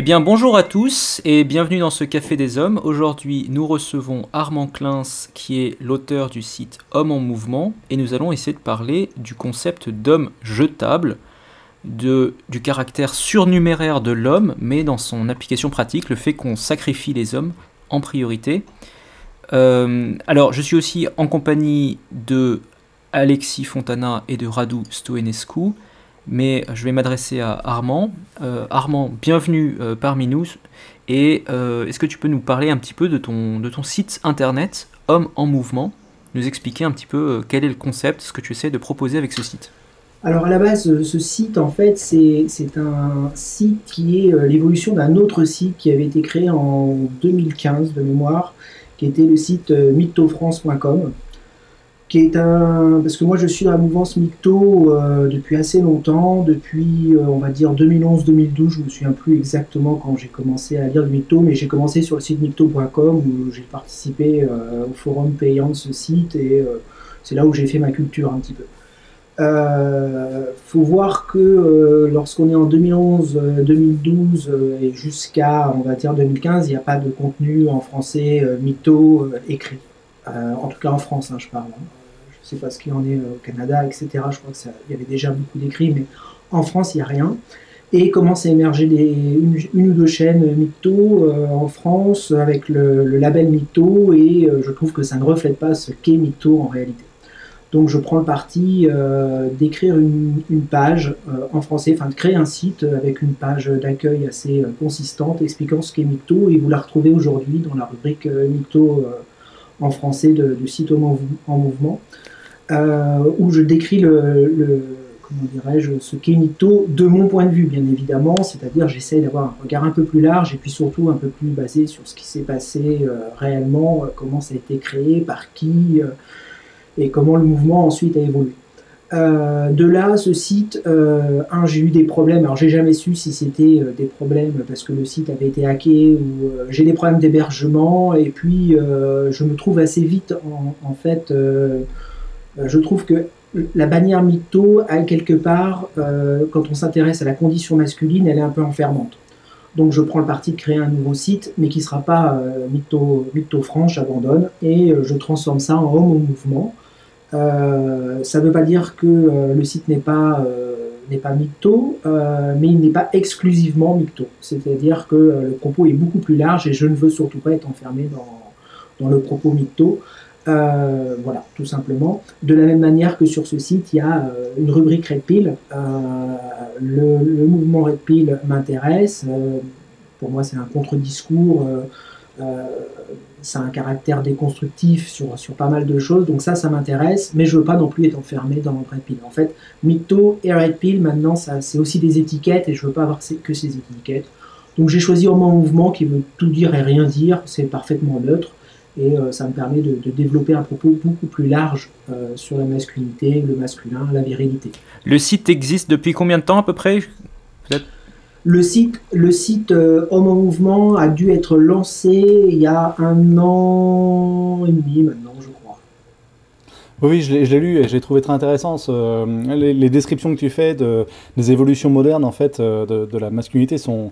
Eh bien, bonjour à tous et bienvenue dans ce Café des Hommes. Aujourd'hui, nous recevons Armand Kleins, qui est l'auteur du site Hommes en Mouvement, et nous allons essayer de parler du concept d'homme jetable, du caractère surnuméraire de l'homme, mais dans son application pratique, le fait qu'on sacrifie les hommes en priorité. Alors, je suis aussi en compagnie de Alexis Fontana et de Radu Stoenescu. Mais je vais m'adresser à Armand. Armand, bienvenue parmi nous. Et est-ce que tu peux nous parler un petit peu de ton site internet, Homme en Mouvement, nous expliquer un petit peu quel est le concept, ce que tu essaies de proposer avec ce site? Alors à la base, ce site, en fait, c'est un site qui est l'évolution d'un autre site qui avait été créé en 2015 de mémoire, qui était le site myctofrance.com, qui est parce que moi je suis dans la mouvance mycto depuis assez longtemps, depuis on va dire 2011-2012, je me souviens plus exactement quand j'ai commencé à lire du mycto, mais j'ai commencé sur le site mycto.com où j'ai participé au forum payant de ce site et c'est là où j'ai fait ma culture un petit peu. Faut voir que lorsqu'on est en 2011-2012 et jusqu'à on va dire 2015, il n'y a pas de contenu en français mytho écrit. En tout cas en France, hein, je parle. Hein. Je ne sais pas ce qu'il en est au Canada, etc. Je crois qu'il y avait déjà beaucoup d'écrits, mais en France, il n'y a rien. Et commencent à émerger une ou deux chaînes mytho en France avec le label mytho, et je trouve que ça ne reflète pas ce qu'est mytho en réalité. Donc je prends le parti d'écrire une page en français, enfin de créer un site avec une page d'accueil assez consistante expliquant ce qu'est mytho, et vous la retrouvez aujourd'hui dans la rubrique mytho en français du site Homme en Mouvement, où je décris comment dirais-je, ce qu'est mytho de mon point de vue, bien évidemment, c'est-à-dire j'essaie d'avoir un regard un peu plus large et puis surtout un peu plus basé sur ce qui s'est passé réellement, comment ça a été créé, par qui, et comment le mouvement ensuite a évolué. De là, ce site, j'ai eu des problèmes. Alors, j'ai jamais su si c'était des problèmes parce que le site avait été hacké ou j'ai des problèmes d'hébergement. Et puis, je me trouve assez vite, en fait, je trouve que la bannière mytho, elle, quelque part, quand on s'intéresse à la condition masculine, elle est un peu enfermante. Donc, je prends le parti de créer un nouveau site, mais qui ne sera pas mytho France, j'abandonne, et je transforme ça en Homme au Mouvement. Ça ne veut pas dire que le site n'est pas mytho, mais il n'est pas exclusivement mytho. C'est-à-dire que le propos est beaucoup plus large et je ne veux surtout pas être enfermé dans le propos mytho. Voilà, tout simplement. De la même manière que sur ce site, il y a une rubrique Red Pill. Le mouvement Red Pill m'intéresse. Pour moi, c'est un contre-discours. Ça a un caractère déconstructif sur pas mal de choses, donc ça m'intéresse, mais je veux pas non plus être enfermé dans Red Pill. En fait, mytho et Red Pill, maintenant, c'est aussi des étiquettes, et je veux pas avoir que ces étiquettes. Donc j'ai choisi Homme en Mouvement, qui veut tout dire et rien dire, c'est parfaitement neutre, et ça me permet de développer un propos beaucoup plus large sur la masculinité, le masculin, la virilité. Le site existe depuis combien de temps à peu près? Peut-être. Le site Homme en Mouvement a dû être lancé il y a 1 an et demi maintenant, je crois. Oui, je l'ai lu et je l'ai trouvé très intéressant. Les descriptions que tu fais des évolutions modernes en fait, de la masculinité sont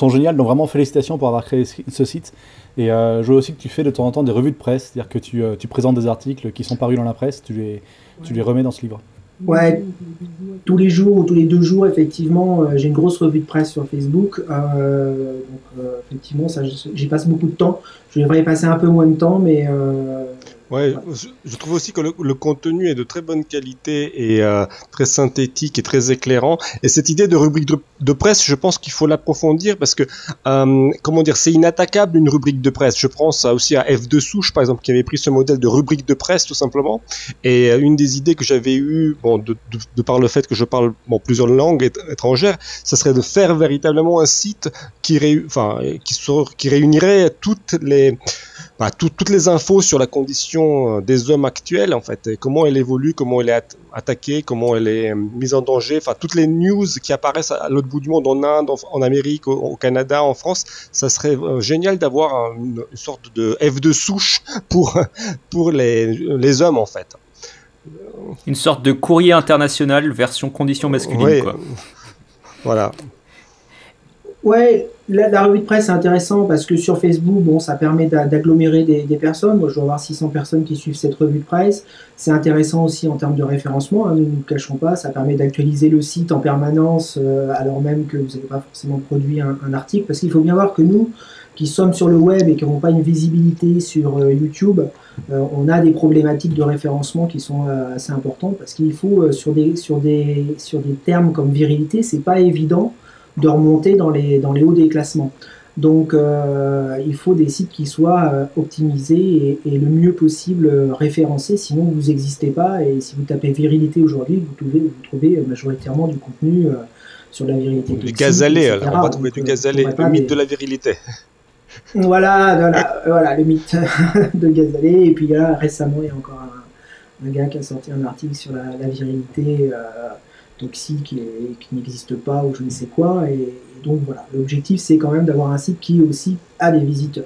géniales. Donc vraiment félicitations pour avoir créé ce site. Et je vois aussi que tu fais de temps en temps des revues de presse, c'est-à-dire que tu présentes des articles qui sont parus dans la presse, tu les remets dans ce livre. Ouais, tous les jours ou tous les 2 jours, effectivement, j'ai une grosse revue de presse sur Facebook. Effectivement, j'y passe beaucoup de temps. Je devrais y passer un peu moins de temps, mais Ouais, voilà. je trouve aussi que le contenu est de très bonne qualité et très synthétique et très éclairant. Et cette idée de rubrique de presse, je pense qu'il faut l'approfondir parce que, comment dire, c'est inattaquable une rubrique de presse. Je pense aussi à F de Souche, par exemple, qui avait pris ce modèle de rubrique de presse, tout simplement. Et une des idées que j'avais eues, bon, de par le fait que je parle plusieurs langues étrangères, ça serait de faire véritablement un site qui réunirait toutes les infos sur la condition des hommes actuels, en fait, et comment elle évolue, comment elle est attaquée, comment elle est mise en danger, enfin, toutes les news qui apparaissent à l'autre bout du monde, en Inde, en Amérique, au Canada, en France, ça serait génial d'avoir une sorte de F de souche pour les hommes, en fait. Une sorte de courrier international version condition masculine, Oui, quoi. voilà. Ouais, la revue de presse c'est intéressant parce que sur Facebook, bon, ça permet d'agglomérer des personnes. Moi, je dois avoir 600 personnes qui suivent cette revue de presse. C'est intéressant aussi en termes de référencement, hein, ne nous cachons pas. Ça permet d'actualiser le site en permanence, alors même que vous n'avez pas forcément produit un article. Parce qu'il faut bien voir que nous, qui sommes sur le web et qui n'avons pas une visibilité sur YouTube, on a des problématiques de référencement qui sont assez importantes parce qu'il faut, sur des termes comme virilité, c'est pas évident de remonter dans les hauts des classements. Donc il faut des sites qui soient optimisés et le mieux possible référencés, sinon vous n'existez pas. Et si vous tapez virilité aujourd'hui, vous trouvez majoritairement du contenu sur la virilité. Du gazalé, alors on va trouver du gazalé, le mythe de la virilité. Voilà, le mythe de gazalé. Et puis là, récemment, il y a encore un gars qui a sorti un article sur la virilité toxique et qui n'existe pas ou je ne sais quoi. Et donc voilà, l'objectif c'est quand même d'avoir un site qui aussi a des visiteurs.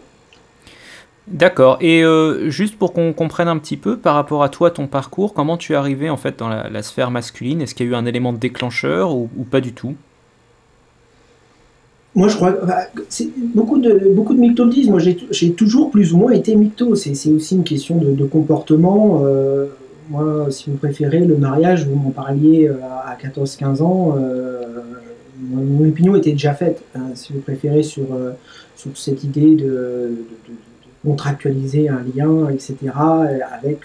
D'accord. Et juste pour qu'on comprenne un petit peu par rapport à toi, ton parcours, comment tu es arrivé en fait dans la sphère masculine? Est-ce qu'il y a eu un élément déclencheur ou pas du tout? Moi, je crois beaucoup de mythos le disent. Moi, j'ai toujours plus ou moins été mytho. C'est aussi une question de comportement. Moi, si vous préférez, le mariage, vous m'en parliez à 14-15 ans, mon opinion était déjà faite, hein, si vous préférez, sur cette idée de contractualiser un lien, etc., avec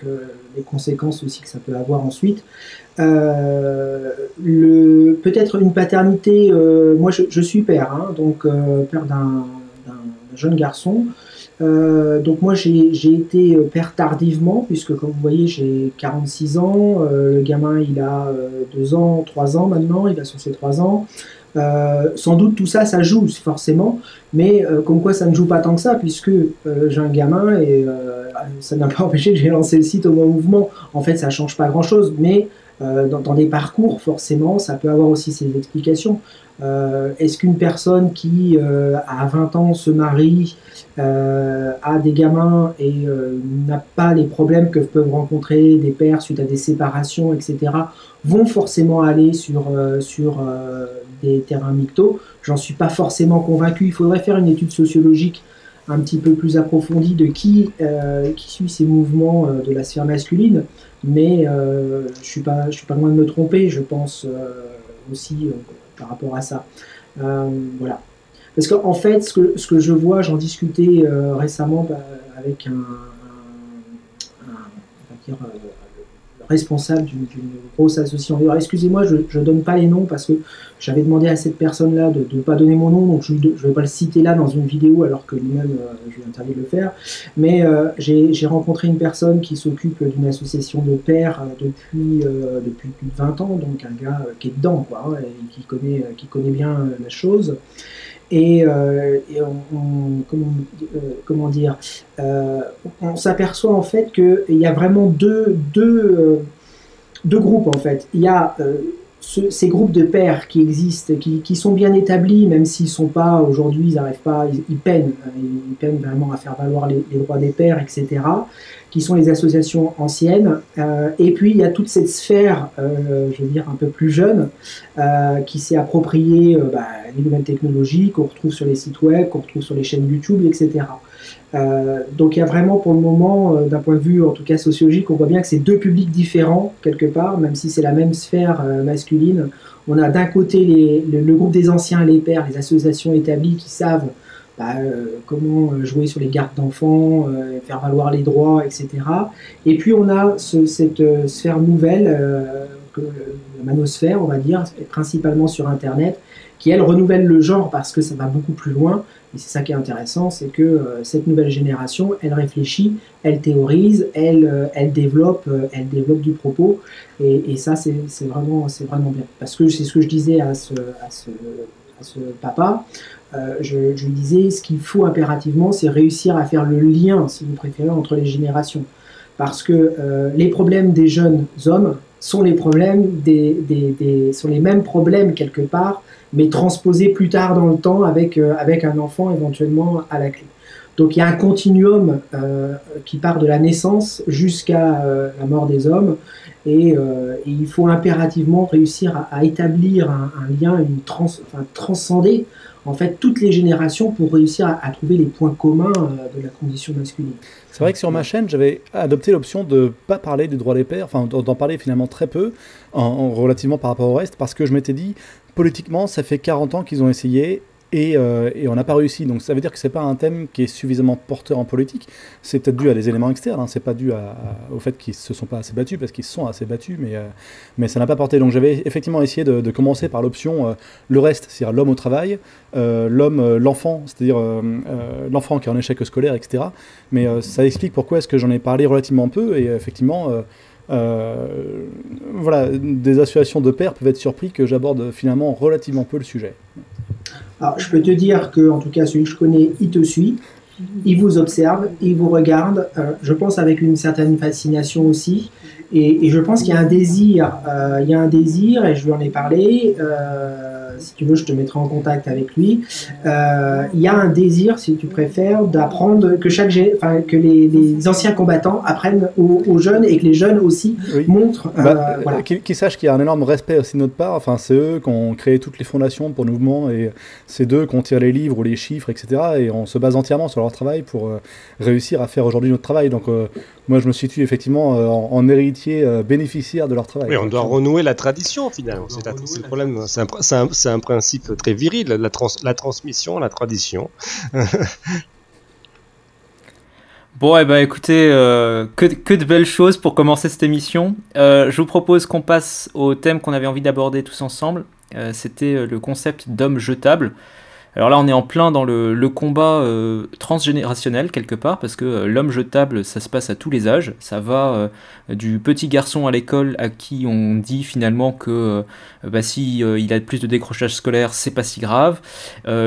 les conséquences aussi que ça peut avoir ensuite. Peut-être une paternité, moi je suis père, hein, donc père d'un jeune garçon. Donc moi j'ai été père tardivement, puisque comme vous voyez j'ai 46 ans, le gamin il a 2 ans, 3 ans maintenant, il va sur ses 3 ans. Sans doute tout ça, ça joue forcément, mais comme quoi ça ne joue pas tant que ça, puisque j'ai un gamin et ça n'a pas empêché que j'ai lancé le site au mouvement. En fait ça change pas grand chose, mais dans des parcours forcément ça peut avoir aussi ses explications. Est-ce qu'une personne qui à 20 ans se marie, a des gamins et n'a pas les problèmes que peuvent rencontrer des pères suite à des séparations, etc., vont forcément aller sur des terrains mictos? J'en suis pas forcément convaincu. Il faudrait faire une étude sociologique un petit peu plus approfondie de qui suit ces mouvements de la sphère masculine, mais je suis pas loin de me tromper, je pense aussi par rapport à ça. Voilà. Parce qu'en fait, ce que je vois, j'en discutais récemment avec un responsable d'une grosse association. Alors, excusez-moi, je ne donne pas les noms parce que j'avais demandé à cette personne-là de ne pas donner mon nom, donc je ne vais pas le citer là dans une vidéo alors que lui-même, je lui interdit de le faire. Mais j'ai rencontré une personne qui s'occupe d'une association de pères depuis plus de 20 ans, donc un gars qui est dedans, quoi, hein, et qui connaît bien la chose. Et comment dire, on s'aperçoit en fait qu'il y a vraiment deux groupes en fait. Il y a ces groupes de pères qui existent, qui sont bien établis, même s'ils sont pas aujourd'hui, ils n'arrivent pas, ils peinent vraiment à faire valoir les droits des pères, etc., qui sont les associations anciennes. Et puis il y a toute cette sphère, je veux dire un peu plus jeune, qui s'est appropriée les nouvelles technologies qu'on retrouve sur les sites web, qu'on retrouve sur les chaînes YouTube, etc. Donc il y a vraiment pour le moment, d'un point de vue en tout cas sociologique, on voit bien que c'est deux publics différents quelque part, même si c'est la même sphère masculine. On a d'un côté le groupe des anciens, les pères, les associations établies qui savent comment jouer sur les gardes d'enfants, faire valoir les droits, etc. Et puis on a cette sphère nouvelle, la manosphère on va dire, principalement sur Internet, qui elle renouvelle le genre parce que ça va beaucoup plus loin. Et c'est ça qui est intéressant, c'est que cette nouvelle génération, elle réfléchit, elle théorise, elle développe du propos. Et ça, c'est vraiment bien. Parce que c'est ce que je disais à ce papa. Je lui disais, ce qu'il faut impérativement, c'est réussir à faire le lien, si vous préférez, entre les générations. Parce que les problèmes des jeunes hommes sont les problèmes sont les mêmes problèmes quelque part, mais transposés plus tard dans le temps avec un enfant éventuellement à la clé. Donc il y a un continuum qui part de la naissance jusqu'à la mort des hommes, et il faut impérativement réussir à établir un lien, transcender en fait toutes les générations pour réussir à trouver les points communs de la condition masculine. C'est vrai que sur ma chaîne, j'avais adopté l'option de ne pas parler du droit des pères, enfin d'en parler finalement très peu, relativement par rapport au reste, parce que je m'étais dit, politiquement, ça fait 40 ans qu'ils ont essayé, et on n'a pas réussi. Donc ça veut dire que c'est pas un thème qui est suffisamment porteur en politique. C'est peut-être dû à des éléments externes, hein. C'est pas dû au fait qu'ils se sont pas assez battus, parce qu'ils se sont assez battus, mais ça n'a pas porté. Donc j'avais effectivement essayé de commencer par l'option le reste, c'est-à-dire l'homme au travail, l'enfant, c'est-à-dire l'enfant qui est en échec scolaire, etc. Mais ça explique pourquoi est-ce que j'en ai parlé relativement peu, et effectivement... voilà, des associations de pairs peuvent être surpris que j'aborde finalement relativement peu le sujet. Alors, je peux te dire que, en tout cas, celui que je connais, il te suit, il vous observe, il vous regarde, je pense avec une certaine fascination aussi, et je pense qu'il y a un désir, et je lui en ai parlé, si tu veux, je te mettrai en contact avec lui. Il y a un désir, si tu préfères, d'apprendre que les anciens combattants apprennent aux jeunes, et que les jeunes aussi montrent. Voilà. Qu'ils sachent qu'il y a un énorme respect aussi de notre part. Enfin, c'est eux qui ont créé toutes les fondations pour le mouvement, et c'est d'eux qu'on tire les livres ou les chiffres, etc. Et on se base entièrement sur leur travail pour réussir à faire aujourd'hui notre travail. Donc, moi, je me situe effectivement en héritier bénéficiaire de leur travail. Oui, on doit renouer la tradition finalement. C'est le problème. C'est un principe très viril, la transmission, la tradition. Bon, eh ben, écoutez, que de belles choses pour commencer cette émission. Je vous propose qu'on passe au thème qu'on avait envie d'aborder tous ensemble. C'était le concept d'homme jetable. Alors là, on est en plein dans le combat transgénérationnel quelque part, parce que l'homme jetable, ça se passe à tous les âges. Ça va du petit garçon à l'école à qui on dit finalement que si il a plus de décrochage scolaire, c'est pas si grave,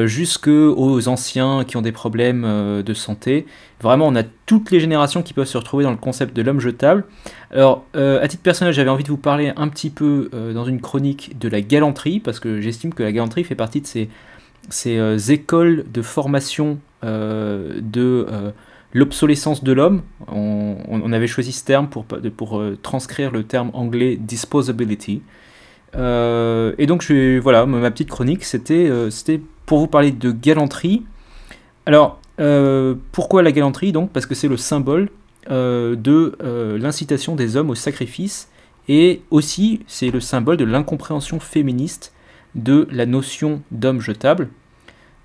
jusqu'aux anciens qui ont des problèmes de santé. Vraiment, on a toutes les générations qui peuvent se retrouver dans le concept de l'homme jetable. Alors, à titre personnel, j'avais envie de vous parler un petit peu dans une chronique de la galanterie, parce que j'estime que la galanterie fait partie de ces écoles de formation de l'obsolescence de l'homme. On avait choisi ce terme pour transcrire le terme anglais disposability. Et donc, voilà, ma petite chronique, c'était pour vous parler de galanterie. Alors, pourquoi la galanterie donc? Parce que c'est le symbole de l'incitation des hommes au sacrifice, et aussi c'est le symbole de l'incompréhension féministe de la notion d'homme jetable.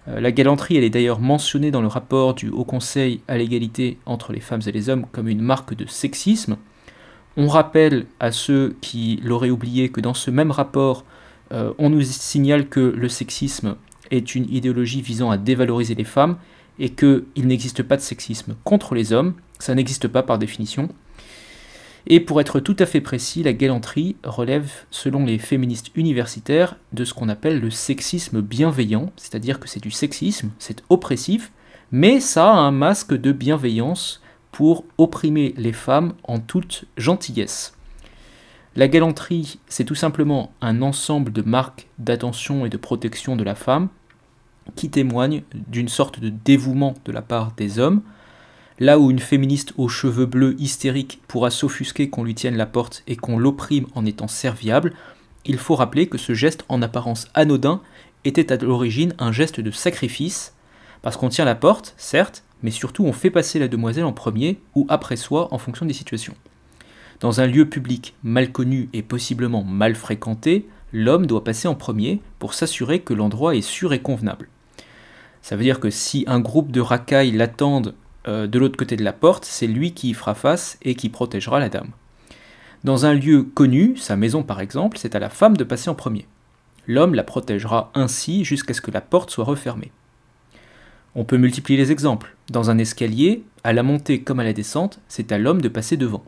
La galanterie, elle est d'ailleurs mentionnée dans le rapport du Haut Conseil à l'égalité entre les femmes et les hommes comme une marque de sexisme. On rappelle à ceux qui l'auraient oublié que dans ce même rapport, on nous signale que le sexisme est une idéologie visant à dévaloriser les femmes, et qu'il n'existe pas de sexisme contre les hommes, ça n'existe pas par définition. Et pour être tout à fait précis, la galanterie relève, selon les féministes universitaires, de ce qu'on appelle le sexisme bienveillant, c'est-à-dire que c'est du sexisme, c'est oppressif, mais ça a un masque de bienveillance pour opprimer les femmes en toute gentillesse. La galanterie, c'est tout simplement un ensemble de marques d'attention et de protection de la femme qui témoignent d'une sorte de dévouement de la part des hommes. Là où une féministe aux cheveux bleus hystérique pourra s'offusquer qu'on lui tienne la porte et qu'on l'opprime en étant serviable, il faut rappeler que ce geste en apparence anodin était à l'origine un geste de sacrifice, parce qu'on tient la porte, certes, mais surtout on fait passer la demoiselle en premier ou après soi en fonction des situations. Dans un lieu public mal connu et possiblement mal fréquenté, l'homme doit passer en premier pour s'assurer que l'endroit est sûr et convenable. Ça veut dire que si un groupe de racailles l'attendent de l'autre côté de la porte, c'est lui qui y fera face et qui protégera la dame. Dans un lieu connu, sa maison par exemple, c'est à la femme de passer en premier. L'homme la protégera ainsi jusqu'à ce que la porte soit refermée. On peut multiplier les exemples. Dans un escalier, à la montée comme à la descente, c'est à l'homme de passer devant.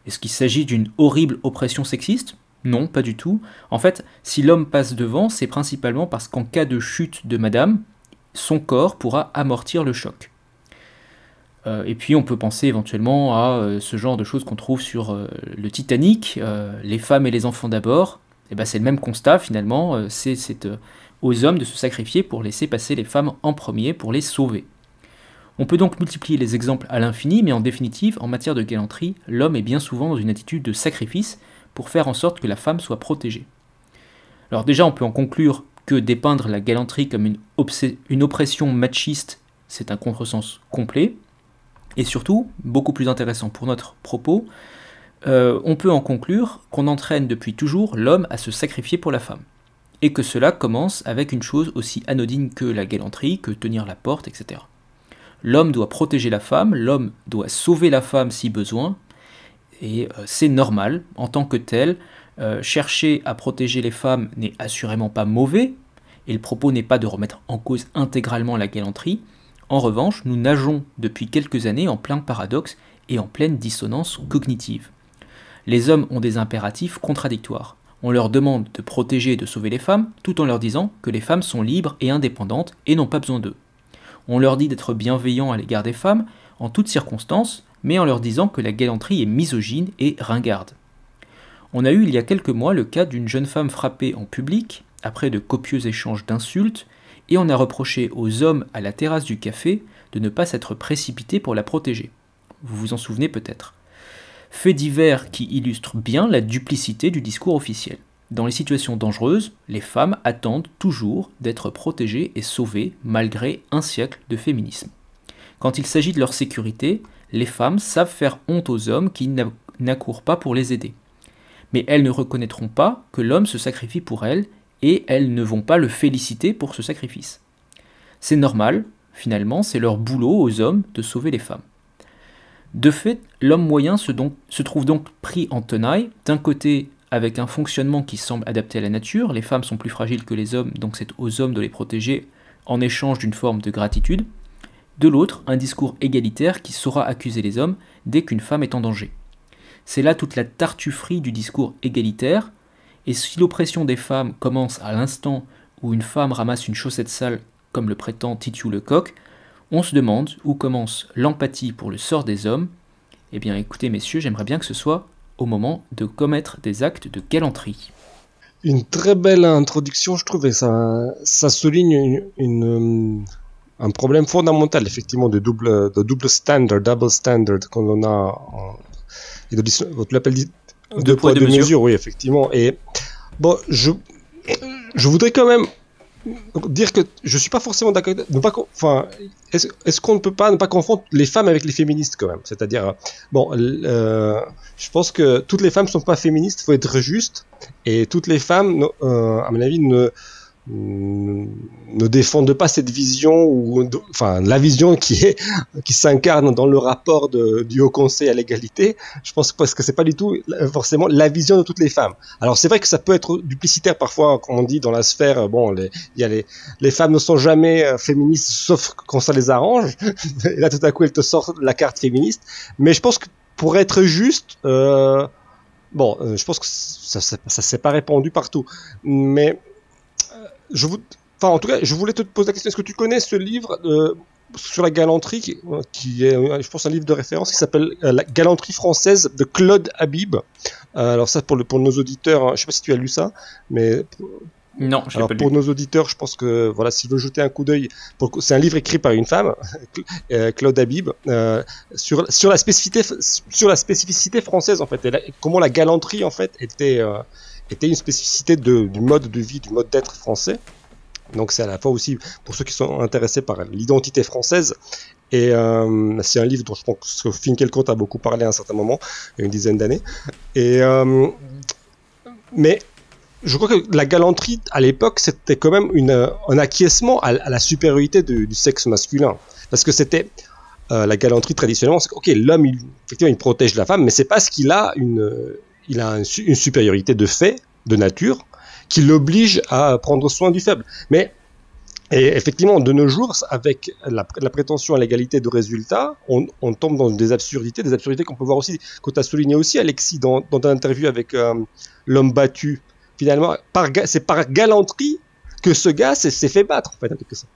Est-ce qu'il s'agit d'une horrible oppression sexiste ? Non, pas du tout. En fait, si l'homme passe devant, c'est principalement parce qu'en cas de chute de madame, son corps pourra amortir le choc. Et puis on peut penser éventuellement à ce genre de choses qu'on trouve sur le Titanic, les femmes et les enfants d'abord. Et ben c'est le même constat finalement, c'est aux hommes de se sacrifier pour laisser passer les femmes en premier pour les sauver. On peut donc multiplier les exemples à l'infini, mais en définitive, en matière de galanterie, l'homme est bien souvent dans une attitude de sacrifice pour faire en sorte que la femme soit protégée. Alors déjà, on peut en conclure que dépeindre la galanterie comme une oppression machiste, c'est un contresens complet. Et surtout, beaucoup plus intéressant pour notre propos, on peut en conclure qu'on entraîne depuis toujours l'homme à se sacrifier pour la femme. Et que cela commence avec une chose aussi anodine que la galanterie, que tenir la porte, etc. L'homme doit protéger la femme, l'homme doit sauver la femme si besoin, et c'est normal en tant que tel. Chercher à protéger les femmes n'est assurément pas mauvais, et le propos n'est pas de remettre en cause intégralement la galanterie. En revanche, nous nageons depuis quelques années en plein paradoxe et en pleine dissonance cognitive. Les hommes ont des impératifs contradictoires. On leur demande de protéger et de sauver les femmes, tout en leur disant que les femmes sont libres et indépendantes et n'ont pas besoin d'eux. On leur dit d'être bienveillants à l'égard des femmes, en toutes circonstances, mais en leur disant que la galanterie est misogyne et ringarde. On a eu il y a quelques mois le cas d'une jeune femme frappée en public, après de copieux échanges d'insultes, et on a reproché aux hommes à la terrasse du café de ne pas s'être précipités pour la protéger. Vous vous en souvenez peut-être. Fait divers qui illustre bien la duplicité du discours officiel. Dans les situations dangereuses, les femmes attendent toujours d'être protégées et sauvées malgré un siècle de féminisme. Quand il s'agit de leur sécurité, les femmes savent faire honte aux hommes qui n'accourent pas pour les aider. Mais elles ne reconnaîtront pas que l'homme se sacrifie pour elles et elles ne vont pas le féliciter pour ce sacrifice. C'est normal, finalement, c'est leur boulot aux hommes de sauver les femmes. De fait, l'homme moyen se trouve donc pris en tenaille, d'un côté avec un fonctionnement qui semble adapté à la nature, les femmes sont plus fragiles que les hommes, donc c'est aux hommes de les protéger en échange d'une forme de gratitude, de l'autre, un discours égalitaire qui saura accuser les hommes dès qu'une femme est en danger. C'est là toute la tartufferie du discours égalitaire, et si l'oppression des femmes commence à l'instant où une femme ramasse une chaussette sale, comme le prétend Titiou Lecoq, on se demande où commence l'empathie pour le sort des hommes. Eh bien écoutez messieurs, j'aimerais bien que ce soit au moment de commettre des actes de galanterie. Une très belle introduction, je trouvais. Ça souligne un problème fondamental, effectivement, de double standard qu'on a tu l'appelles deux poids, deux mesures, oui, effectivement. Et bon, je voudrais quand même dire que je suis pas forcément d'accord. Est-ce qu'on ne peut pas ne pas confondre les femmes avec les féministes quand même? C'est-à-dire, je pense que toutes les femmes sont pas féministes, faut être juste, et toutes les femmes, à mon avis, ne défendent pas cette vision la vision qui s'incarne dans le rapport du Haut Conseil à l'égalité. Je pense parce que c'est pas du tout forcément la vision de toutes les femmes. Alors c'est vrai que ça peut être duplicitaire parfois, comme on dit dans la sphère. Bon, les femmes ne sont jamais féministes sauf quand ça les arrange. Et là tout à coup elles te sortent la carte féministe. Mais je pense que pour être juste, je pense que ça s'est pas répandu partout. Mais en tout cas, je voulais te poser la question. Est-ce que tu connais ce livre sur la galanterie qui est, je pense, un livre de référence qui s'appelle La galanterie française de Claude Habib. Alors ça, pour nos auditeurs, je ne sais pas si tu as lu ça, mais non, je l'ai pas lu. Pour nos auditeurs, je pense que voilà, s'ils veulent jeter un coup d'œil, c'est un livre écrit par une femme, Claude Habib, sur la spécificité française en fait, et comment la galanterie en fait était une spécificité du mode de vie, du mode d'être français. Donc c'est à la fois aussi pour ceux qui sont intéressés par l'identité française. Et c'est un livre dont je pense que Finkielkraut a beaucoup parlé à un certain moment, il y a une dizaine d'années. Mais je crois que la galanterie, à l'époque, c'était quand même un acquiescement à la supériorité du sexe masculin. Parce que c'était la galanterie traditionnellement, c'est ok, l'homme, effectivement, il protège la femme, mais c'est parce qu'il a une supériorité de fait, de nature, qui l'oblige à prendre soin du faible. Et effectivement, de nos jours, avec la prétention à l'égalité de résultats, on tombe dans des absurdités qu'on peut voir aussi, que tu as souligné aussi, Alexis, dans ton interview avec l'homme battu. Finalement, c'est par galanterie que ce gars s'est fait battre, en fait, en quelque sorte.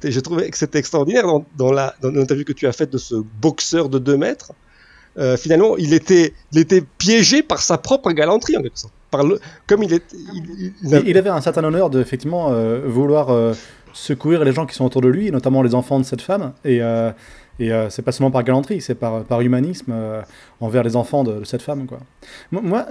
Je trouvais que c'était extraordinaire dans l'interview que tu as faite de ce boxeur de 2 mètres. Finalement, il était piégé par sa propre galanterie, en quelque sorte. Comme il avait un certain honneur de vouloir secourir les gens qui sont autour de lui, notamment les enfants de cette femme. Et Et c'est pas seulement par galanterie, c'est par humanisme envers les enfants de cette femme, quoi. Moi,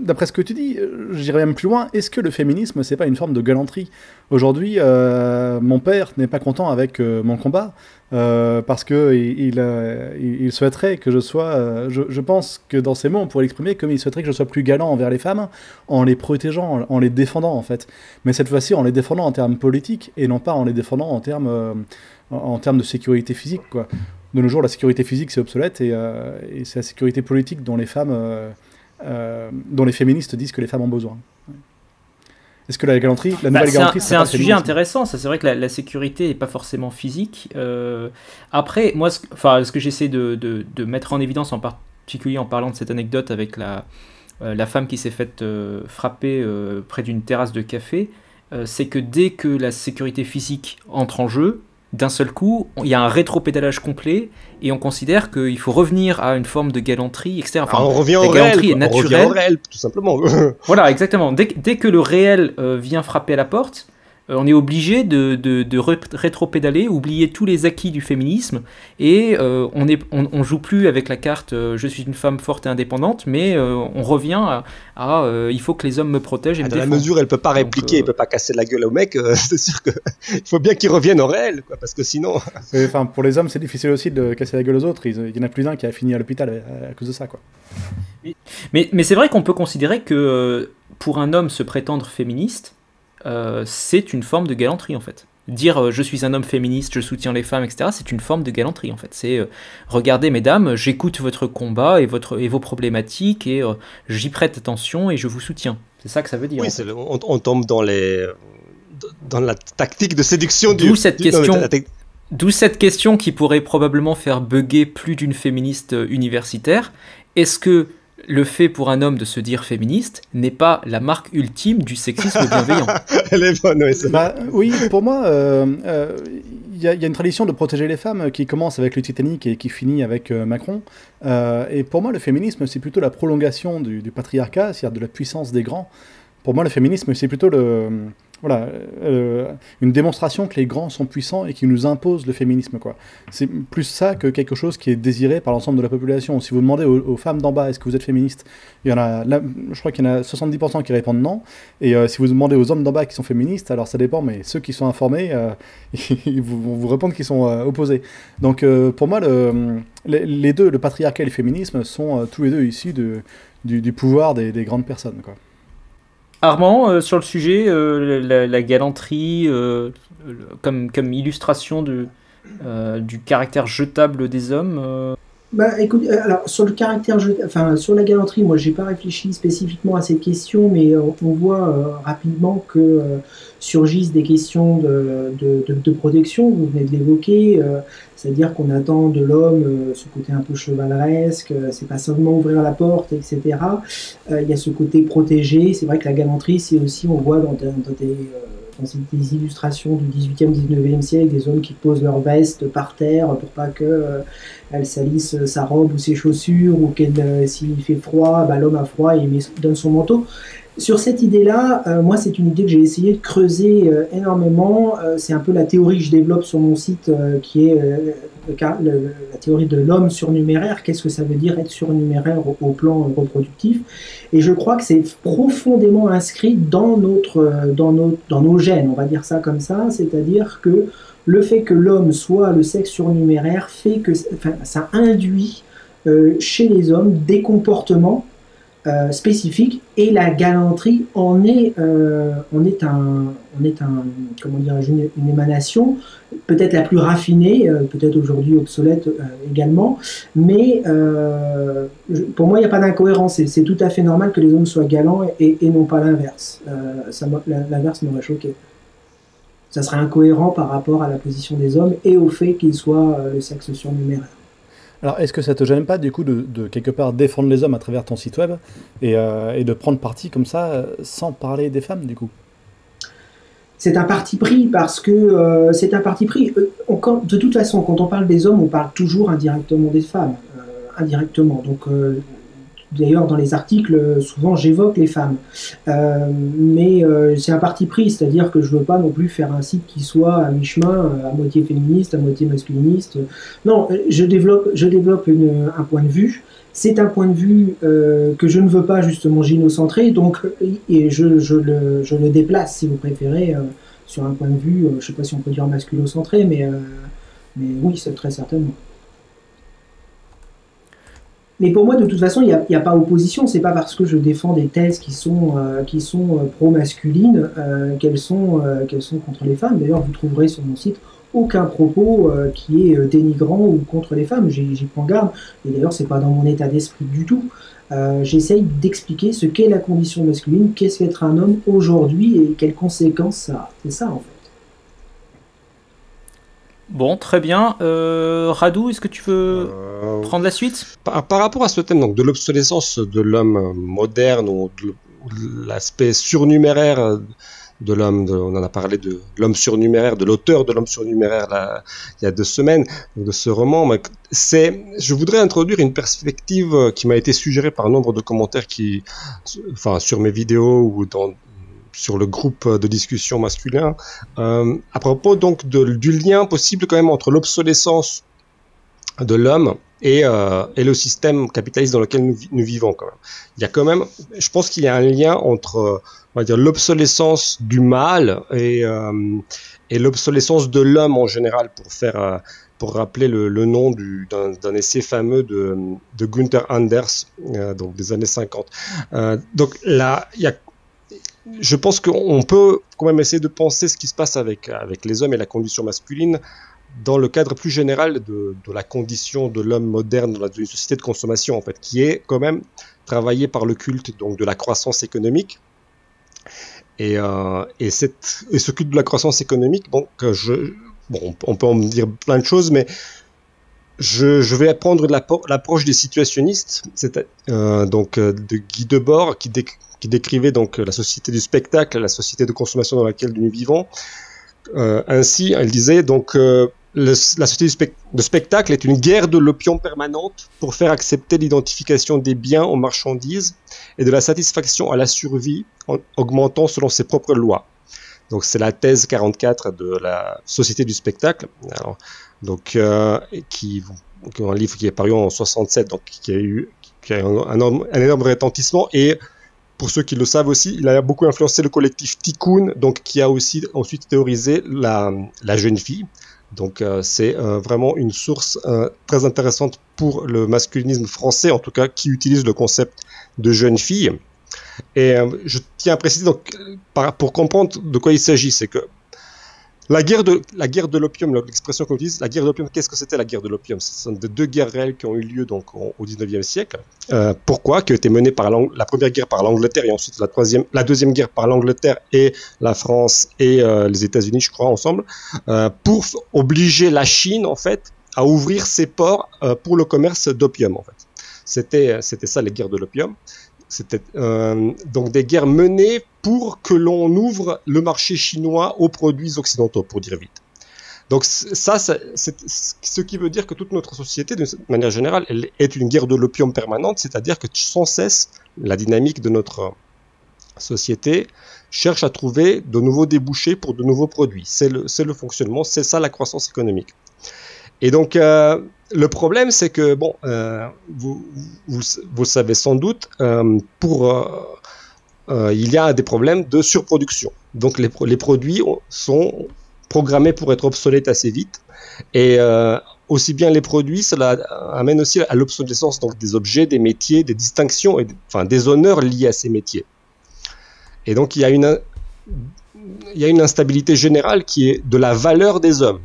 d'après ce que tu dis, j'irais même plus loin. Est-ce que le féminisme, c'est pas une forme de galanterie? Aujourd'hui, mon père n'est pas content avec mon combat parce que il souhaiterait que je sois. Je pense que dans ces mots, on pourrait l'exprimer comme il souhaiterait que je sois plus galant envers les femmes, en les protégeant, en les défendant, en fait. Mais cette fois-ci, en les défendant en termes politiques et non pas en les défendant en termes de sécurité physique, quoi. De nos jours, la sécurité physique, c'est obsolète et c'est la sécurité politique dont les féministes disent que les femmes ont besoin. Est-ce que la nouvelle galanterie, c'est un sujet intéressant. Ça, c'est vrai que la sécurité n'est pas forcément physique. Après, moi, ce que j'essaie de mettre en évidence, en particulier en parlant de cette anecdote avec la femme qui s'est faite frapper près d'une terrasse de café, c'est que dès que la sécurité physique entre en jeu, d'un seul coup, il y a un rétropédalage complet et on considère qu'il faut revenir à une forme de galanterie, etc. Enfin, on revient au réel, tout simplement. Voilà, exactement. Dès que le réel vient frapper à la porte, on est obligé de rétropédaler, oublier tous les acquis du féminisme et on joue plus avec la carte je suis une femme forte et indépendante, mais on revient à il faut que les hommes me protègent et me défendent. Dans la mesure où elle peut pas répliquer, elle peut pas casser la gueule au mec, c'est sûr que il faut bien qu'ils reviennent au réel, quoi, parce que sinon. Enfin, pour les hommes, c'est difficile aussi de casser la gueule aux autres. Il y en a plus d'un qui a fini à l'hôpital à cause de ça, quoi. Mais c'est vrai qu'on peut considérer que pour un homme se prétendre féministe, c'est une forme de galanterie en fait. Dire je suis un homme féministe, je soutiens les femmes, etc., c'est une forme de galanterie en fait. C'est regardez mesdames, j'écoute votre combat et vos problématiques et j'y prête attention et je vous soutiens. C'est ça que ça veut dire. Oui, on tombe dans la tactique de séduction d'où cette question qui pourrait probablement faire bugger plus d'une féministe universitaire. Est-ce que le fait pour un homme de se dire féministe n'est pas la marque ultime du sexisme bienveillant? Elle est bonne, oui. Oui, pour moi, il y a une tradition de protéger les femmes qui commence avec le Titanic et qui finit avec Macron. Et pour moi, le féminisme, c'est plutôt la prolongation du patriarcat, c'est-à-dire de la puissance des grands. Pour moi, le féminisme, c'est plutôt une démonstration que les grands sont puissants et qui nous imposent le féminisme, quoi. C'est plus ça que quelque chose qui est désiré par l'ensemble de la population. Si vous demandez aux femmes d'en bas, est-ce que vous êtes féministe, il y en a, là, je crois qu'il y en a 70% qui répondent non. Et si vous demandez aux hommes d'en bas qui sont féministes, alors ça dépend, mais ceux qui sont informés, ils vont vous répondre qu'ils sont opposés. Donc pour moi, les deux, le patriarcat et le féminisme, sont tous les deux issus du pouvoir des grandes personnes, quoi. Armand, sur le sujet, la galanterie comme illustration du caractère jetable des hommes Écoute, alors sur le caractère, sur la galanterie, moi j'ai pas réfléchi spécifiquement à cette question, mais on voit rapidement que surgissent des questions de protection. Vous venez de l'évoquer, c'est-à-dire qu'on attend de l'homme ce côté un peu chevaleresque, c'est pas seulement ouvrir la porte, etc. Il y a ce côté protégé. C'est vrai que la galanterie, c'est aussi, on voit dans des illustrations du 18e, 19e siècle, des hommes qui posent leur veste par terre pour pas qu'elle salisse sa robe ou ses chaussures, ou s'il fait froid, l'homme a froid et il donne son manteau. Sur cette idée-là, moi c'est une idée que j'ai essayé de creuser énormément. C'est un peu la théorie que je développe sur mon site qui est la théorie de l'homme surnuméraire. Qu'est-ce que ça veut dire être surnuméraire au plan reproductif? Et je crois que c'est profondément inscrit dans nos gènes, on va dire ça comme ça, c'est-à-dire que le fait que l'homme soit le sexe surnuméraire fait que ça induit chez les hommes des comportements spécifiques, et la galanterie en est comment dire, une émanation, peut-être la plus raffinée, peut-être aujourd'hui obsolète également, mais pour moi il n'y a pas d'incohérence. C'est tout à fait normal que les hommes soient galants et non pas l'inverse. L'inverse m'aurait choqué. Ça serait incohérent par rapport à la position des hommes et au fait qu'ils soient le sexe surnuméraire. Alors, est-ce que ça te gêne pas, du coup, de quelque part défendre les hommes à travers ton site web et de prendre parti comme ça, sans parler des femmes, du coup? C'est un parti pris, parce que c'est un parti pris. De toute façon, quand on parle des hommes, on parle toujours indirectement des femmes. Indirectement. Donc, d'ailleurs dans les articles, souvent j'évoque les femmes. Mais c'est un parti pris, c'est-à-dire que je veux pas non plus faire un site qui soit à mi-chemin, à moitié féministe, à moitié masculiniste. Non, je développe un point de vue. C'est un point de vue que je ne veux pas justement gynocentré, donc et je le déplace, si vous préférez, sur un point de vue, je ne sais pas si on peut dire masculocentré, mais oui, c'est très certainement. Mais pour moi, de toute façon, il n'y a pas opposition. C'est pas parce que je défends des thèses qui sont pro-masculines qu'elles sont contre les femmes. D'ailleurs, vous trouverez sur mon site aucun propos qui est dénigrant ou contre les femmes. J'y prends garde. Et d'ailleurs, c'est pas dans mon état d'esprit du tout. J'essaye d'expliquer ce qu'est la condition masculine, qu'est-ce qu'être un homme aujourd'hui et quelles conséquences ça a. C'est ça, en fait. Bon, très bien. Radu, est-ce que tu veux prendre la suite? Par rapport à ce thème donc, de l'obsolescence de l'homme moderne ou de l'aspect surnuméraire de l'homme, on en a parlé de l'homme surnuméraire, de l'auteur de l'homme surnuméraire là, il y a 2 semaines, de ce roman, mais je voudrais introduire une perspective qui m'a été suggérée par nombre de commentaires sur mes vidéos ou sur le groupe de discussion masculin, à propos donc du lien possible quand même entre l'obsolescence de l'homme et le système capitaliste dans lequel nous vivons quand même. Il y a quand même, je pense qu'il y a un lien entre, on va dire, l'obsolescence du mâle et l'obsolescence de l'homme en général, pour rappeler le nom d'un essai fameux de Gunther Anders, donc des années 50. Donc là, je pense qu'on peut quand même essayer de penser ce qui se passe avec les hommes et la condition masculine dans le cadre plus général de la condition de l'homme moderne dans une société de consommation, en fait, qui est quand même travaillée par le culte donc, de la croissance économique. Et ce culte de la croissance économique, on peut en dire plein de choses, mais je vais prendre l'approche des situationnistes, de Guy Debord, qui décrivait donc la société du spectacle, la société de consommation dans laquelle nous vivons. Ainsi, elle disait donc la société de spectacle est une guerre de l'opium permanente pour faire accepter l'identification des biens aux marchandises et de la satisfaction à la survie en augmentant selon ses propres lois. Donc c'est la thèse 44 de la société du spectacle. Alors, donc un livre qui est paru en 67, donc qui a eu un énorme retentissement, et pour ceux qui le savent aussi, il a beaucoup influencé le collectif Tikkun, donc qui a aussi ensuite théorisé la jeune fille. Donc c'est vraiment une source très intéressante pour le masculinisme français, en tout cas, qui utilise le concept de jeune fille. Et je tiens à préciser, donc, pour comprendre de quoi il s'agit, c'est que la guerre de l'opium, l'expression qu'on utilise, la guerre de l'opium, qu'est-ce que c'était la guerre de l'opium? Ce sont deux guerres réelles qui ont eu lieu donc, au 19e siècle. Pourquoi? Qui ont été menées par la première guerre par l'Angleterre et ensuite la deuxième guerre par l'Angleterre et la France et les États-Unis, je crois, ensemble, pour obliger la Chine, en fait, à ouvrir ses ports pour le commerce d'opium, en fait. C'était ça, les guerres de l'opium. C'était donc des guerres menées pour que l'on ouvre le marché chinois aux produits occidentaux, pour dire vite. Donc ça c'est ce qui veut dire que toute notre société, d'une manière générale, elle est une guerre de l'opium permanente, c'est-à-dire que sans cesse, la dynamique de notre société cherche à trouver de nouveaux débouchés pour de nouveaux produits. C'est le fonctionnement, c'est ça la croissance économique. Et donc, le problème, c'est que, bon, vous le savez sans doute, il y a des problèmes de surproduction. Donc, les produits sont programmés pour être obsolètes assez vite. Et aussi bien les produits, cela amène aussi à l'obsolescence donc, des objets, des métiers, des distinctions, des honneurs liés à ces métiers. Et donc, il y a une instabilité générale qui est de la valeur des hommes.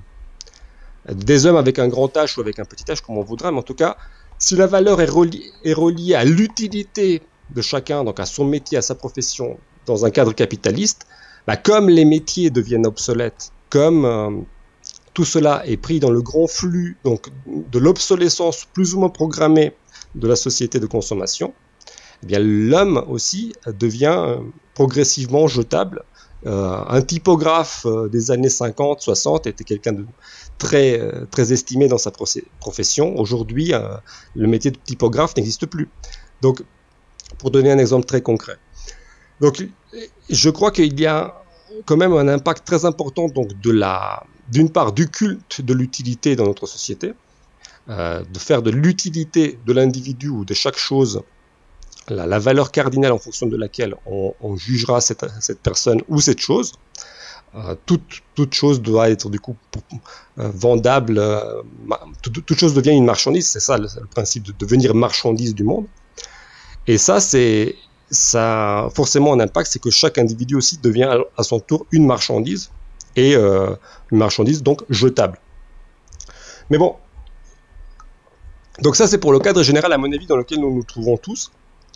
Des hommes avec un grand H ou avec un petit h, comme on voudra, mais en tout cas, si la valeur est reliée à l'utilité de chacun, donc à son métier, à sa profession, dans un cadre capitaliste, comme les métiers deviennent obsolètes, comme tout cela est pris dans le grand flux donc, de l'obsolescence plus ou moins programmée de la société de consommation, eh bien, l'homme aussi devient progressivement jetable. Un typographe des années 50, 60 était quelqu'un de très, très estimé dans sa profession. Aujourd'hui, le métier de typographe n'existe plus. Donc, pour donner un exemple très concret. Donc, je crois qu'il y a quand même un impact très important donc d'une part du culte de l'utilité dans notre société, de faire de l'utilité de l'individu ou de chaque chose la valeur cardinale en fonction de laquelle on jugera cette personne ou cette chose. Toute chose doit être du coup vendable, toute chose devient une marchandise, c'est ça le principe de devenir marchandise du monde. Et ça a forcément un impact, c'est que chaque individu aussi devient à son tour une marchandise, et une marchandise donc jetable. Mais bon, donc ça c'est pour le cadre général à mon avis dans lequel nous nous trouvons tous.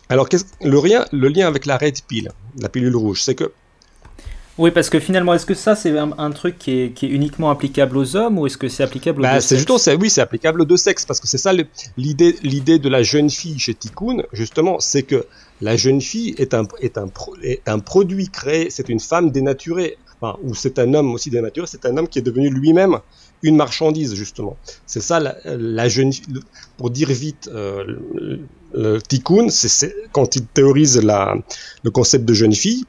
Alors le lien avec la red pill, la pilule rouge, c'est que oui, parce que finalement, est-ce que ça c'est un truc qui est uniquement applicable aux hommes ou est-ce que c'est applicable aux deux sexes? Oui, c'est applicable aux deux sexes, parce que c'est ça l'idée de la jeune fille chez Tikkun, justement, c'est que la jeune fille est un produit créé, c'est une femme dénaturée, enfin, ou c'est un homme aussi dénaturé, c'est un homme qui est devenu lui-même une marchandise, justement. C'est ça la jeune fille, pour dire vite, le Tikkun, quand il théorise le concept de jeune fille,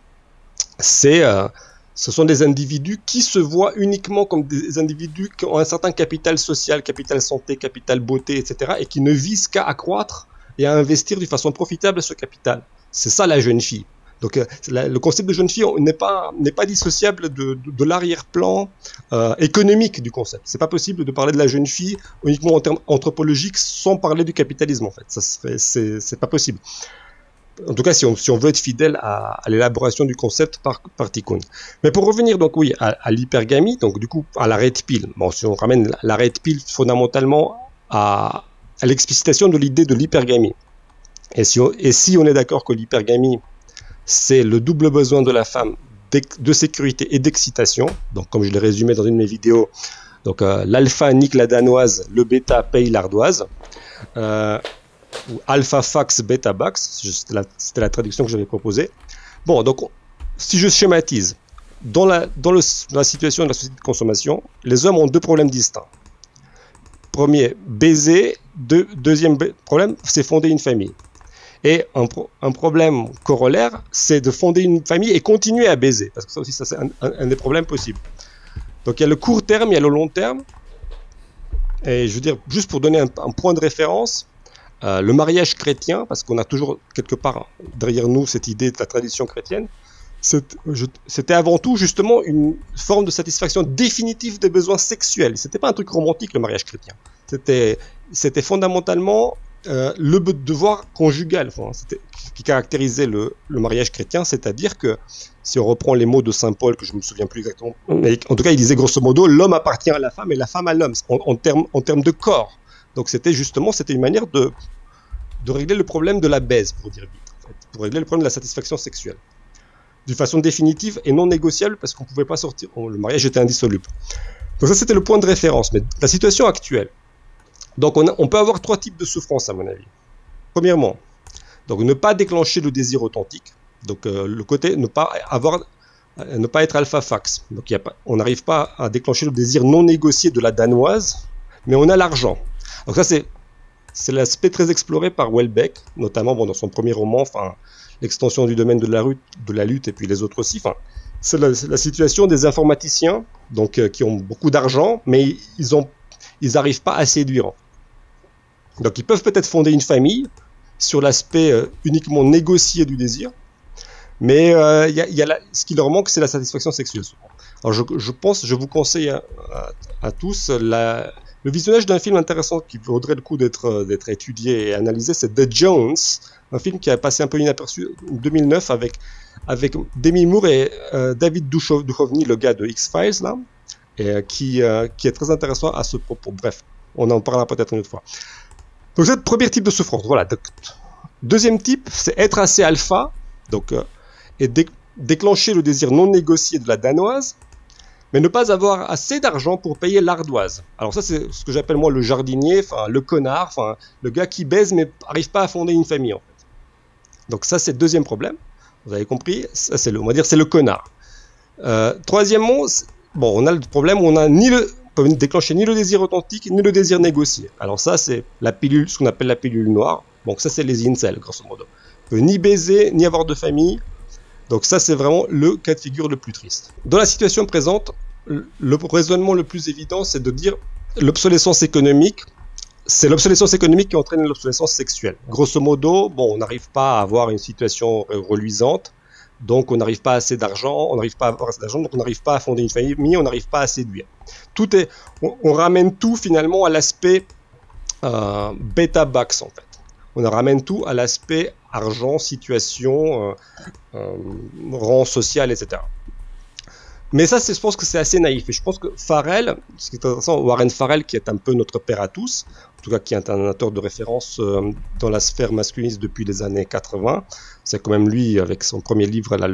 ce sont des individus qui se voient uniquement comme des individus qui ont un certain capital social, capital santé, capital beauté, etc. et qui ne visent qu'à accroître et à investir de façon profitable ce capital. C'est ça la jeune fille. Donc le concept de jeune fille n'est pas dissociable de l'arrière-plan économique du concept. C'est pas possible de parler de la jeune fille uniquement en termes anthropologiques sans parler du capitalisme en fait. C'est pas possible. En tout cas, si on veut être fidèle à l'élaboration du concept par Tikkun. Mais pour revenir donc oui à l'hypergamie, donc du coup à la red pill. Bon, si on ramène la red pill fondamentalement à l'explicitation de l'idée de l'hypergamie. Et si on est d'accord que l'hypergamie c'est le double besoin de la femme de sécurité et d'excitation. Donc comme je l'ai résumé dans une de mes vidéos, donc l'alpha nique la danoise, le bêta paye l'ardoise. Ou alpha fax beta bax, c'était la traduction que j'avais proposée. Bon, donc si je schématise, dans la situation de la société de consommation, les hommes ont deux problèmes distincts. Premier, baiser. Deuxième problème, c'est fonder une famille. Et un problème corollaire, c'est de fonder une famille et continuer à baiser, parce que ça aussi, c'est un des problèmes possibles. Donc il y a le court terme, il y a le long terme. Et je veux dire, juste pour donner un point de référence, le mariage chrétien, parce qu'on a toujours quelque part derrière nous cette idée de la tradition chrétienne, c'était avant tout justement une forme de satisfaction définitive des besoins sexuels. C'était pas un truc romantique le mariage chrétien. C'était fondamentalement le devoir conjugal qui caractérisait le mariage chrétien, c'est-à-dire que si on reprend les mots de Saint Paul, que je ne me souviens plus exactement, mais en tout cas il disait grosso modo, l'homme appartient à la femme et la femme à l'homme, en termes de corps. Donc c'était une manière de régler le problème de la baise, pour dire vite, en fait, pour régler le problème de la satisfaction sexuelle, d'une façon définitive et non négociable, parce qu'on ne pouvait pas sortir, le mariage était indissoluble. Donc ça c'était le point de référence, mais la situation actuelle. Donc on peut avoir trois types de souffrances à mon avis. Premièrement, donc ne pas déclencher le désir authentique, donc le côté ne pas être alpha fax, donc on n'arrive pas à déclencher le désir non négocié de la danoise, mais on a l'argent. Donc ça c'est l'aspect très exploré par Houellebecq, notamment dans son premier roman, l'extension du domaine de la lutte et puis les autres aussi. C'est la situation des informaticiens, donc qui ont beaucoup d'argent, mais ils n'arrivent pas à séduire. Donc ils peuvent peut-être fonder une famille sur l'aspect uniquement négocié du désir, mais ce qui leur manque, c'est la satisfaction sexuelle. Alors je vous conseille à tous le visionnage d'un film intéressant qui vaudrait le coup d'être étudié et analysé, c'est The Jones, un film qui a passé un peu inaperçu en 2009 avec Demi Moore et David Duchovny, le gars de X-Files, là, et qui est très intéressant à ce propos. Bref, on en parlera peut-être une autre fois. Donc c'est le premier type de souffrance. Voilà. Deuxième type, c'est être assez alpha, donc, et déclencher le désir non négocié de la danoise, mais ne pas avoir assez d'argent pour payer l'ardoise. Alors ça, c'est ce que j'appelle moi le jardinier, le connard, le gars qui baise mais n'arrive pas à fonder une famille en fait. Donc ça, c'est le deuxième problème. Vous avez compris, ça c'est on va dire c'est le connard. Troisièmement, on a le problème où on a peut déclencher ni le désir authentique ni le désir négocié. Alors ça, c'est ce qu'on appelle la pilule noire. Donc ça, c'est les incels, grosso modo. peut ni baiser, ni avoir de famille. Donc ça, c'est vraiment le cas de figure le plus triste. Dans la situation présente, le raisonnement le plus évident, c'est de dire l'obsolescence économique, c'est l'obsolescence économique qui entraîne l'obsolescence sexuelle. Grosso modo, bon, on n'arrive pas à avoir une situation reluisante, donc on n'arrive pas à assez d'argent, donc on n'arrive pas à fonder une famille, on n'arrive pas à séduire. On ramène tout finalement à l'aspect bêta-bax en fait. On ramène tout à l'aspect argent, situation, rang social, etc. Mais ça, je pense que c'est assez naïf. Et je pense que Farrell, ce qui est intéressant, Warren Farrell, qui est un peu notre père à tous, en tout cas qui est un auteur de référence dans la sphère masculiniste depuis les années 80, c'est quand même lui, avec son premier livre, là,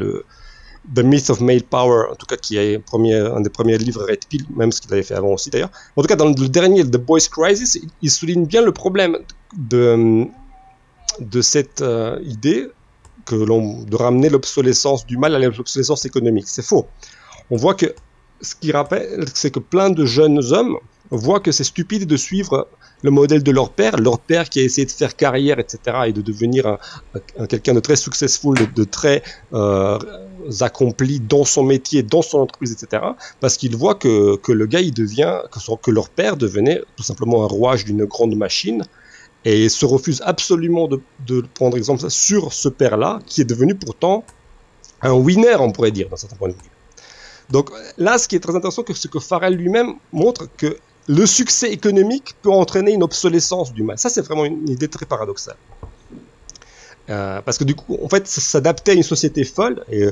The Myth of Male Power, en tout cas qui est un des premiers livres Red Pill, même ce qu'il avait fait avant aussi d'ailleurs. En tout cas, dans le dernier, The Boys Crisis, il souligne bien le problème de cette idée de ramener l'obsolescence du mal à l'obsolescence économique. C'est faux. On voit que ce qui rappelle, c'est que plein de jeunes hommes voient que c'est stupide de suivre le modèle de leur père qui a essayé de faire carrière, etc., et de devenir quelqu'un de très successful, de très accompli dans son métier, dans son entreprise, etc., parce qu'ils voient que le gars, que leur père devenait tout simplement un rouage d'une grande machine, et se refuse absolument de prendre exemple sur ce père-là, qui est devenu pourtant un winner, on pourrait dire, d'un certain point de vue. Donc là, ce qui est très intéressant, c'est que Farrell lui-même montre que le succès économique peut entraîner une obsolescence du mal. Ça, c'est vraiment une idée très paradoxale. Parce que du coup, en fait, s'adapter à une société folle, et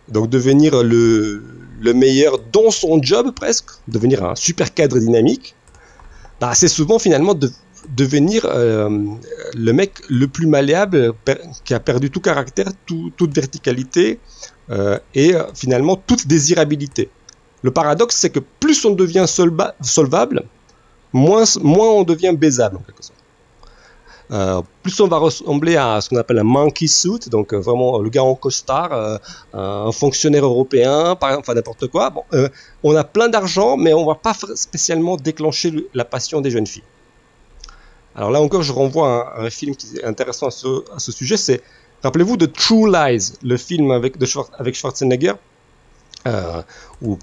donc devenir le meilleur dans son job presque, devenir un super cadre dynamique, c'est souvent finalement devenir le mec le plus malléable, qui a perdu tout caractère, toute verticalité, et finalement toute désirabilité. Le paradoxe, c'est que plus on devient solvable, moins on devient baisable en quelque sorte. Plus on va ressembler à ce qu'on appelle un monkey suit, donc vraiment le gars en costard, un fonctionnaire européen, par exemple, enfin n'importe quoi. Bon, on a plein d'argent, mais on ne va pas spécialement déclencher la passion des jeunes filles. Alors là encore, je renvoie à un film qui est intéressant à ce sujet, c'est, rappelez-vous de True Lies, le film avec Schwarzenegger,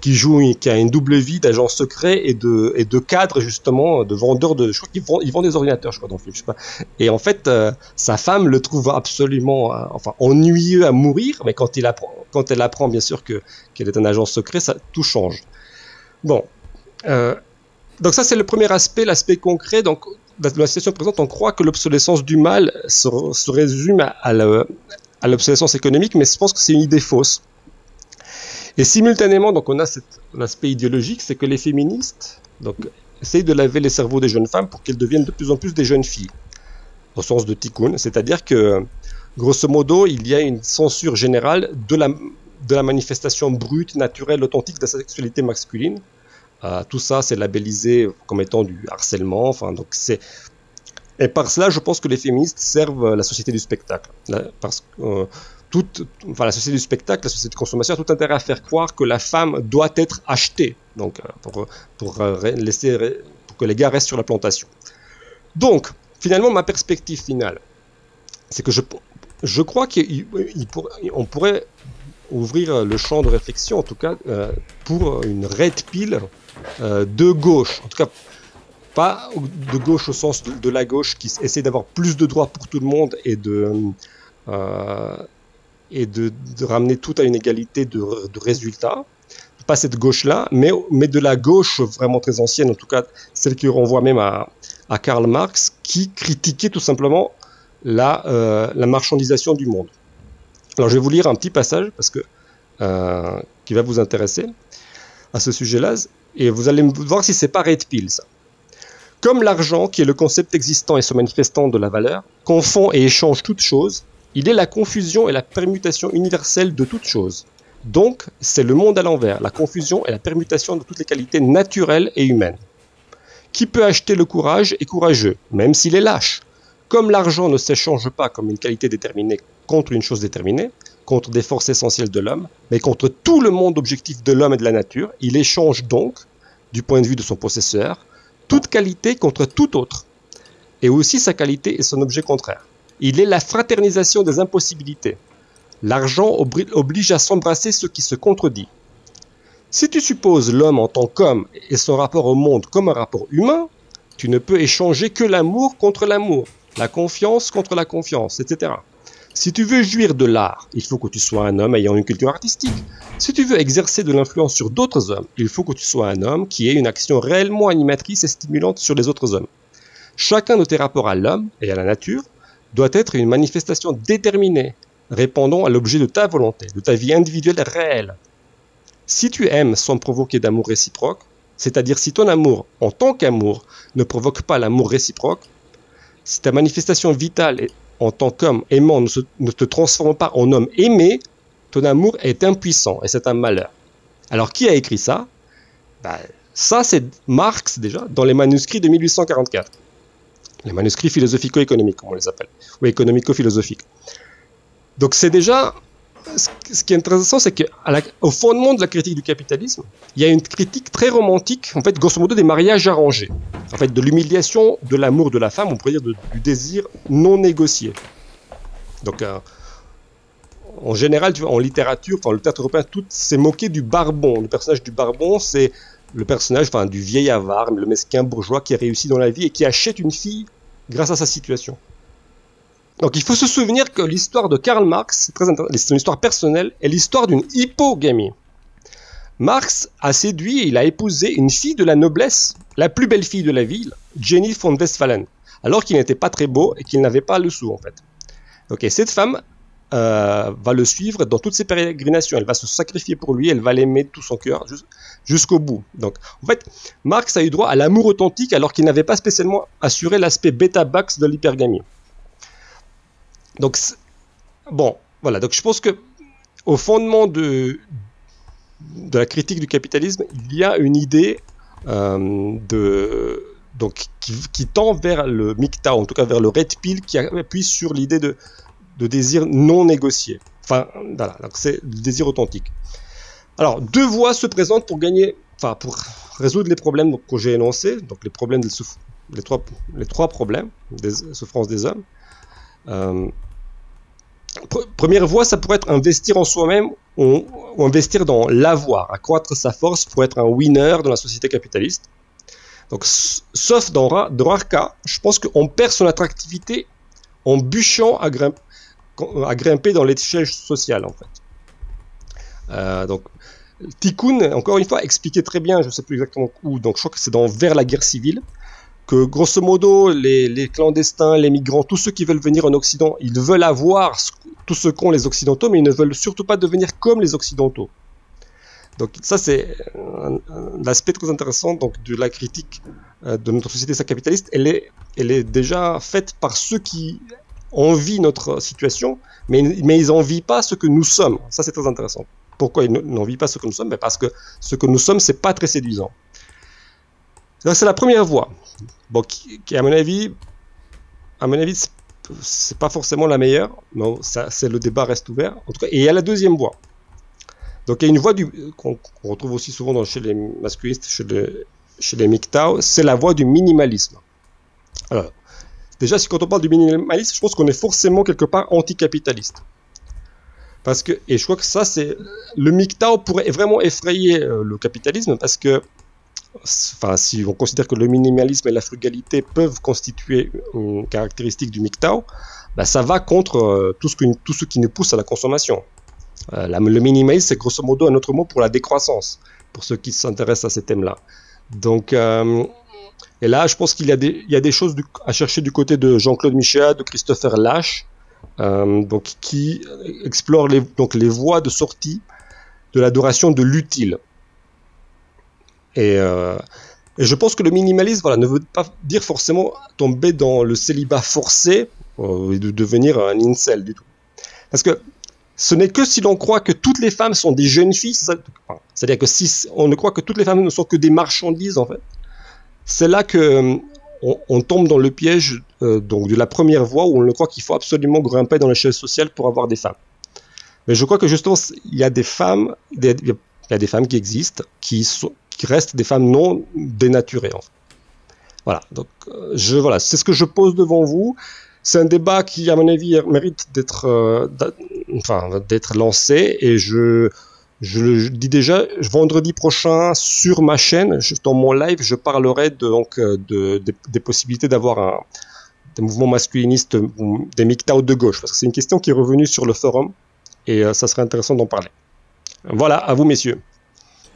qui a une double vie d'agent secret et de cadre, justement, de vendeur je crois qu'il vend des ordinateurs, je crois, dans le film, je sais pas. Et en fait, sa femme le trouve absolument, ennuyeux à mourir, mais quand elle apprend, bien sûr, qu'elle est un agent secret, tout change. Bon. Donc ça, c'est le premier aspect, l'aspect concret. Donc, dans la situation présente, on croit que l'obsolescence du mal se résume à l'obsolescence économique, mais je pense que c'est une idée fausse. Et simultanément, donc, on a l'aspect idéologique, c'est que les féministes essayent de laver les cerveaux des jeunes femmes pour qu'elles deviennent de plus en plus des jeunes filles, au sens de tikkun, c'est-à-dire que, grosso modo, il y a une censure générale de la manifestation brute, naturelle, authentique de la sexualité masculine. Tout ça, c'est labellisé comme étant du harcèlement. Et par cela, je pense que les féministes servent la société du spectacle. Parce que la société du spectacle, la société de consommation a tout intérêt à faire croire que la femme doit être achetée, donc pour que les gars restent sur la plantation. Donc, finalement, ma perspective finale, c'est que je crois qu'on pourrait ouvrir le champ de réflexion, en tout cas, pour une red pill de gauche, en tout cas pas de gauche au sens de la gauche qui essaie d'avoir plus de droits pour tout le monde et de ramener tout à une égalité de résultats, pas cette gauche-là, mais de la gauche vraiment très ancienne, en tout cas celle qui renvoie même à Karl Marx, qui critiquait tout simplement la marchandisation du monde. Alors je vais vous lire un petit passage qui va vous intéresser à ce sujet-là, et vous allez voir si c'est pas red pill ça. Comme l'argent, qui est le concept existant et se manifestant de la valeur, confond et échange toutes choses, il est la confusion et la permutation universelle de toutes choses. Donc, c'est le monde à l'envers, la confusion et la permutation de toutes les qualités naturelles et humaines. Qui peut acheter le courage est courageux, même s'il est lâche. Comme l'argent ne s'échange pas comme une qualité déterminée contre une chose déterminée, contre des forces essentielles de l'homme, mais contre tout le monde objectif de l'homme et de la nature, il échange donc, du point de vue de son possesseur, toute qualité contre tout autre, et aussi sa qualité et son objet contraire. Il est la fraternisation des impossibilités. L'argent oblige à s'embrasser ce qui se contredit. Si tu supposes l'homme en tant qu'homme et son rapport au monde comme un rapport humain, tu ne peux échanger que l'amour contre l'amour, la confiance contre la confiance, etc. Si tu veux jouir de l'art, il faut que tu sois un homme ayant une culture artistique. Si tu veux exercer de l'influence sur d'autres hommes, il faut que tu sois un homme qui ait une action réellement animatrice et stimulante sur les autres hommes. Chacun de tes rapports à l'homme et à la nature doit être une manifestation déterminée, répondant à l'objet de ta volonté, de ta vie individuelle réelle. Si tu aimes sans provoquer d'amour réciproque, c'est-à-dire si ton amour en tant qu'amour ne provoque pas l'amour réciproque, si ta manifestation vitale en tant qu'homme aimant ne te transforme pas en homme aimé, ton amour est impuissant et c'est un malheur. Alors qui a écrit ça? Ça c'est Marx déjà dans les manuscrits de 1844. Les manuscrits philosophico-économiques, comme on les appelle, ou économico-philosophiques. Donc c'est déjà, ce qui est intéressant, c'est qu'au fondement de la critique du capitalisme, il y a une critique très romantique, en fait, grosso modo, des mariages arrangés. En fait, de l'humiliation de l'amour de la femme, on pourrait dire du désir non négocié. Donc, en général, tu vois, en littérature, le théâtre européen, tout s'est moqué du barbon. Le personnage du barbon, c'est le personnage du vieil avare, le mesquin bourgeois qui a réussi dans la vie et qui achète une fille grâce à sa situation. Donc il faut se souvenir que l'histoire de Karl Marx, c'est une histoire personnelle, est l'histoire d'une hypogamie. Marx a séduit et il a épousé une fille de la noblesse, la plus belle fille de la ville, Jenny von Westphalen, alors qu'il n'était pas très beau et qu'il n'avait pas le sou en fait. Donc, et cette femme va le suivre dans toutes ses pérégrinations, elle va se sacrifier pour lui, elle va l'aimer de tout son cœur jusqu'au bout. Donc en fait, Marx a eu droit à l'amour authentique alors qu'il n'avait pas spécialement assuré l'aspect bêta-bax de l'hypergamie. Donc, bon, voilà, donc je pense que au fondement de la critique du capitalisme, il y a une idée qui tend vers le MGTOW, en tout cas vers le Red Pill, qui appuie sur l'idée de désir non négocié. Enfin, voilà, donc c'est le désir authentique. Alors, deux voies se présentent pour résoudre les problèmes que j'ai énoncés, donc les trois problèmes des souffrances des hommes. Première voie, ça pourrait être investir en soi-même ou investir dans l'avoir, accroître sa force pour être un winner dans la société capitaliste. Donc, sauf dans rares cas, je pense qu'on perd son attractivité en bûchant à grimper dans l'échelle sociale, en fait. Donc, Tikkun, encore une fois, expliquait très bien, je ne sais plus exactement où, donc je crois que c'est dans Vers la guerre civile, que grosso modo, les clandestins, les migrants, tous ceux qui veulent venir en Occident, ils veulent avoir tout ce qu'ont les Occidentaux, mais ils ne veulent surtout pas devenir comme les Occidentaux. Donc ça, c'est un aspect très intéressant donc, de la critique de notre société capitaliste. Elle est déjà faite par ceux qui envient notre situation, mais ils n'envient pas ce que nous sommes. Ça, c'est très intéressant. Pourquoi ils n'envient pas ce que nous sommes? Parce que ce que nous sommes, c'est pas très séduisant. Donc c'est la première voie, bon, qui à mon avis, c'est pas forcément la meilleure. Non, le débat reste ouvert. En tout cas, et il y a la deuxième voie. Donc il y a une voie qu'on retrouve aussi souvent chez les masculinistes, chez les MGTOW, c'est la voie du minimalisme. Alors, déjà, quand on parle du minimalisme, je pense qu'on est forcément quelque part anticapitaliste. Et je crois que ça, le MGTOW pourrait vraiment effrayer le capitalisme parce que, si on considère que le minimalisme et la frugalité peuvent constituer une caractéristique du MGTOW, ça va contre tout ce qui nous pousse à la consommation. Le minimalisme, c'est grosso modo un autre mot pour la décroissance, pour ceux qui s'intéressent à ces thèmes-là. Donc, et là, je pense qu'il y a des choses à chercher du côté de Jean-Claude Michéa, de Christopher Lasch, qui explorent les voies de sortie de l'adoration de l'utile. Et je pense que le minimalisme ne veut pas dire forcément tomber dans le célibat forcé et de devenir un incel du tout. Parce que ce n'est que si l'on croit que toutes les femmes sont des jeunes filles, c'est-à-dire que si on ne croit que toutes les femmes ne sont que des marchandises, en fait, c'est là qu'on tombe dans le piège donc de la première voie où on croit qu'il faut absolument grimper dans l'échelle sociale pour avoir des femmes. Mais je crois que justement, il y a des femmes, qui existent, qui restent des femmes non dénaturées. En fait. Voilà, donc c'est ce que je pose devant vous. c'est un débat qui, à mon avis, mérite d'être lancé, et je le dis déjà, vendredi prochain, sur ma chaîne, dans mon live, je parlerai des possibilités d'avoir des mouvements masculinistes, des MGTOW de gauche, parce que c'est une question qui est revenue sur le forum, et ça serait intéressant d'en parler. Voilà, à vous, messieurs.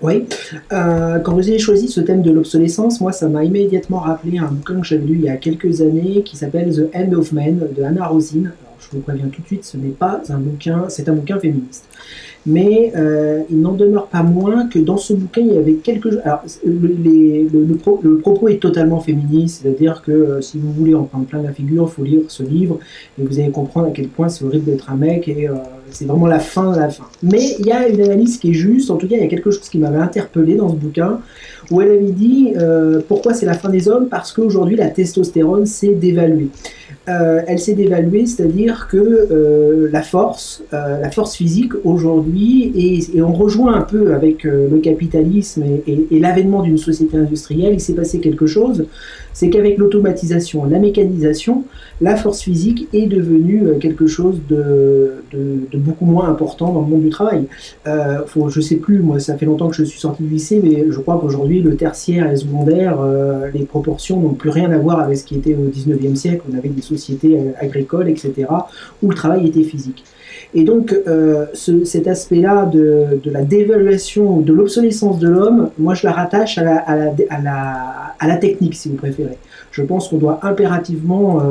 Oui, quand vous avez choisi ce thème de l'obsolescence, moi ça m'a immédiatement rappelé un bouquin que j'avais lu il y a quelques années qui s'appelle The End of Men de Hannah Rosin. Alors, je vous préviens tout de suite, ce n'est pas un bouquin, c'est un bouquin féministe. Mais il n'en demeure pas moins que dans ce bouquin, il y avait quelque chose. Alors, le propos est totalement féministe, c'est-à-dire que si vous voulez en prendre plein la figure, il faut lire ce livre et vous allez comprendre à quel point c'est horrible d'être un mec, et c'est vraiment la fin de la fin. Mais il y a une analyse qui est juste, en tout cas, il y a quelque chose qui m'avait interpellé dans ce bouquin, où elle avait dit pourquoi c'est la fin des hommes, parce qu'aujourd'hui la testostérone s'est dévaluée. Elle s'est dévaluée, c'est-à-dire que la force physique aujourd'hui, et on rejoint un peu avec le capitalisme et l'avènement d'une société industrielle, il s'est passé quelque chose, c'est qu'avec l'automatisation, la mécanisation, la force physique est devenue quelque chose de beaucoup moins important dans le monde du travail. Je sais plus, moi ça fait longtemps que je suis sorti du lycée, mais je crois qu'aujourd'hui le tertiaire et le secondaire, les proportions n'ont plus rien à voir avec ce qui était au 19e siècle, on avait des sociétés agricoles, etc., où le travail était physique. Et donc cet aspect-là de la dévaluation, de l'obsolescence de l'homme, moi je la rattache à la technique, si vous préférez. Je pense qu'on doit impérativement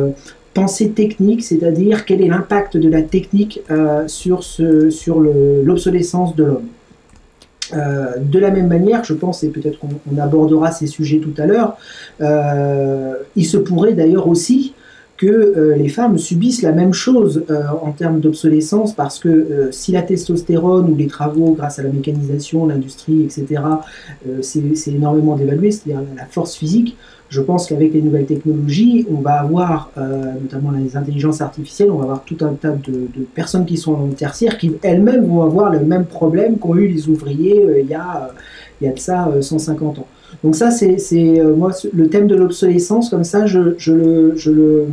penser technique, c'est-à-dire quel est l'impact de la technique sur l'obsolescence de l'homme. De la même manière, je pense, et peut-être qu'on abordera ces sujets tout à l'heure, il se pourrait d'ailleurs aussi que les femmes subissent la même chose en termes d'obsolescence, parce que si la testostérone ou les travaux grâce à la mécanisation, l'industrie, etc., c'est énormément dévalué, c'est-à-dire la force physique, je pense qu'avec les nouvelles technologies, on va avoir, notamment les intelligences artificielles, on va avoir tout un tas de personnes qui sont en tertiaire qui elles-mêmes vont avoir le même problème qu'ont eu les ouvriers il y a de ça 150 ans. Donc ça, c'est moi, le thème de l'obsolescence, comme ça, je le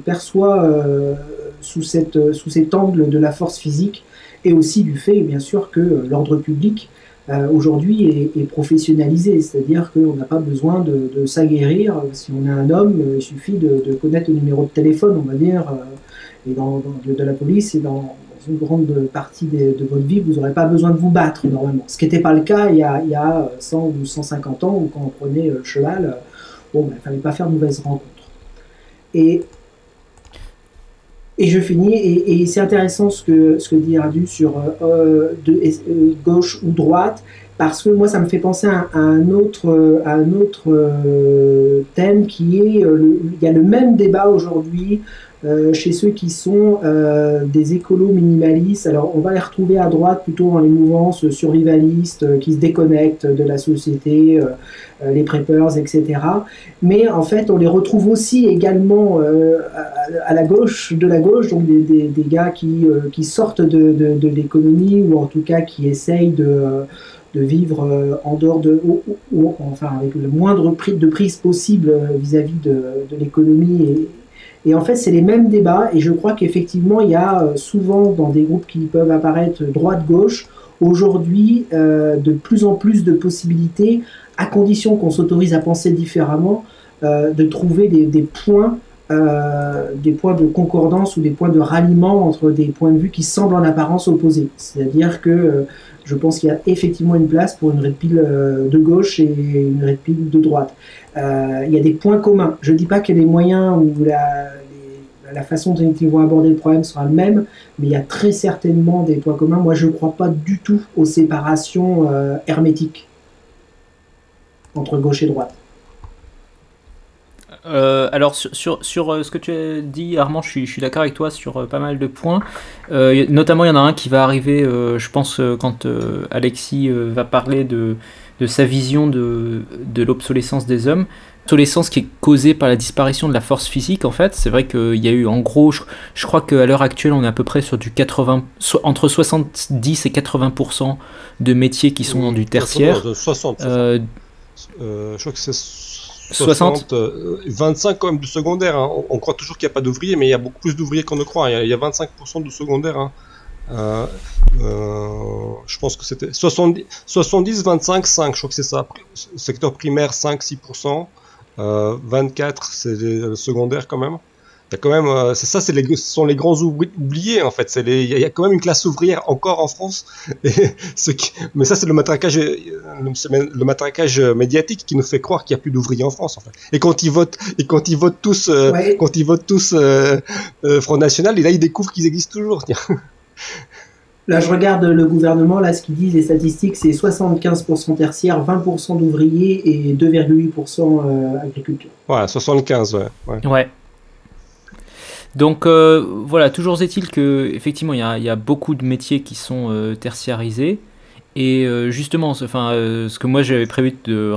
perçois sous cet angle de la force physique, et aussi du fait, bien sûr, que l'ordre public aujourd'hui est professionnalisé, c'est-à-dire qu'on n'a pas besoin de s'aguerrir. Si on est un homme, il suffit de connaître le numéro de téléphone, on va dire, et de la police, et dans une grande partie de votre vie, vous n'aurez pas besoin de vous battre normalement. Ce qui n'était pas le cas il y a 100 ou 150 ans, où quand on prenait le cheval, il ne fallait pas faire de mauvaises rencontres. Et je finis, et c'est intéressant ce que dit Ardu sur gauche ou droite, parce que moi ça me fait penser à un autre thème qui est, il y a le même débat aujourd'hui chez ceux qui sont des écolos minimalistes. Alors on va les retrouver à droite plutôt dans les mouvances survivalistes qui se déconnectent de la société, les preppers, etc. Mais en fait on les retrouve aussi également à la gauche, donc des gars qui sortent de l'économie, ou en tout cas qui essayent de vivre en dehors enfin avec le moindre prix de prise possible vis-à-vis de l'économie. Et en fait, c'est les mêmes débats, et je crois qu'effectivement, il y a souvent dans des groupes qui peuvent apparaître droite-gauche, aujourd'hui, de plus en plus de possibilités, à condition qu'on s'autorise à penser différemment, de trouver des points de concordance ou des points de ralliement entre des points de vue qui semblent en apparence opposés. C'est-à-dire que je pense qu'il y a effectivement une place pour une red pill de gauche et une red pill de droite. Il y a des points communs. Je ne dis pas que les moyens ou la façon dont ils vont aborder le problème sera le même, mais il y a très certainement des points communs. Moi, je ne crois pas du tout aux séparations hermétiques entre gauche et droite. Alors sur ce que tu as dit, Armand, je suis d'accord avec toi sur pas mal de points. Notamment, il y en a un qui va arriver, je pense, quand Alexis va parler de sa vision de l'obsolescence des hommes. L'obsolescence qui est causée par la disparition de la force physique, en fait. C'est vrai qu'il y a eu, en gros, je crois qu'à l'heure actuelle, on est à peu près sur du entre 70 et 80% de métiers qui sont dans du tertiaire. 60. Je crois que c'est 60. 25 quand même de secondaire. Hein. On croit toujours qu'il n'y a pas d'ouvriers, mais il y a beaucoup plus d'ouvriers qu'on ne croit. Il y a 25% de secondaire. Hein. Je pense que c'était 70, 25, 5. Je crois que c'est ça. Secteur primaire 5-6%. 24 c'est le secondaire quand même. Il y a quand même, c'est ça, ce sont les grands oubliés en fait. Il y a quand même une classe ouvrière encore en France. Mais ça, c'est le matraquage médiatique qui nous fait croire qu'il n'y a plus d'ouvriers en France en fait. Et quand ils votent tous, Front National, et là ils découvrent qu'ils existent toujours. Tiens. Là, je regarde le gouvernement, là, ce qu'ils disent, les statistiques, c'est 75% tertiaire, 20% d'ouvriers et 2,8% agriculture. Ouais, 75, ouais. Donc voilà, toujours est-il que effectivement il y a beaucoup de métiers qui sont tertiarisés et justement, ce que moi j'avais prévu de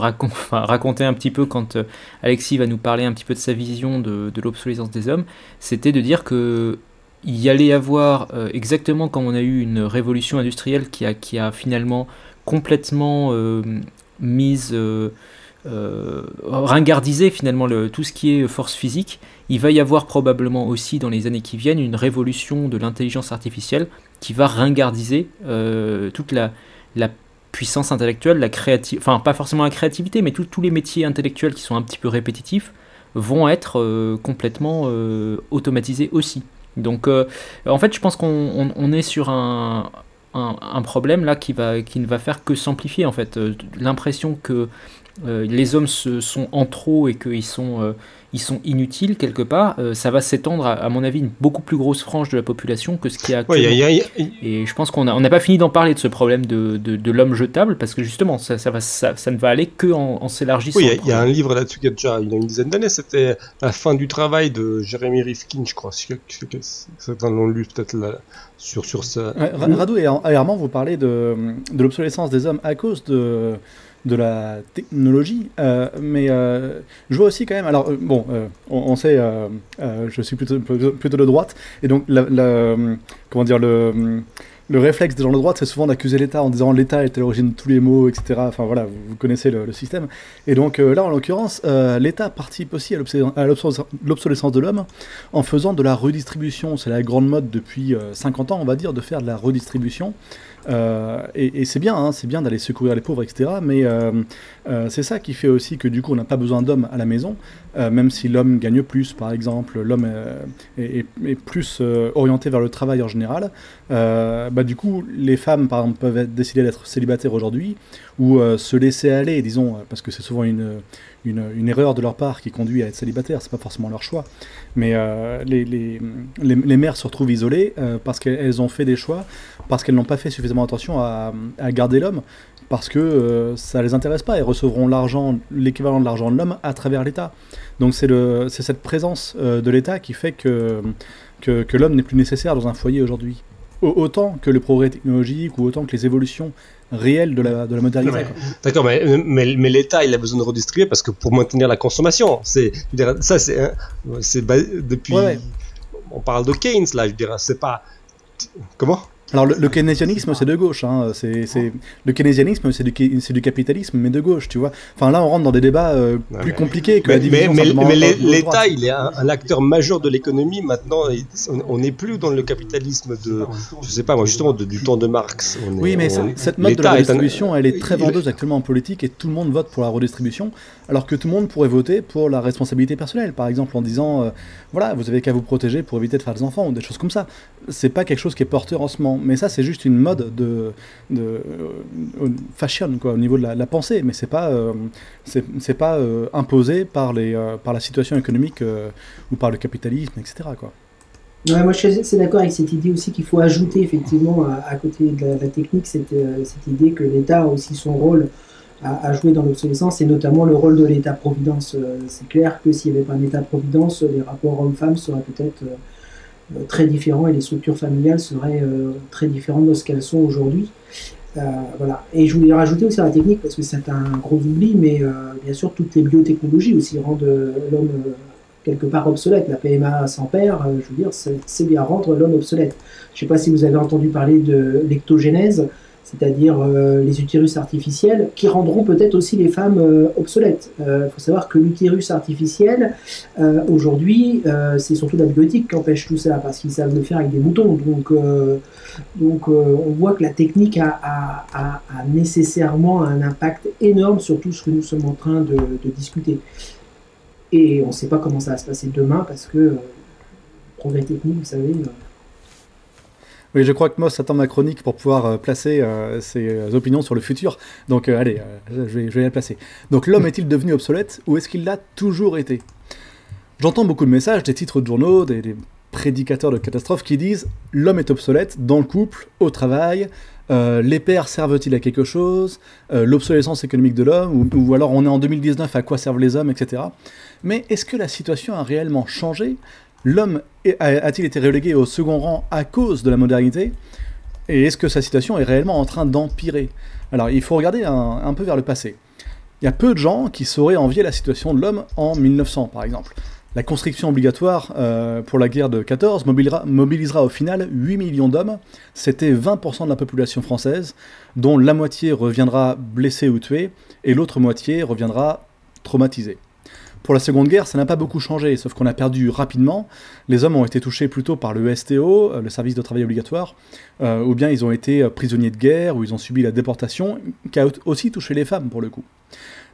raconter un petit peu quand Alexis va nous parler un petit peu de sa vision de l'obsolescence des hommes, c'était de dire que il y allait y avoir exactement comme on a eu une révolution industrielle qui a finalement complètement ringardisé finalement tout ce qui est force physique. Il va y avoir probablement aussi dans les années qui viennent une révolution de l'intelligence artificielle qui va ringardiser toute la puissance intellectuelle, enfin pas forcément la créativité, mais tous les métiers intellectuels qui sont un petit peu répétitifs vont être complètement automatisés aussi. Donc en fait je pense qu'on est sur un problème là qui ne va faire que s'amplifier en fait. L'impression que les hommes sont en trop et qu'ils sont inutiles quelque part, ça va s'étendre à mon avis une beaucoup plus grosse frange de la population que ce qu'il y a actuellement. Et je pense qu'on n'a pas fini d'en parler de ce problème de l'homme jetable parce que justement ça ne va aller que en s'élargissant. Oui, il y a un livre là-dessus qui a une dizaine d'années, c'était La fin du travail de Jeremy Rifkin, je crois. Certains l'ont lu peut-être là, sur ça. Radu et Armand, vous parlez de l'obsolescence des hommes à cause de la technologie, mais je vois aussi quand même, alors on sait, je suis plutôt de droite, et donc comment dire, le réflexe des gens de droite, c'est souvent d'accuser l'État en disant l'État est à l'origine de tous les maux, etc. Enfin voilà, vous connaissez le système. Et donc là, en l'occurrence, l'État participe aussi à l'obsolescence de l'homme en faisant de la redistribution. C'est la grande mode depuis 50 ans, on va dire, de faire de la redistribution. Et c'est bien d'aller secourir les pauvres, etc. Mais c'est ça qui fait aussi que du coup on n'a pas besoin d'hommes à la maison, même si l'homme gagne plus, par exemple, l'homme est plus orienté vers le travail en général. Du coup, les femmes, par exemple, peuvent décider d'être célibataires aujourd'hui ou se laisser aller, disons, parce que c'est souvent une erreur de leur part qui conduit à être célibataire, c'est pas forcément leur choix. Mais les mères se retrouvent isolées parce qu'elles ont fait des choix, parce qu'elles n'ont pas fait suffisamment attention à garder l'homme, parce que ça les intéresse pas. Elles recevront l'équivalent de l'argent de l'homme à travers l'État. Donc c'est cette présence de l'État qui fait que l'homme n'est plus nécessaire dans un foyer aujourd'hui. Autant que le progrès technologique ou autant que les évolutions réelles de la modernité. Ouais. D'accord, mais l'État, il a besoin de redistribuer parce que pour maintenir la consommation, depuis. Ouais. On parle de Keynes là, je dirais, c'est pas. Comment ? Alors le keynésianisme c'est de gauche, hein. Le keynésianisme c'est du capitalisme mais de gauche, tu vois. Enfin là on rentre dans des débats plus compliqués que la division. Mais l'État il est un acteur majeur de l'économie maintenant. On n'est plus dans le capitalisme je sais pas moi justement du temps de Marx. Cette mode de la redistribution elle est très vendeuse actuellement en politique et tout le monde vote pour la redistribution alors que tout le monde pourrait voter pour la responsabilité personnelle, par exemple en disant voilà vous avez qu'à vous protéger pour éviter de faire des enfants ou des choses comme ça. C'est pas quelque chose qui est porteur en ce moment. Mais ça, c'est juste une mode de fashion, quoi, au niveau de la pensée. Mais c'est pas imposé par la situation économique ou par le capitalisme, etc. Quoi. Ouais, moi, je suis assez d'accord avec cette idée aussi qu'il faut ajouter, effectivement, à côté de la technique, cette idée que l'État a aussi son rôle à jouer dans l'obsolescence, et notamment le rôle de l'État-providence. C'est clair que s'il n'y avait pas un État-providence, les rapports hommes-femmes seraient peut-être très différents et les structures familiales seraient très différentes de ce qu'elles sont aujourd'hui. Voilà. Et je voulais rajouter aussi la technique parce que c'est un gros oubli, mais bien sûr toutes les biotechnologies aussi rendent l'homme quelque part obsolète. La PMA sans père, je veux dire, c'est bien rendre l'homme obsolète. Je ne sais pas si vous avez entendu parler de l'ectogénèse. c'est-à-dire les utérus artificiels, qui rendront peut-être aussi les femmes obsolètes. Il faut savoir que l'utérus artificiel, aujourd'hui, c'est surtout l'antibiotique qui empêche tout ça, parce qu'ils savent le faire avec des moutons. Donc on voit que la technique a nécessairement un impact énorme sur tout ce que nous sommes en train de discuter. Et on ne sait pas comment ça va se passer demain, parce que progrès technique, vous savez... Oui, je crois que Moss attend ma chronique pour pouvoir placer ses opinions sur le futur. Donc allez, je vais la placer. Donc l'homme est-il devenu obsolète ou est-ce qu'il l'a toujours été? J'entends beaucoup de messages, des titres de journaux, des prédicateurs de catastrophes qui disent « L'homme est obsolète dans le couple, au travail, les pères servent-ils à quelque chose, l'obsolescence économique de l'homme, ou alors on est en 2019, à quoi servent les hommes, etc. » Mais est-ce que la situation a réellement changé? L'homme a-t-il été relégué au second rang à cause de la modernité? Et est-ce que sa situation est réellement en train d'empirer? Alors, il faut regarder un peu vers le passé. Il y a peu de gens qui sauraient envier la situation de l'homme en 1900, par exemple. La conscription obligatoire pour la guerre de 14 mobilisera au final 8 millions d'hommes. C'était 20% de la population française, dont la moitié reviendra blessée ou tuée, et l'autre moitié reviendra traumatisée. Pour la Seconde Guerre, ça n'a pas beaucoup changé, sauf qu'on a perdu rapidement. Les hommes ont été touchés plutôt par le STO, le service de travail obligatoire, ou bien ils ont été prisonniers de guerre, ou ils ont subi la déportation, qui a aussi touché les femmes, pour le coup.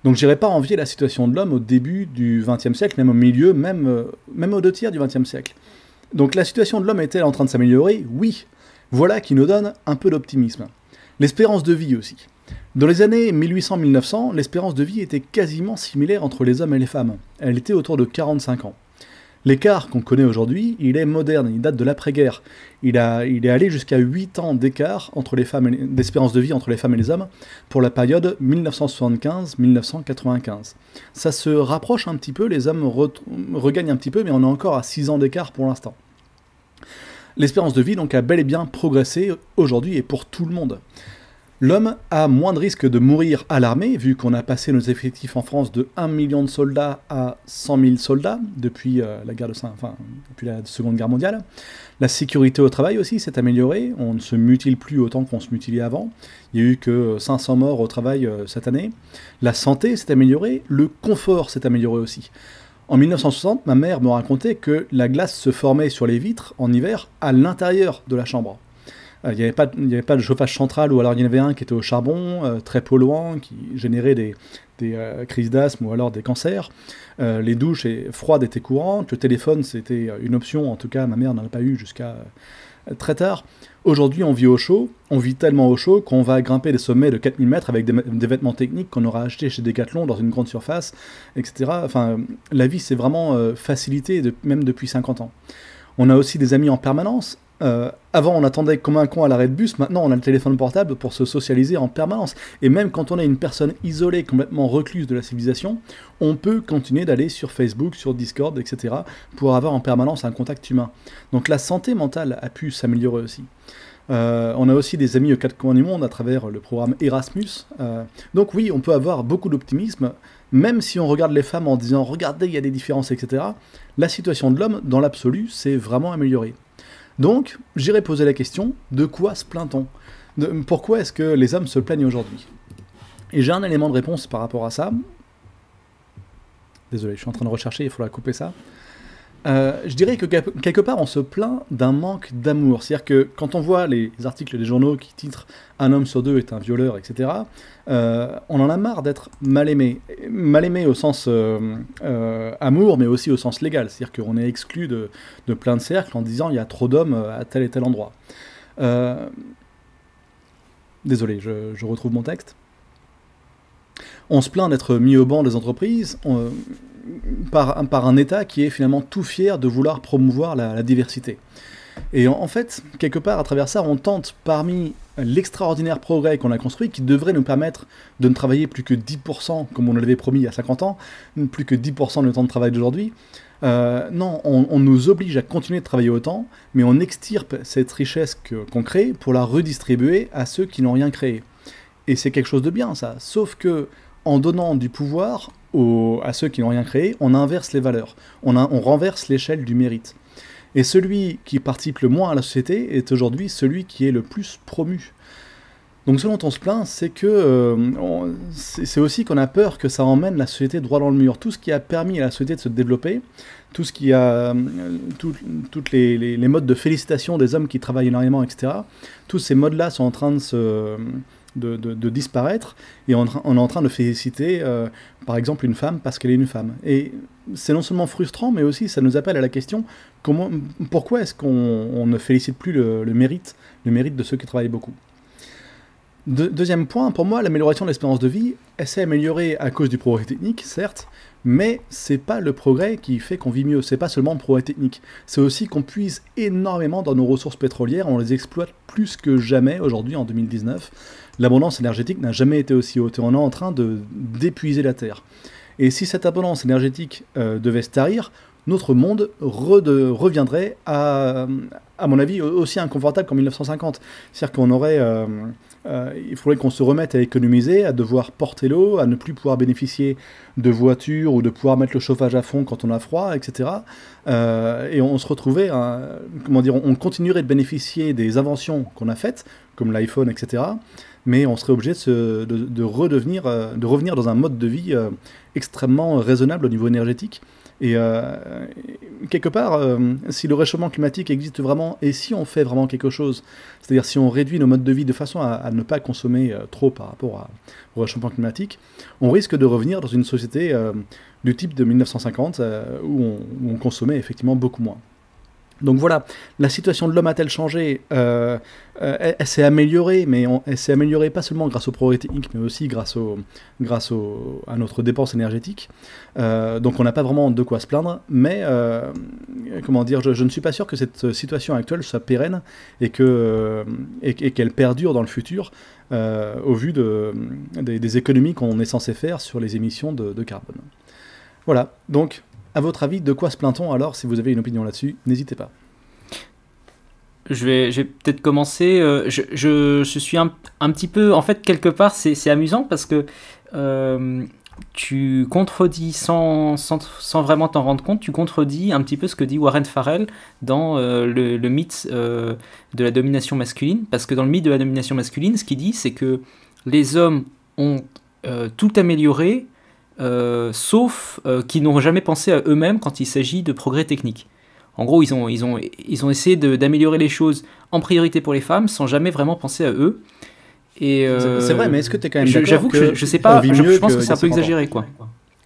Donc j'irai pas envier la situation de l'homme au début du XXe siècle, même au milieu, même aux 2 tiers du XXe siècle. Donc la situation de l'homme est-elle en train de s'améliorer? Oui. Voilà qui nous donne un peu d'optimisme. L'espérance de vie aussi. Dans les années 1800-1900, l'espérance de vie était quasiment similaire entre les hommes et les femmes. Elle était autour de 45 ans. L'écart qu'on connaît aujourd'hui, il est moderne, il date de l'après-guerre. Il est allé jusqu'à 8 ans d'écart d'espérance de vie entre les femmes et les hommes pour la période 1975-1995. Ça se rapproche un petit peu, les hommes regagnent un petit peu, mais on est encore à 6 ans d'écart pour l'instant. L'espérance de vie donc a bel et bien progressé aujourd'hui et pour tout le monde. L'homme a moins de risques de mourir à l'armée, vu qu'on a passé nos effectifs en France de 1 million de soldats à 100 000 soldats depuis depuis la Seconde Guerre mondiale. La sécurité au travail aussi s'est améliorée, on ne se mutile plus autant qu'on se mutilait avant. Il y a eu que 500 morts au travail cette année. La santé s'est améliorée, le confort s'est amélioré aussi. En 1960, ma mère me racontait que la glace se formait sur les vitres en hiver à l'intérieur de la chambre. Il n'y avait pas de chauffage central, ou alors il y en avait un qui était au charbon, très polluant, qui générait des crises d'asthme ou alors des cancers. Les douches froides étaient courantes, le téléphone c'était une option, en tout cas ma mère n'en a pas eu jusqu'à très tard. Aujourd'hui on vit au chaud, on vit tellement au chaud qu'on va grimper des sommets de 4000 mètres avec des vêtements techniques qu'on aura achetés chez Decathlon dans une grande surface, etc. Enfin, la vie s'est vraiment facilitée, même depuis 50 ans. On a aussi des amis en permanence. Avant on attendait comme un con à l'arrêt de bus, maintenant on a le téléphone portable pour se socialiser en permanence. Et même quand on est une personne isolée, complètement recluse de la civilisation, on peut continuer d'aller sur Facebook, sur Discord, etc. pour avoir en permanence un contact humain. Donc la santé mentale a pu s'améliorer aussi. On a aussi des amis aux 4 coins du monde à travers le programme Erasmus. Donc oui, on peut avoir beaucoup d'optimisme, même si on regarde les femmes en disant « regardez, il y a des différences, etc. » La situation de l'homme, dans l'absolu, s'est vraiment améliorée. Donc, j'irai poser la question, de quoi se plaint-on? Pourquoi est-ce que les hommes se plaignent aujourd'hui? Et j'ai un élément de réponse par rapport à ça. Désolé, je suis en train de rechercher, il faudra couper ça. Je dirais que quelque part on se plaint d'un manque d'amour. C'est-à-dire que quand on voit les articles des journaux qui titrent « Un homme sur 2 est un violeur », etc., on en a marre d'être mal aimé. Mal aimé au sens amour, mais aussi au sens légal. C'est-à-dire qu'on est exclu de plein de cercles en disant « il y a trop d'hommes à tel et tel endroit ». Désolé, je retrouve mon texte. On se plaint d'être mis au banc des entreprises par un État qui est finalement tout fier de vouloir promouvoir la diversité. Et en fait, quelque part, à travers ça, on tente, parmi l'extraordinaire progrès qu'on a construit, qui devrait nous permettre de ne travailler plus que 10%, comme on l'avait promis il y a 50 ans, plus que 10% de notre temps de travail d'aujourd'hui. Non, on nous oblige à continuer de travailler autant, mais on extirpe cette richesse qu'on crée pour la redistribuer à ceux qui n'ont rien créé. Et c'est quelque chose de bien, ça. Sauf que, en donnant du pouvoir à ceux qui n'ont rien créé, on inverse les valeurs. On renverse l'échelle du mérite. Et celui qui participe le moins à la société est aujourd'hui celui qui est le plus promu. Donc ce dont on se plaint, c'est que c'est aussi qu'on a peur que ça emmène la société droit dans le mur. Tout ce qui a permis à la société de se développer, tout ce qui a toutes les modes de félicitation des hommes qui travaillent énormément, etc. Tous ces modes-là sont en train de disparaître, et on est en train de féliciter, par exemple, une femme parce qu'elle est une femme. Et c'est non seulement frustrant, mais aussi ça nous appelle à la question pourquoi est-ce qu'on ne félicite plus le mérite de ceux qui travaillent beaucoup. Deuxième point, pour moi, l'amélioration de l'espérance de vie, elle s'est améliorée à cause du progrès technique, certes, mais c'est pas le progrès qui fait qu'on vit mieux, c'est pas seulement le progrès technique, c'est aussi qu'on puise énormément dans nos ressources pétrolières, on les exploite plus que jamais aujourd'hui en 2019. L'abondance énergétique n'a jamais été aussi haute, et on est en train d'épuiser la Terre. Et si cette abondance énergétique devait se tarir, notre monde reviendrait à mon avis, aussi inconfortable qu'en 1950. C'est-à-dire qu'on aurait... il faudrait qu'on se remette à économiser, à devoir porter l'eau, à ne plus pouvoir bénéficier de voitures ou de pouvoir mettre le chauffage à fond quand on a froid, etc. Et on se retrouvait, on continuerait de bénéficier des inventions qu'on a faites, comme l'iPhone, etc. Mais on serait obligé de revenir dans un mode de vie extrêmement raisonnable au niveau énergétique. Et quelque part, si le réchauffement climatique existe vraiment, et si on fait vraiment quelque chose, c'est-à-dire si on réduit nos modes de vie de façon à ne pas consommer trop par rapport au réchauffement climatique, on risque de revenir dans une société du type de 1950, où on consommait effectivement beaucoup moins. Donc voilà, la situation de l'homme a-t-elle changé ? Elle s'est améliorée, mais elle s'est améliorée pas seulement grâce au progrès technique, mais aussi grâce à notre dépense énergétique. Donc on n'a pas vraiment de quoi se plaindre, mais je ne suis pas sûr que cette situation actuelle soit pérenne et qu'elle perdure dans le futur, au vu des économies qu'on est censé faire sur les émissions de carbone. Voilà, donc... À votre avis, de quoi se plaint-on alors? Si vous avez une opinion là-dessus, n'hésitez pas. Je vais peut-être commencer. Je suis un petit peu... En fait, quelque part, c'est amusant parce que tu contredis sans vraiment t'en rendre compte, tu contredis un petit peu ce que dit Warren Farrell dans le mythe de la domination masculine. Parce que dans le mythe de la domination masculine, ce qu'il dit, c'est que les hommes ont tout amélioré, sauf qu'ils n'ont jamais pensé à eux-mêmes quand il s'agit de progrès technique. En gros, ils ont essayé d'améliorer les choses en priorité pour les femmes, sans jamais vraiment penser à eux. Et c'est vrai, mais est-ce que tu es quand même d'accord? J'avoue que je sais pas, je pense que c'est un peu exagéré, quoi.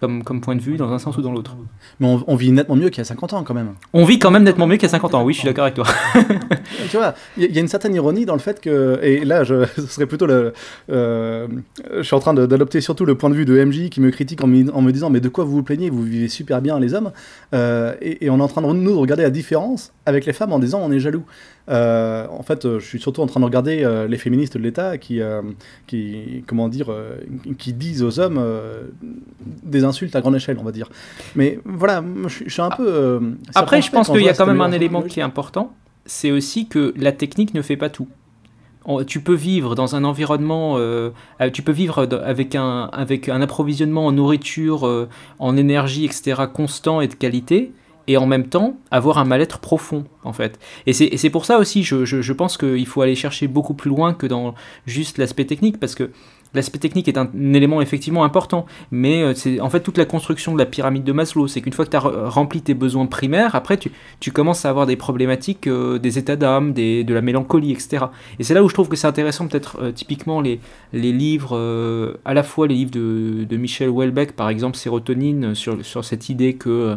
Comme point de vue, dans un sens ou dans l'autre. Mais on vit nettement mieux qu'il y a 50 ans, quand même. On vit quand même nettement mieux qu'il y a 50 ans, oui, je suis d'accord avec toi. Tu vois, il y a une certaine ironie dans le fait que... Et là, ce serait plutôt je suis en train d'adopter surtout le point de vue de MJ qui me critique en me disant « Mais de quoi vous vous plaignez? Vous vivez super bien, les hommes. » Et on est en train de regarder la différence avec les femmes en disant « On est jaloux. » En fait, je suis surtout en train de regarder les féministes de l'État qui disent aux hommes des insultes à grande échelle, on va dire. Mais voilà, je suis un peu... Après, je pense qu'il y a quand même un élément qui est important, c'est aussi que la technique ne fait pas tout. Tu peux vivre dans un environnement, tu peux vivre avec un approvisionnement en nourriture, en énergie, etc., constant et de qualité, et en même temps avoir un mal-être profond, en fait. Et c'est pour ça aussi, je pense qu'il faut aller chercher beaucoup plus loin que dans juste l'aspect technique, parce que l'aspect technique est un élément effectivement important, mais c'est en fait toute la construction de la pyramide de Maslow, c'est qu'une fois que tu as rempli tes besoins primaires, après tu commences à avoir des problématiques, des états d'âme, de la mélancolie, etc. Et c'est là où je trouve que c'est intéressant, peut-être typiquement les livres, à la fois les livres de Michel Houellebecq, par exemple Sérotonine, sur cette idée que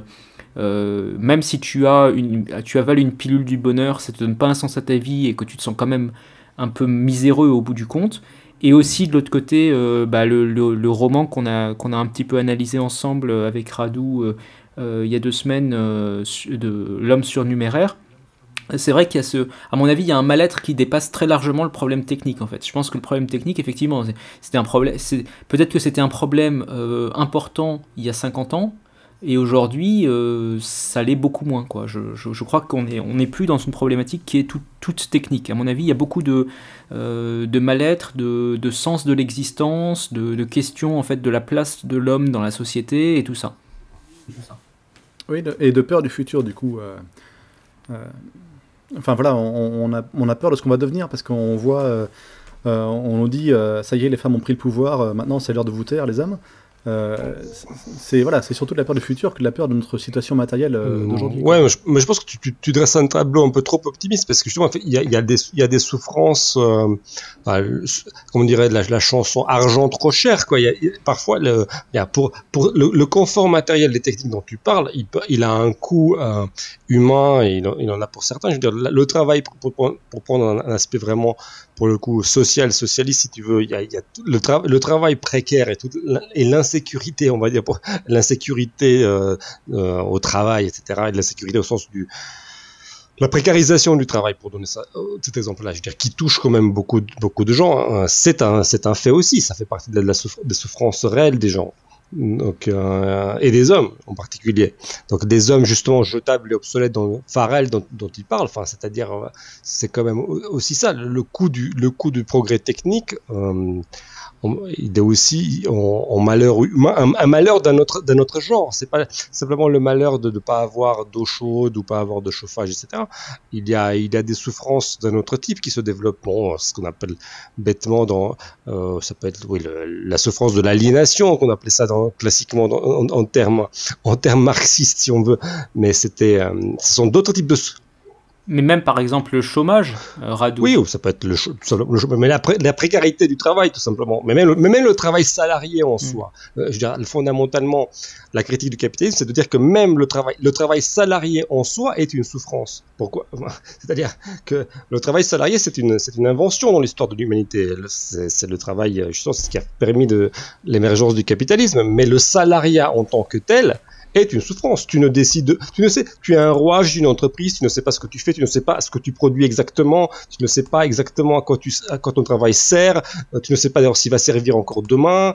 même si tu avales une pilule du bonheur, ça te donne pas un sens à ta vie et que tu te sens quand même un peu miséreux au bout du compte. Et aussi de l'autre côté, le roman qu'on a un petit peu analysé ensemble avec Radou il y a 2 semaines, de L'homme surnuméraire. C'est vrai qu'il y a à mon avis, il y a un mal-être qui dépasse très largement le problème technique, en fait. Je pense que le problème technique, effectivement, c'était un problème. Peut-être que c'était un problème important il y a 50 ans. Et aujourd'hui, ça l'est beaucoup moins, quoi. Je crois qu'on n'est plus dans une problématique qui est toute technique. À mon avis, il y a beaucoup de mal-être, de sens de l'existence, de questions en fait, de la place de l'homme dans la société et tout ça. Oui, et de peur du futur, du coup. Enfin voilà, on a peur de ce qu'on va devenir parce qu'on voit On nous dit ça y est, les femmes ont pris le pouvoir, maintenant c'est l'heure de vous taire, les hommes. C'est surtout de la peur du futur que de la peur de notre situation matérielle d'aujourd'hui. Ouais, mais je pense que tu dresses un tableau un peu trop optimiste parce que justement, il y a des souffrances, comme on dirait la chanson argent trop cher, quoi. Parfois, pour le confort matériel des techniques dont tu parles, il a un coût humain et il en a pour certains. Je veux dire, le travail, pour prendre un aspect vraiment, pour le coup, socialiste, si tu veux, il y a le travail précaire et l'insécurité, on va dire, l'insécurité au travail, etc., et de l'insécurité au sens la précarisation du travail, pour donner cet exemple-là, je veux dire, qui touche quand même beaucoup de gens, hein. C'est un fait aussi, ça fait partie des souffrances réelles des gens. Donc, et des hommes en particulier. Donc des hommes justement jetables et obsolètes dans Farrell dont il parle. Enfin, c'est-à-dire, c'est quand même aussi ça, le coût du progrès technique. Il est aussi en malheur humain, un malheur d'un autre genre. C'est pas simplement le malheur de ne pas avoir d'eau chaude ou pas avoir de chauffage, etc. Il y a des souffrances d'un autre type qui se développent. Bon, ce qu'on appelle bêtement ça peut être la souffrance de l'aliénation, qu'on appelait ça classiquement en termes marxistes, si on veut. Mais ce sont d'autres types de Mais même par exemple le chômage, Radu. Oui, ça peut être le chômage, mais la précarité du travail tout simplement. Mais même le travail salarié en soi. Je veux dire, fondamentalement, la critique du capitalisme, c'est de dire que même le travail salarié en soi est une souffrance. Pourquoi ? C'est-à-dire que le travail salarié, c'est une invention dans l'histoire de l'humanité. C'est le travail, justement, c'est ce qui a permis l'émergence du capitalisme. Mais le salariat en tant que tel est une souffrance. Tu es un rouage d'une entreprise, tu ne sais pas ce que tu fais, tu ne sais pas ce que tu produis exactement, tu ne sais pas exactement à quoi ton travail sert, tu ne sais pas d'ailleurs s'il va servir encore demain.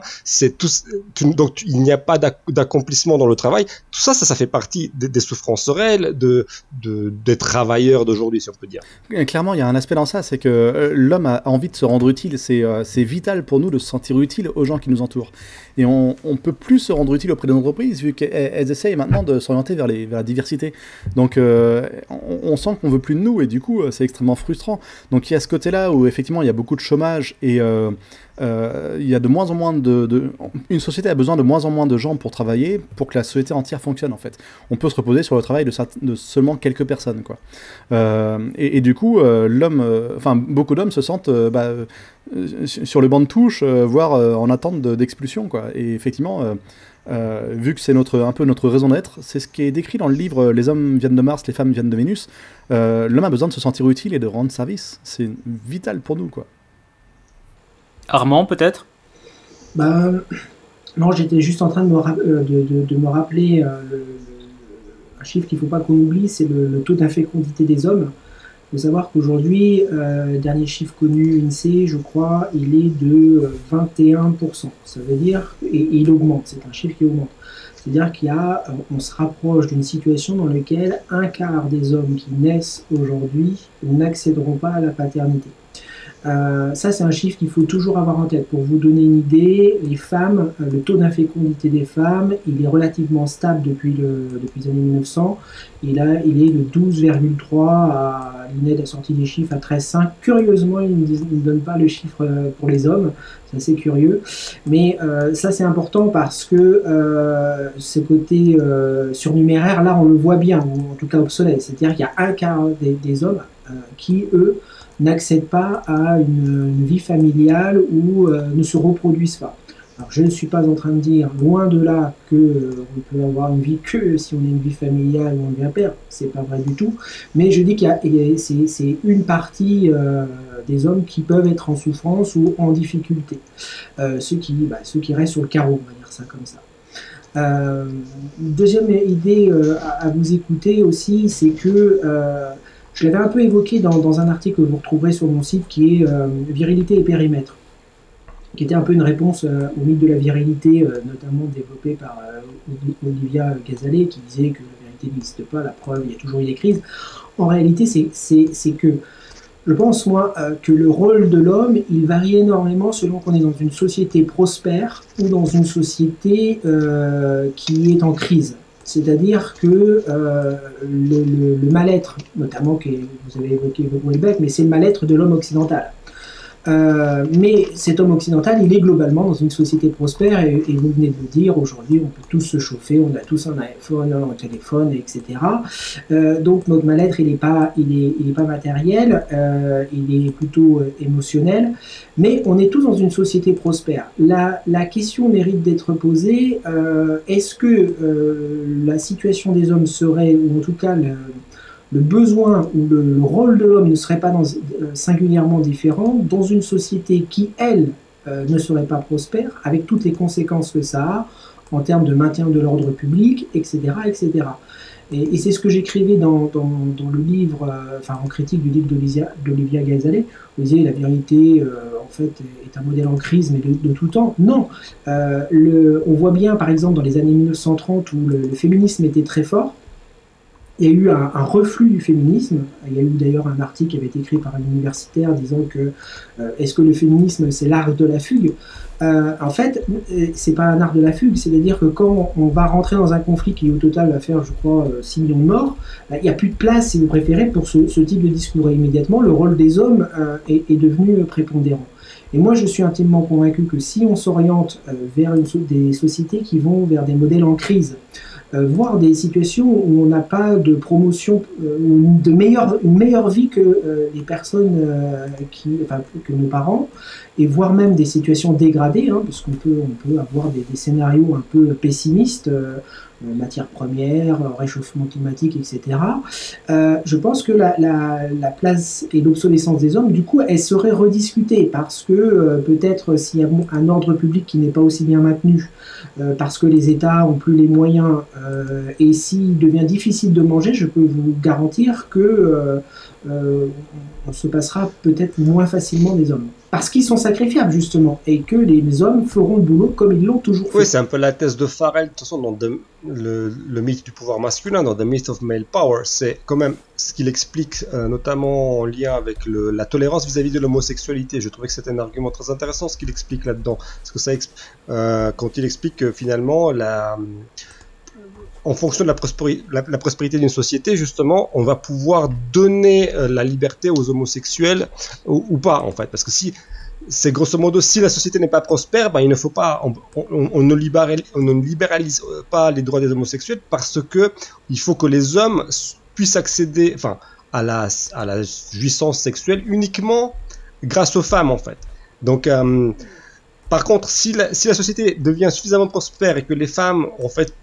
Donc il n'y a pas d'accomplissement dans le travail. Tout ça, ça fait partie des souffrances réelles des travailleurs d'aujourd'hui, si on peut dire. Clairement, il y a un aspect dans ça, c'est que l'homme a envie de se rendre utile. C'est vital pour nous de se sentir utile aux gens qui nous entourent. Et on peut plus se rendre utile auprès des entreprises vu qu'elles essayent maintenant de s'orienter vers la diversité. Donc on sent qu'on veut plus de nous et du coup c'est extrêmement frustrant. Donc il y a ce côté-là où effectivement il y a beaucoup de chômage et il y a de moins en moins une société a besoin de moins en moins de gens pour travailler pour que la société entière fonctionne en fait. On peut se reposer sur le travail de seulement quelques personnes quoi. Et du coup beaucoup d'hommes se sentent sur le banc de touche, voire en attente d'expulsion quoi. Et effectivement vu que c'est un peu notre raison d'être, c'est ce qui est décrit dans le livre Les hommes viennent de Mars, les femmes viennent de Vénus. L'homme a besoin de se sentir utile et de rendre service. C'est vital pour nous quoi. Armand, peut-être ? Non, j'étais juste en train de me rappeler un chiffre qu'il ne faut pas qu'on oublie, c'est le taux d'infécondité des hommes. Il faut savoir qu'aujourd'hui, dernier chiffre connu, INSEE, je crois, il est de 21%. Ça veut dire, et il augmente, c'est un chiffre qui augmente. C'est-à-dire on se rapproche d'une situation dans laquelle un quart des hommes qui naissent aujourd'hui n'accéderont pas à la paternité. Ça, c'est un chiffre qu'il faut toujours avoir en tête. Pour vous donner une idée, les femmes, le taux d'infécondité des femmes, il est relativement stable depuis les années 1900. Il est de 12,3 l'INED a sorti des chiffres à 13,5. Curieusement, ils ne donnent pas le chiffre pour les hommes. C'est assez curieux. Mais ça, c'est important parce que ce côté surnuméraire, là, on le voit bien, ou en tout cas obsolète. C'est-à-dire qu'il y a un quart des hommes qui, eux, n'accèdent pas à une vie familiale ou ne se reproduisent pas. Alors, je ne suis pas en train de dire, loin de là, qu'on peut avoir une vie que si on a une vie familiale ou on devient père. C'est pas vrai du tout. Mais je dis c'est une partie des hommes qui peuvent être en souffrance ou en difficulté. Ceux qui restent sur le carreau, on va dire ça comme ça. Deuxième idée à vous écouter aussi, c'est que je l'avais un peu évoqué dans un article que vous retrouverez sur mon site qui est Virilité et périmètre, qui était un peu une réponse au mythe de la virilité, notamment développé par Olivia Gazalet, qui disait que la vérité n'existe pas, la preuve, il y a toujours eu des crises. En réalité, c'est que je pense, moi, que le rôle de l'homme, il varie énormément selon qu'on est dans une société prospère ou dans une société qui est en crise. C'est-à-dire que le mal-être, notamment que vous avez évoqué Houellebecq, mais c'est le mal-être de l'homme occidental. Mais cet homme occidental, il est globalement dans une société prospère et vous venez de le dire, aujourd'hui on peut tous se chauffer, on a tous un iPhone, un téléphone, etc. Donc notre mal-être, il est pas matériel, il est plutôt émotionnel, mais on est tous dans une société prospère. La question mérite d'être posée, est-ce que la situation des hommes serait, ou en tout cas le besoin ou le rôle de l'homme ne serait pas singulièrement différent dans une société qui, elle, ne serait pas prospère, avec toutes les conséquences que ça a en termes de maintien de l'ordre public, etc. etc. Et c'est ce que j'écrivais dans le livre, en critique du livre d'Olivia Gazzaley, où il disait la vérité, en fait, est un modèle en crise, mais de tout temps. Non, on voit bien, par exemple, dans les années 1930, où le féminisme était très fort. Il y a eu un reflux du féminisme. Il y a eu d'ailleurs un article qui avait été écrit par un universitaire disant que est-ce que le féminisme c'est l'art de la fugue? En fait, c'est pas un art de la fugue, c'est-à-dire que quand on va rentrer dans un conflit qui au total va faire, je crois, 6 millions de morts, il n'y a plus de place, si vous préférez, pour ce type de discours. Et immédiatement, le rôle des hommes est devenu prépondérant. Et moi, je suis intimement convaincu que si on s'oriente vers des sociétés qui vont vers des modèles en crise, voire des situations où on n'a pas de promotion, une meilleure vie que les personnes que nos parents, et voire même des situations dégradées, parce qu'on peut avoir des scénarios un peu pessimistes, matières premières, réchauffement climatique, etc. Je pense que la place et l'obsolescence des hommes, du coup, elle serait rediscutée parce que peut-être s'il y a un ordre public qui n'est pas aussi bien maintenu, parce que les États ont plus les moyens, et s'il devient difficile de manger, je peux vous garantir que on se passera peut-être moins facilement des hommes. Parce qu'ils sont sacrifiables, justement, et que les hommes feront le boulot comme ils l'ont toujours fait. Oui, c'est un peu la thèse de Farrell, de toute façon, dans le mythe du pouvoir masculin, dans The Myth of Male Power. C'est quand même ce qu'il explique, notamment en lien avec la tolérance vis-à-vis de l'homosexualité. Je trouvais que c'était un argument très intéressant, ce qu'il explique là-dedans. Parce que quand il explique que finalement, en fonction de la prospérité d'une société, justement, on va pouvoir donner la liberté aux homosexuels ou pas, en fait. Parce que c'est grosso modo, si la société n'est pas prospère, il ne faut pas, on ne libéralise pas les droits des homosexuels parce que il faut que les hommes puissent accéder, à la jouissance sexuelle uniquement grâce aux femmes, en fait. Donc, par contre, si la société devient suffisamment prospère et que les femmes, en fait,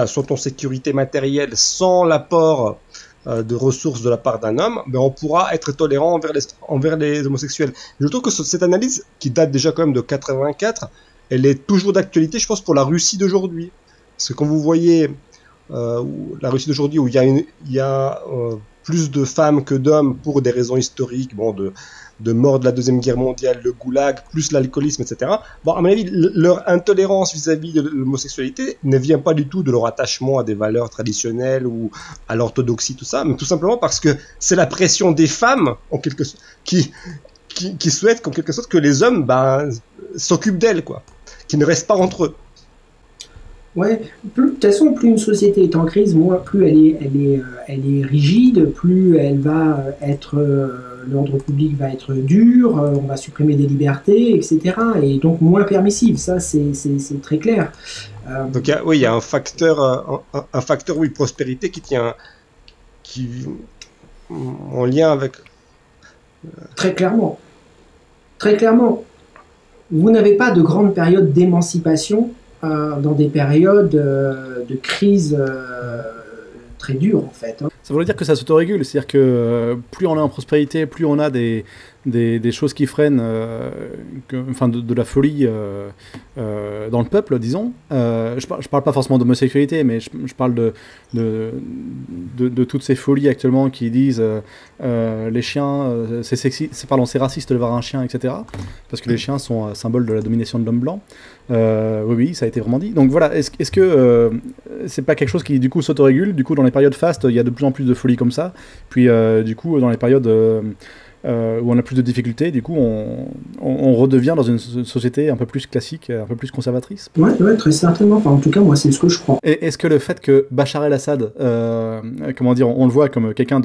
sont en sécurité matérielle sans l'apport de ressources de la part d'un homme, on pourra être tolérant envers les homosexuels. Je trouve que cette analyse, qui date déjà quand même de 84, elle est toujours d'actualité, je pense, pour la Russie d'aujourd'hui. Parce que quand vous voyez la Russie d'aujourd'hui, où il y a plus de femmes que d'hommes pour des raisons historiques, de mort de la Deuxième Guerre mondiale, le goulag, plus l'alcoolisme, etc. À mon avis, leur intolérance vis-à-vis de l'homosexualité ne vient pas du tout de leur attachement à des valeurs traditionnelles ou à l'orthodoxie, tout ça, mais tout simplement parce que c'est la pression des femmes, en quelque sorte, qui souhaitent, en quelque sorte, que les hommes s'occupent d'elles, quoi, qu'ils ne restent pas entre eux. Ouais, de toute façon, plus une société est en crise, plus elle est rigide, plus elle va être, l'ordre public va être dur, on va supprimer des libertés, etc. Et donc moins permissive, ça c'est très clair. Donc il y a un facteur, oui, prospérité qui en lien avec. Très clairement. Vous n'avez pas de grande période d'émancipation dans des périodes de crise très dures, en fait. Ça veut dire que ça s'autorégule, c'est-à-dire que plus on est en prospérité, plus on a des choses qui freinent, de la folie dans le peuple, disons. Je parle pas forcément d'homosexualité, mais je parle de toutes ces folies actuellement qui disent les chiens, c'est raciste de voir un chien, etc. Parce que les chiens sont symbole de la domination de l'homme blanc. Oui, ça a été vraiment dit. Donc voilà, est-ce que c'est pas quelque chose qui du coup s'autorégule? Du coup, dans les périodes fastes, il y a de plus en plus de folie comme ça. Puis du coup, dans les périodes où on a plus de difficultés, du coup on redevient dans une société un peu plus classique, un peu plus conservatrice. Ouais, très certainement. Enfin, en tout cas, moi, c'est ce que je crois. Et est-ce que le fait que Bachar el-Assad, comment dire, on le voit comme quelqu'un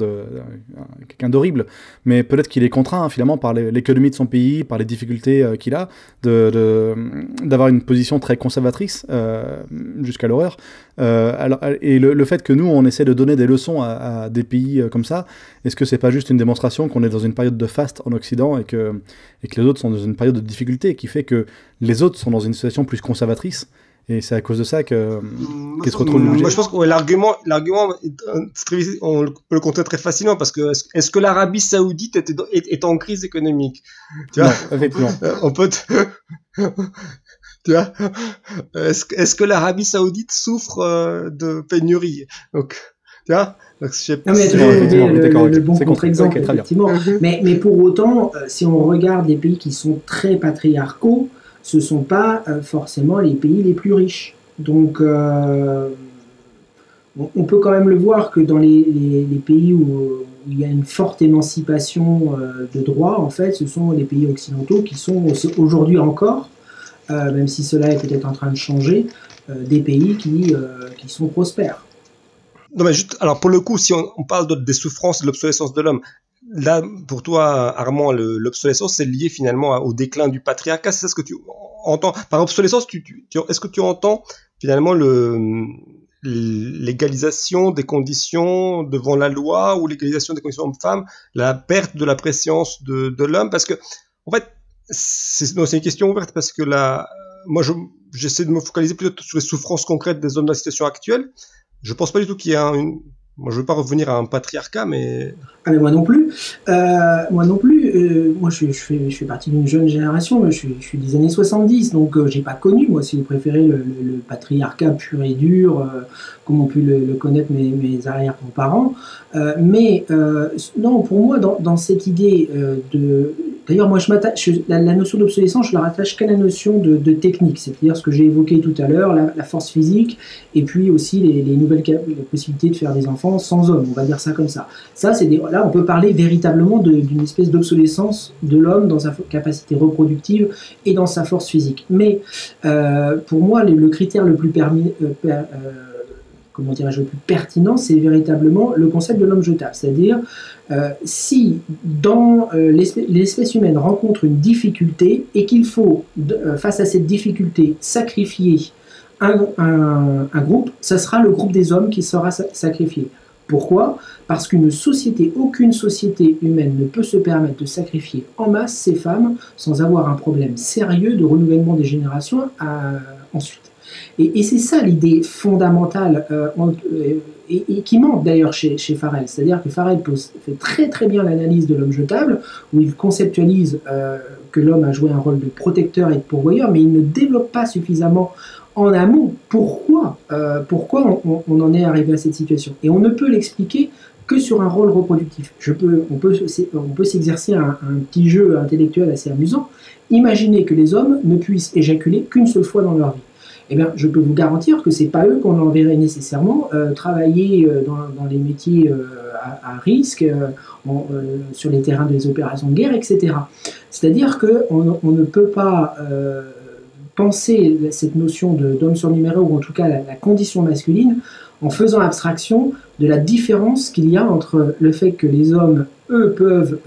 d'horrible, mais peut-être qu'il est contraint finalement par l'économie de son pays, par les difficultés qu'il a, d'avoir une position très conservatrice jusqu'à l'horreur. Et le fait que nous, on essaie de donner des leçons à des pays comme ça, est-ce que c'est pas juste une démonstration qu'on est dans une période de faste en Occident et que les autres sont dans une période de difficulté qui fait que les autres sont dans une situation plus conservatrice et c'est à cause de ça qu'ils se retrouvent obligés. Moi, je pense que l'argument, on peut le contrer très facilement parce que est-ce que l'Arabie Saoudite est en crise économique? Tu vois, non, effectivement. On peut tu vois, est-ce que l'Arabie Saoudite souffre de pénurie? Donc, tu vois, donc, non, mais le bon contre-exemple, okay, effectivement. Mais pour autant, si on regarde les pays qui sont très patriarcaux, ce ne sont pas forcément les pays les plus riches. Donc, on peut quand même le voir que dans les pays où il y a une forte émancipation de droits, en fait, ce sont les pays occidentaux qui sont aujourd'hui encore, même si cela est peut-être en train de changer, des pays qui sont prospères. Non, mais juste, alors pour le coup, si on parle des souffrances de l'obsolescence de l'homme, là, pour toi, Armand, l'obsolescence, c'est lié finalement au déclin du patriarcat. C'est ça ce que tu entends par obsolescence? Est-ce que tu entends finalement l'égalisation des conditions devant la loi ou l'égalisation des conditions hommes-femmes, la perte de la préscience de l'homme? Parce que, en fait, c'est une question ouverte parce que moi, j'essaie de me focaliser plutôt sur les souffrances concrètes des hommes dans la situation actuelle. Je pense pas du tout qu'il y a moi, je veux pas revenir à un patriarcat, mais... Ah, mais moi non plus. Moi, je fais partie d'une jeune génération. Je suis des années 70, donc j'ai pas connu, moi, si vous préférez, le patriarcat pur et dur, comme ont pu le connaître mes arrière-grands-parents. Mais non, pour moi, dans cette idée de... D'ailleurs, moi, la notion d'obsolescence, je la rattache qu'à la notion de technique, c'est-à-dire ce que j'ai évoqué tout à l'heure, la force physique, et puis aussi les nouvelles possibilités de faire des enfants sans homme, on va dire ça comme ça. Là, on peut parler véritablement d'une espèce d'obsolescence de l'homme dans sa capacité reproductive et dans sa force physique. Mais pour moi, le critère le plus le plus pertinent, c'est véritablement le concept de l'homme jetable. C'est-à-dire, si dans l'espèce humaine rencontre une difficulté et qu'il faut, face à cette difficulté, sacrifier un groupe, ça sera le groupe des hommes qui sera sacrifié. Pourquoi ? Parce qu'aucune société humaine ne peut se permettre de sacrifier en masse ces femmes sans avoir un problème sérieux de renouvellement des générations ensuite. Et c'est ça l'idée fondamentale et qui manque d'ailleurs chez Farrell. C'est-à-dire que Farrell fait très très bien l'analyse de l'homme jetable, où il conceptualise que l'homme a joué un rôle de protecteur et de pourvoyeur, mais il ne développe pas suffisamment en amont pourquoi on en est arrivé à cette situation. Et on ne peut l'expliquer que sur un rôle reproductif. On peut s'exercer un petit jeu intellectuel assez amusant. Imaginez que les hommes ne puissent éjaculer qu'une seule fois dans leur vie. Eh bien, je peux vous garantir que ce n'est pas eux qu'on enverrait nécessairement travailler dans les métiers à risque, sur les terrains des opérations de guerre, etc. C'est-à-dire qu'on ne peut pas penser cette notion d'homme surnuméraire, ou en tout cas la condition masculine, en faisant abstraction de la différence qu'il y a entre le fait que les hommes, eux, peuvent,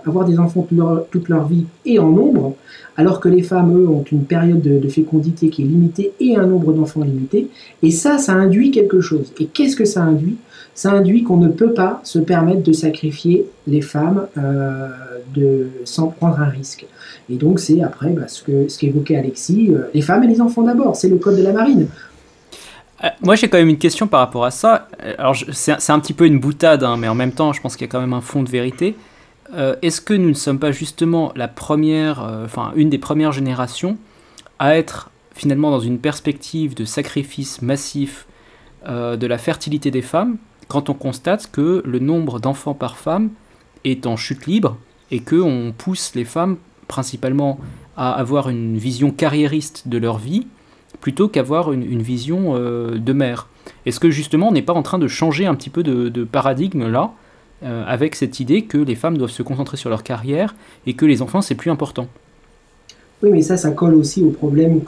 avoir des enfants toute leur vie et en nombre, alors que les femmes, eux, ont une période de fécondité qui est limitée et un nombre d'enfants limité. Et ça induit quelque chose. Et qu'est-ce que ça induit ? Ça induit qu'on ne peut pas se permettre de sacrifier les femmes sans prendre un risque. Et donc, c'est après ce qu'évoquait Alexis, les femmes et les enfants d'abord. C'est le code de la marine. Moi, j'ai quand même une question par rapport à ça. Alors, c'est un petit peu une boutade, hein, mais en même temps, je pense qu'il y a quand même un fond de vérité. Est-ce que nous ne sommes pas justement une des premières générations à être finalement dans une perspective de sacrifice massif de la fertilité des femmes, quand on constate que le nombre d'enfants par femme est en chute libre et qu'on pousse les femmes principalement à avoir une vision carriériste de leur vie plutôt qu'avoir une vision de mère. Est-ce que justement on n'est pas en train de changer un petit peu de paradigme là, avec cette idée que les femmes doivent se concentrer sur leur carrière et que les enfants, c'est plus important. Oui, mais ça colle aussi au problème,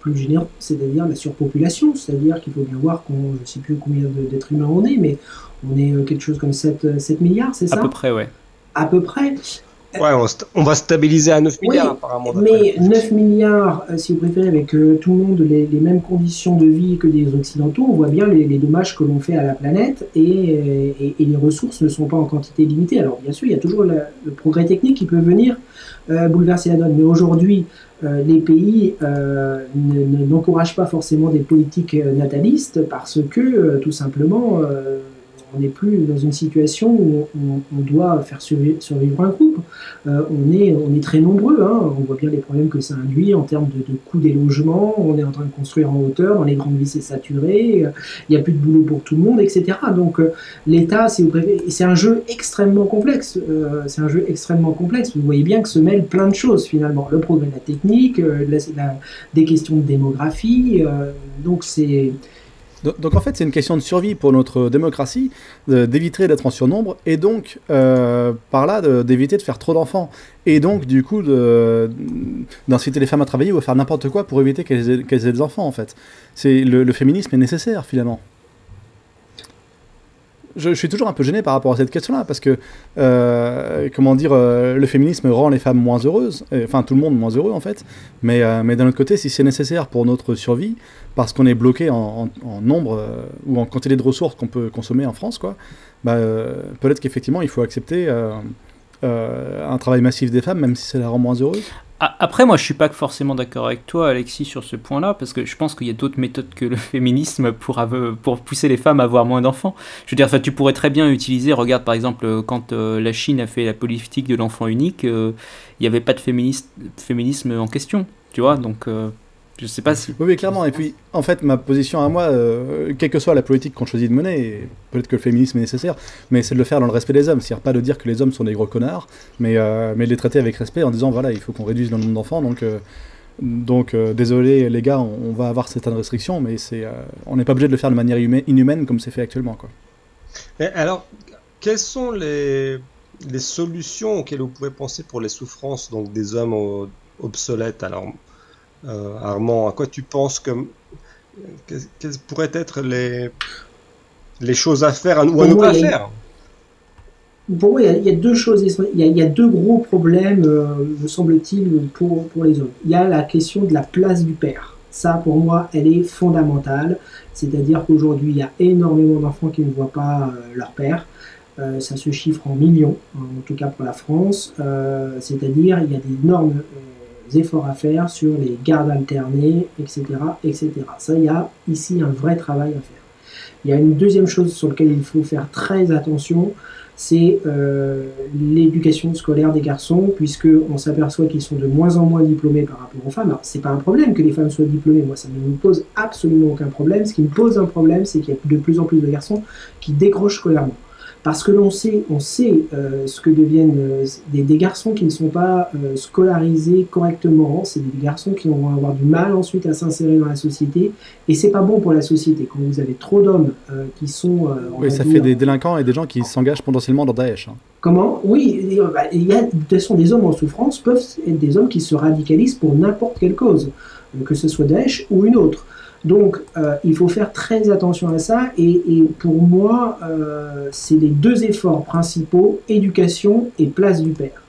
plus général, c'est-à-dire la surpopulation. C'est-à-dire qu'il faut bien voir je ne sais plus combien d'êtres humains on est, mais on est quelque chose comme 7 milliards, c'est ça? À peu près, ouais. À peu près. Ouais, on va stabiliser à 9 milliards apparemment. Mais 9 milliards, si vous préférez, avec tout le monde les mêmes conditions de vie que des Occidentaux, on voit bien les dommages que l'on fait à la planète et les ressources ne sont pas en quantité limitée. Alors bien sûr, il y a toujours le progrès technique qui peut venir bouleverser la donne. Mais aujourd'hui, les pays n'encouragent pas forcément des politiques natalistes parce que tout simplement on n'est plus dans une situation où on doit faire survivre un groupe. On est très nombreux, hein. On voit bien les problèmes que ça induit en termes de coût des logements. On est en train de construire en hauteur, dans les grandes villes c'est saturé, il n'y a plus de boulot pour tout le monde, etc. Donc l'État, c'est un jeu extrêmement complexe. Vous voyez bien que se mêlent plein de choses finalement. Le progrès de la technique, des questions de démographie. Donc c'est... Donc en fait, c'est une question de survie pour notre démocratie, d'éviter d'être en surnombre, et donc par là d'éviter de faire trop d'enfants, et donc du coup d'inciter les femmes à travailler ou à faire n'importe quoi pour éviter qu'elles aient des enfants en fait. Le féminisme est nécessaire finalement. Je suis toujours un peu gêné par rapport à cette question-là, parce que, le féminisme rend les femmes moins heureuses, enfin tout le monde moins heureux en fait, mais d'un autre côté, si c'est nécessaire pour notre survie, parce qu'on est bloqué en nombre ou en quantité de ressources qu'on peut consommer en France, quoi, peut-être qu'effectivement il faut accepter un travail massif des femmes, même si ça la rend moins heureuse. Après, moi, je suis pas forcément d'accord avec toi, Alexis, sur ce point-là, parce que je pense qu'il y a d'autres méthodes que le féminisme pour pousser les femmes à avoir moins d'enfants. Je veux dire, tu pourrais très bien utiliser, regarde par exemple, quand la Chine a fait la politique de l'enfant unique, il n'y avait pas de féminisme en question, tu vois, donc... je sais pas si... Oui, clairement. Et puis, en fait, ma position à moi, quelle que soit la politique qu'on choisit de mener, et peut-être que le féminisme est nécessaire, mais c'est de le faire dans le respect des hommes. C'est-à-dire pas de dire que les hommes sont des gros connards, mais de les traiter avec respect en disant, voilà, il faut qu'on réduise le nombre d'enfants, donc désolé les gars, on va avoir certaines restrictions, mais on n'est pas obligé de le faire de manière inhumaine comme c'est fait actuellement, quoi. Et alors, quelles sont les solutions auxquelles vous pouvez penser pour les souffrances donc, des hommes obsolètes? Alors, Armand, à quoi tu penses quelles pourraient être les choses à faire ou à ne pas faire? Pour moi, il y a deux choses. Il y a deux gros problèmes, me semble-t-il, pour les hommes. Il y a la question de la place du père. Ça, pour moi, elle est fondamentale. C'est-à-dire qu'aujourd'hui, il y a énormément d'enfants qui ne voient pas leur père. Ça se chiffre en millions, en tout cas pour la France. C'est-à-dire, il y a d'énormes efforts à faire sur les gardes alternés, etc., etc. Ça, il y a ici un vrai travail à faire. Il y a une deuxième chose sur laquelle il faut faire très attention, c'est l'éducation scolaire des garçons, puisqu'on s'aperçoit qu'ils sont de moins en moins diplômés par rapport aux femmes. Alors, c'est pas un problème que les femmes soient diplômées, moi ça ne me pose absolument aucun problème. Ce qui me pose un problème, c'est qu'il y a de plus en plus de garçons qui décrochent scolairement. Parce que on sait ce que deviennent des garçons qui ne sont pas scolarisés correctement. C'est des garçons qui vont avoir du mal ensuite à s'insérer dans la société. Et c'est pas bon pour la société. Quand vous avez trop d'hommes qui sont... oui, ça fait des délinquants et des gens qui s'engagent potentiellement dans Daesh. Hein. Comment? Oui, il y a de toute façon des hommes en souffrance peuvent être des hommes qui se radicalisent pour n'importe quelle cause, que ce soit Daesh ou une autre. Donc, il faut faire très attention à ça. Et pour moi, c'est les deux efforts principaux, éducation et place du père.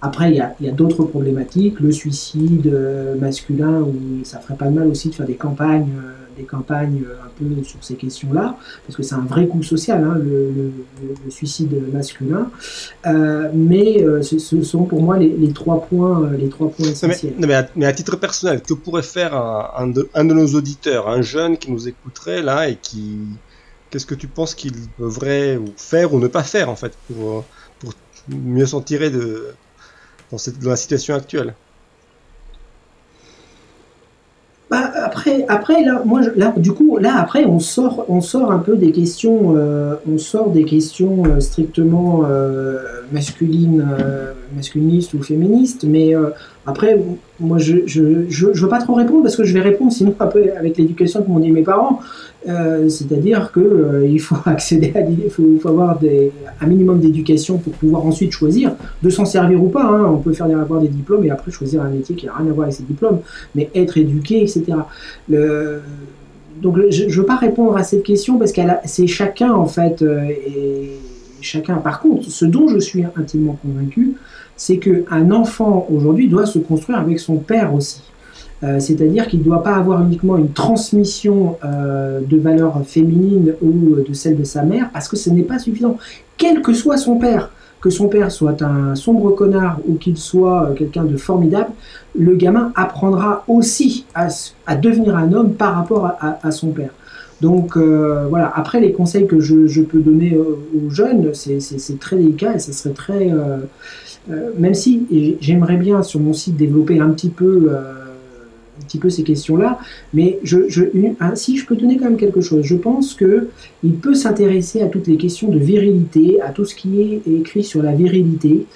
Après, il y a d'autres problématiques, le suicide masculin, où ça ferait pas de mal aussi de faire des campagnes un peu sur ces questions-là, parce que c'est un vrai coup social, hein, le suicide masculin. Mais ce sont pour moi les trois points essentiels. Mais à titre personnel, que pourrait faire un de nos auditeurs, un jeune qui nous écouterait là et qu'est-ce que tu penses qu'il devrait faire ou ne pas faire en fait pour mieux s'en tirer dans la situation actuelle? Après après on sort un peu des questions, strictement masculinistes ou féministes, mais Après, moi, je veux pas trop répondre parce que je vais répondre sinon après avec l'éducation que m'ont dit mes parents. C'est-à-dire que il faut accéder à faut avoir un minimum d'éducation pour pouvoir ensuite choisir de s'en servir ou pas. Hein. On peut avoir des diplômes et après choisir un métier qui n'a rien à voir avec ses diplômes, mais être éduqué, etc. Donc, je ne veux pas répondre à cette question parce que c'est chacun en fait et chacun. Par contre, ce dont je suis intimement convaincu, c'est qu'un enfant aujourd'hui doit se construire avec son père aussi. C'est-à-dire qu'il ne doit pas avoir uniquement une transmission de valeurs féminines ou de celle de sa mère, parce que ce n'est pas suffisant. Quel que soit son père, que son père soit un sombre connard ou qu'il soit quelqu'un de formidable, le gamin apprendra aussi à devenir un homme par rapport à son père. Donc voilà, après les conseils que je peux donner aux jeunes, c'est très délicat et ça serait très... même si j'aimerais bien sur mon site développer un petit peu ces questions-là, mais si je peux donner quand même quelque chose, je pense qu'il peut s'intéresser à toutes les questions de virilité, à tout ce qui est écrit sur la virilité,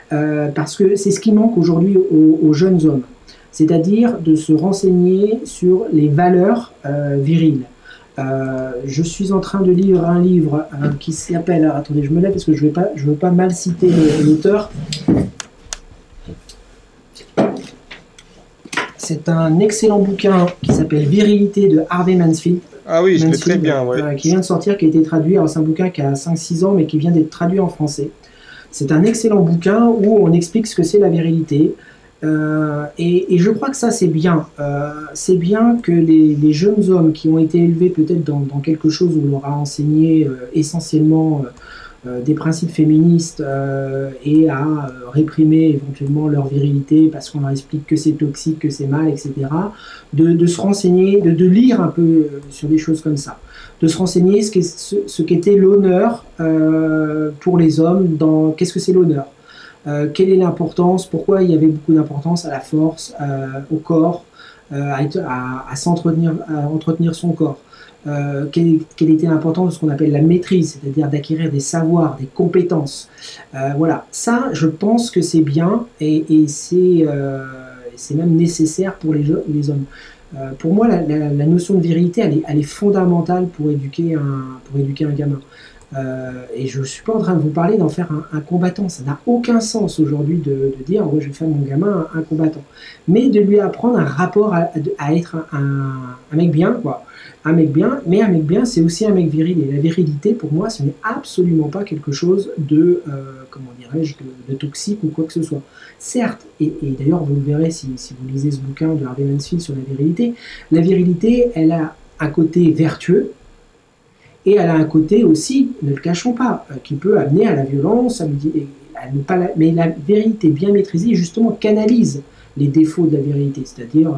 parce que c'est ce qui manque aujourd'hui aux jeunes hommes, c'est-à-dire de se renseigner sur les valeurs viriles. Je suis en train de lire un livre qui s'appelle, attendez, je me lève parce que je veux pas mal citer l'auteur. C'est un excellent bouquin qui s'appelle Virilité de Harvey Mansfield. Ah oui, je l'ai très bien, ouais. Qui vient de sortir, qui a été traduit. Alors c'est un bouquin qui a 5-6 ans, mais qui vient d'être traduit en français. C'est un excellent bouquin où on explique ce que c'est la virilité. Et je crois que ça c'est bien. C'est bien que les jeunes hommes qui ont été élevés peut-être dans quelque chose où on leur a enseigné essentiellement des principes féministes et à réprimer éventuellement leur virilité parce qu'on leur explique que c'est toxique, que c'est mal, etc. De se renseigner, de lire un peu sur des choses comme ça. De se renseigner ce qu'était l'honneur pour les hommes dans qu'est-ce que c'est l'honneur. Quelle est l'importance, pourquoi il y avait beaucoup d'importance à la force, au corps, à s'entretenir, à entretenir son corps. Quelle était l'importance de ce qu'on appelle la maîtrise, c'est-à-dire d'acquérir des savoirs, des compétences. Voilà, ça, je pense que c'est bien et c'est même nécessaire pour les hommes. Pour moi, la notion de virilité, elle est fondamentale pour éduquer un gamin. Et je ne suis pas en train de vous parler d'en faire un combattant. Ça n'a aucun sens aujourd'hui de dire oh, je vais faire mon gamin un combattant. Mais de lui apprendre un rapport à être un mec bien, quoi. Un mec bien, mais un mec bien, c'est aussi un mec viril. Et la virilité, pour moi, ce n'est absolument pas quelque chose de, comment dirais-je, de toxique ou quoi que ce soit. Certes, et d'ailleurs, vous le verrez si vous lisez ce bouquin de Harvey Mansfield sur la virilité, elle a un côté vertueux, et elle a un côté aussi, ne le cachons pas, qui peut amener à la violence, mais la virilité bien maîtrisée, justement, canalise les défauts de la virilité, c'est-à-dire le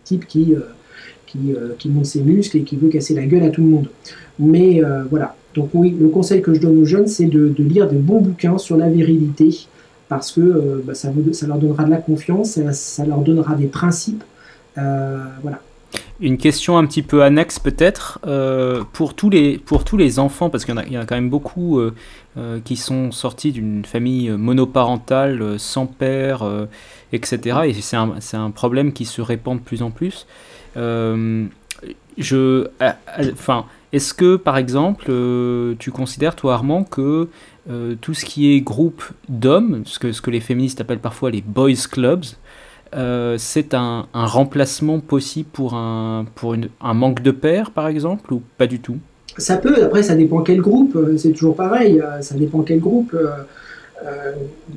type qui monte ses muscles et qui veut casser la gueule à tout le monde. Mais voilà, donc oui, le conseil que je donne aux jeunes, c'est de lire des bons bouquins sur la virilité, parce que ça leur donnera de la confiance, ça leur donnera des principes, voilà. Une question un petit peu annexe peut-être, pour tous les enfants, parce qu'il y en a quand même beaucoup qui sont sortis d'une famille monoparentale, sans père, etc. Et c'est un problème qui se répand de plus en plus. Est-ce que, par exemple, tu considères, toi Armand, que tout ce qui est groupe d'hommes, ce que les féministes appellent parfois les boys clubs, c'est un remplacement possible pour un manque de père, par exemple, ou pas du tout? Ça peut, après ça dépend quel groupe, c'est toujours pareil, ça dépend quel groupe,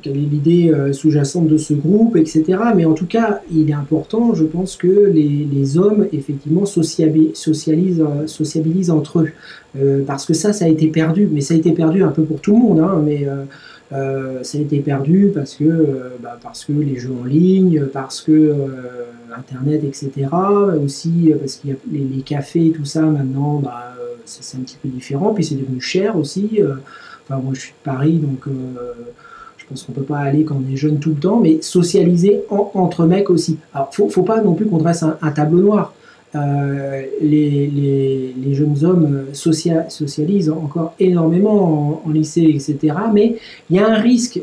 quelle est l'idée sous-jacente de ce groupe, etc. Mais en tout cas, il est important, je pense, que les hommes, effectivement, sociabilisent entre eux. Parce que ça a été perdu, mais ça a été perdu un peu pour tout le monde, hein, mais... ça a été perdu parce que les jeux en ligne, parce que Internet, etc. Aussi parce qu'il y a les cafés et tout ça, maintenant, c'est un petit peu différent. Puis c'est devenu cher aussi. Moi, je suis de Paris, donc je pense qu'on ne peut pas aller quand on est jeune tout le temps, mais socialiser entre mecs aussi. Alors, faut pas non plus qu'on dresse un tableau noir. les jeunes hommes socialisent encore énormément en lycée, etc. Mais il y a un risque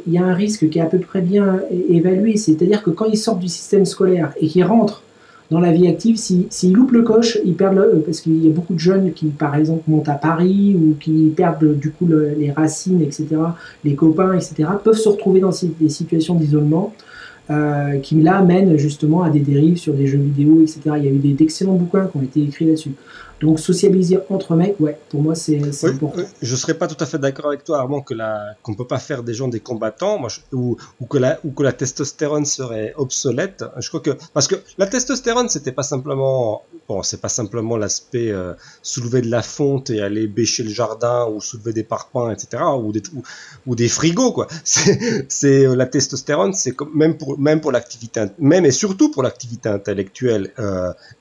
qui est à peu près bien évalué, c'est-à-dire que quand ils sortent du système scolaire et qu'ils rentrent dans la vie active, s'ils loupent le coche, ils perdent parce qu'il y a beaucoup de jeunes qui, par exemple, montent à Paris ou qui perdent du coup les racines, etc., les copains, etc., peuvent se retrouver dans des situations d'isolement qui là mènent justement à des dérives sur des jeux vidéo, etc. Il y a eu d'excellents bouquins qui ont été écrits là-dessus. Donc sociabiliser entre mecs, ouais, pour moi c'est important. Je serais pas tout à fait d'accord avec toi, Armand, qu'on peut pas faire des gens des combattants, ou que la testostérone serait obsolète. Je crois que parce que la testostérone c'est pas simplement l'aspect soulever de la fonte et aller bêcher le jardin ou soulever des parpaings, etc. ou des frigos quoi. C'est la testostérone, c'est même pour l'activité, même et surtout pour l'activité intellectuelle,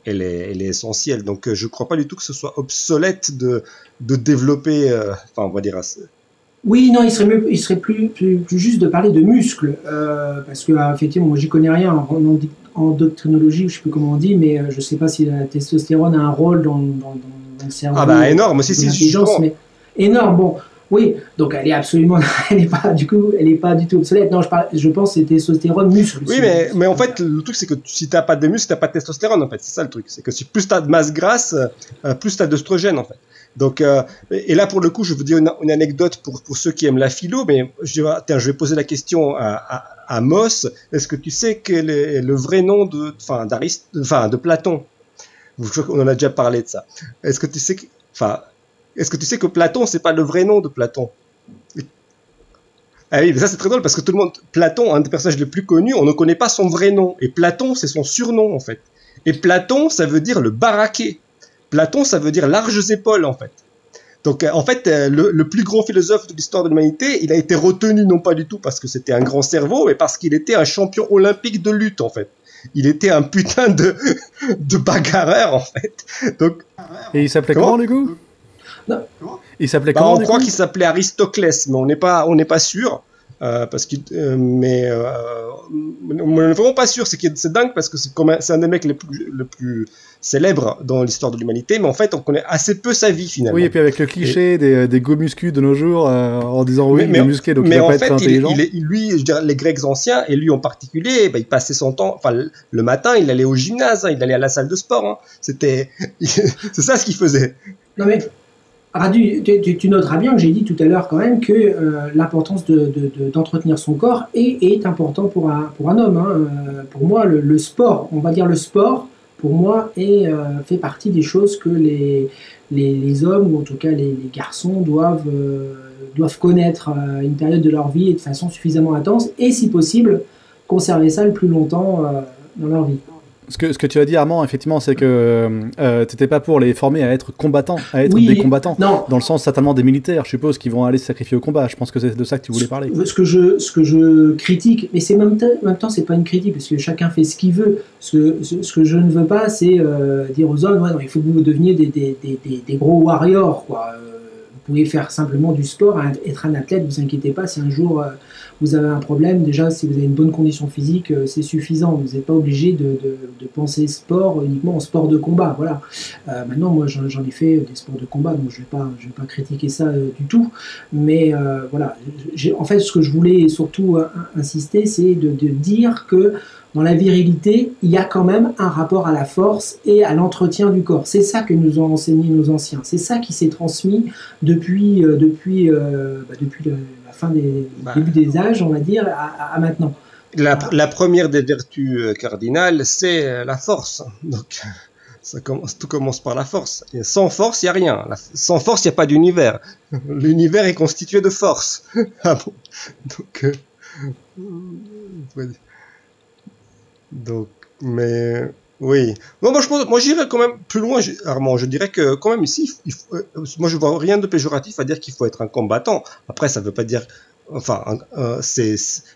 elle est essentielle. Donc je crois pas du tout que ce soit obsolète de développer, on va dire. Oui, non, il serait plus juste de parler de muscles, parce que effectivement, moi j'y connais rien en endocrinologie, je sais plus comment on dit, mais je sais pas si la testostérone a un rôle dans le cerveau. Ah bah énorme, si l'intelligence, mais énorme. Bon, oui, donc elle est pas du tout obsolète. Non, je pense que c'est testostérone muscle. Oui, mais en fait, le truc c'est que si t'as pas de muscles, t'as pas de testostérone en fait. C'est ça le truc, c'est que si plus t'as de masse grasse, plus t'as d'œstrogène en fait. Donc, et là pour le coup, je veux dire une anecdote pour ceux qui aiment la philo, mais je vais poser la question à Moss. Est-ce que tu sais quel est le vrai nom de Platon? Je crois qu'on en a déjà parlé de ça. Est-ce que tu sais que Platon, c'est pas le vrai nom de Platon? Ah oui, mais ça c'est très drôle parce que tout le monde, Platon, un des personnages les plus connus, on ne connaît pas son vrai nom. Et Platon, c'est son surnom en fait. Et Platon, ça veut dire le baraqué. Platon, ça veut dire larges épaules en fait. Donc en fait, le plus grand philosophe de l'histoire de l'humanité, il a été retenu non pas du tout parce que c'était un grand cerveau, mais parce qu'il était un champion olympique de lutte en fait. Il était un putain de bagarreur en fait. Donc, et il s'appelait comment du coup? Non. Il s'appelait comment? On croit qu'il s'appelait Aristoclès, mais on n'est pas sûr. Parce que on n'est vraiment pas sûr. C'est dingue parce que c'est un des mecs le plus célèbre dans l'histoire de l'humanité, mais en fait on connaît assez peu sa vie finalement. Oui, et puis avec le cliché des go muscu de nos jours, en disant oui, il est musclé, donc il va pas être intelligent. Lui, je dirais, les Grecs anciens, et lui en particulier, il passait son temps, le matin, il allait au gymnase, il allait à la salle de sport. C'est ça ce qu'il faisait. Non mais Radu, tu noteras bien que j'ai dit tout à l'heure quand même que l'importance d'entretenir son corps est important pour un homme. Hein. Pour moi, le sport, on va dire le sport, pour moi, fait partie des choses que les hommes, ou en tout cas les garçons, doivent connaître à une période de leur vie et de façon suffisamment intense, et si possible, conserver ça le plus longtemps dans leur vie. Ce que tu as dit, Armand, effectivement, c'est que t'étais pas pour les former à être combattants, à être des combattants. Non. Dans le sens certainement des militaires, je suppose, qui vont aller se sacrifier au combat. Je pense que c'est de ça que tu voulais parler. Ce que je critique, mais c'est en même temps, c'est pas une critique, parce que chacun fait ce qu'il veut. Ce que je ne veux pas, c'est dire aux hommes, ouais, non, il faut que vous deveniez des gros warriors, quoi. Vous pouvez faire simplement du sport, être un athlète, vous inquiétez pas, si un jour vous avez un problème, déjà si vous avez une bonne condition physique, c'est suffisant, vous n'êtes pas obligé de penser sport uniquement en sport de combat, voilà. Maintenant moi j'en ai fait des sports de combat, donc je vais pas critiquer ça du tout, mais voilà, en fait ce que je voulais surtout insister, c'est de dire que dans la virilité, il y a quand même un rapport à la force et à l'entretien du corps. C'est ça que nous ont enseigné nos anciens. C'est ça qui s'est transmis depuis la fin début des âges, on va dire, à maintenant. La première des vertus cardinales, c'est la force. Donc, tout commence par la force. Et sans force, il n'y a rien. Sans force, il n'y a pas d'univers. L'univers est constitué de force. Ah bon. Donc, mais oui. Non, moi j'irais quand même plus loin, Armand. Je dirais que quand même ici, moi je vois rien de péjoratif à dire qu'il faut être un combattant. Après, ça veut pas dire,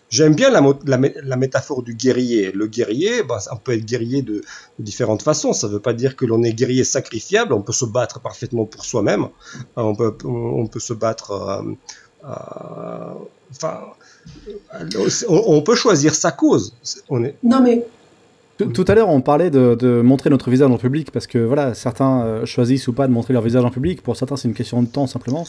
j'aime bien la métaphore du guerrier. Le guerrier, on peut être guerrier de différentes façons. Ça veut pas dire que l'on est guerrier sacrifiable. On peut se battre parfaitement pour soi-même. On peut se battre. On peut choisir sa cause. Non mais Tout à l'heure, on parlait de montrer notre visage en public, parce que voilà, certains choisissent ou pas de montrer leur visage en public. Pour certains, c'est une question de temps simplement.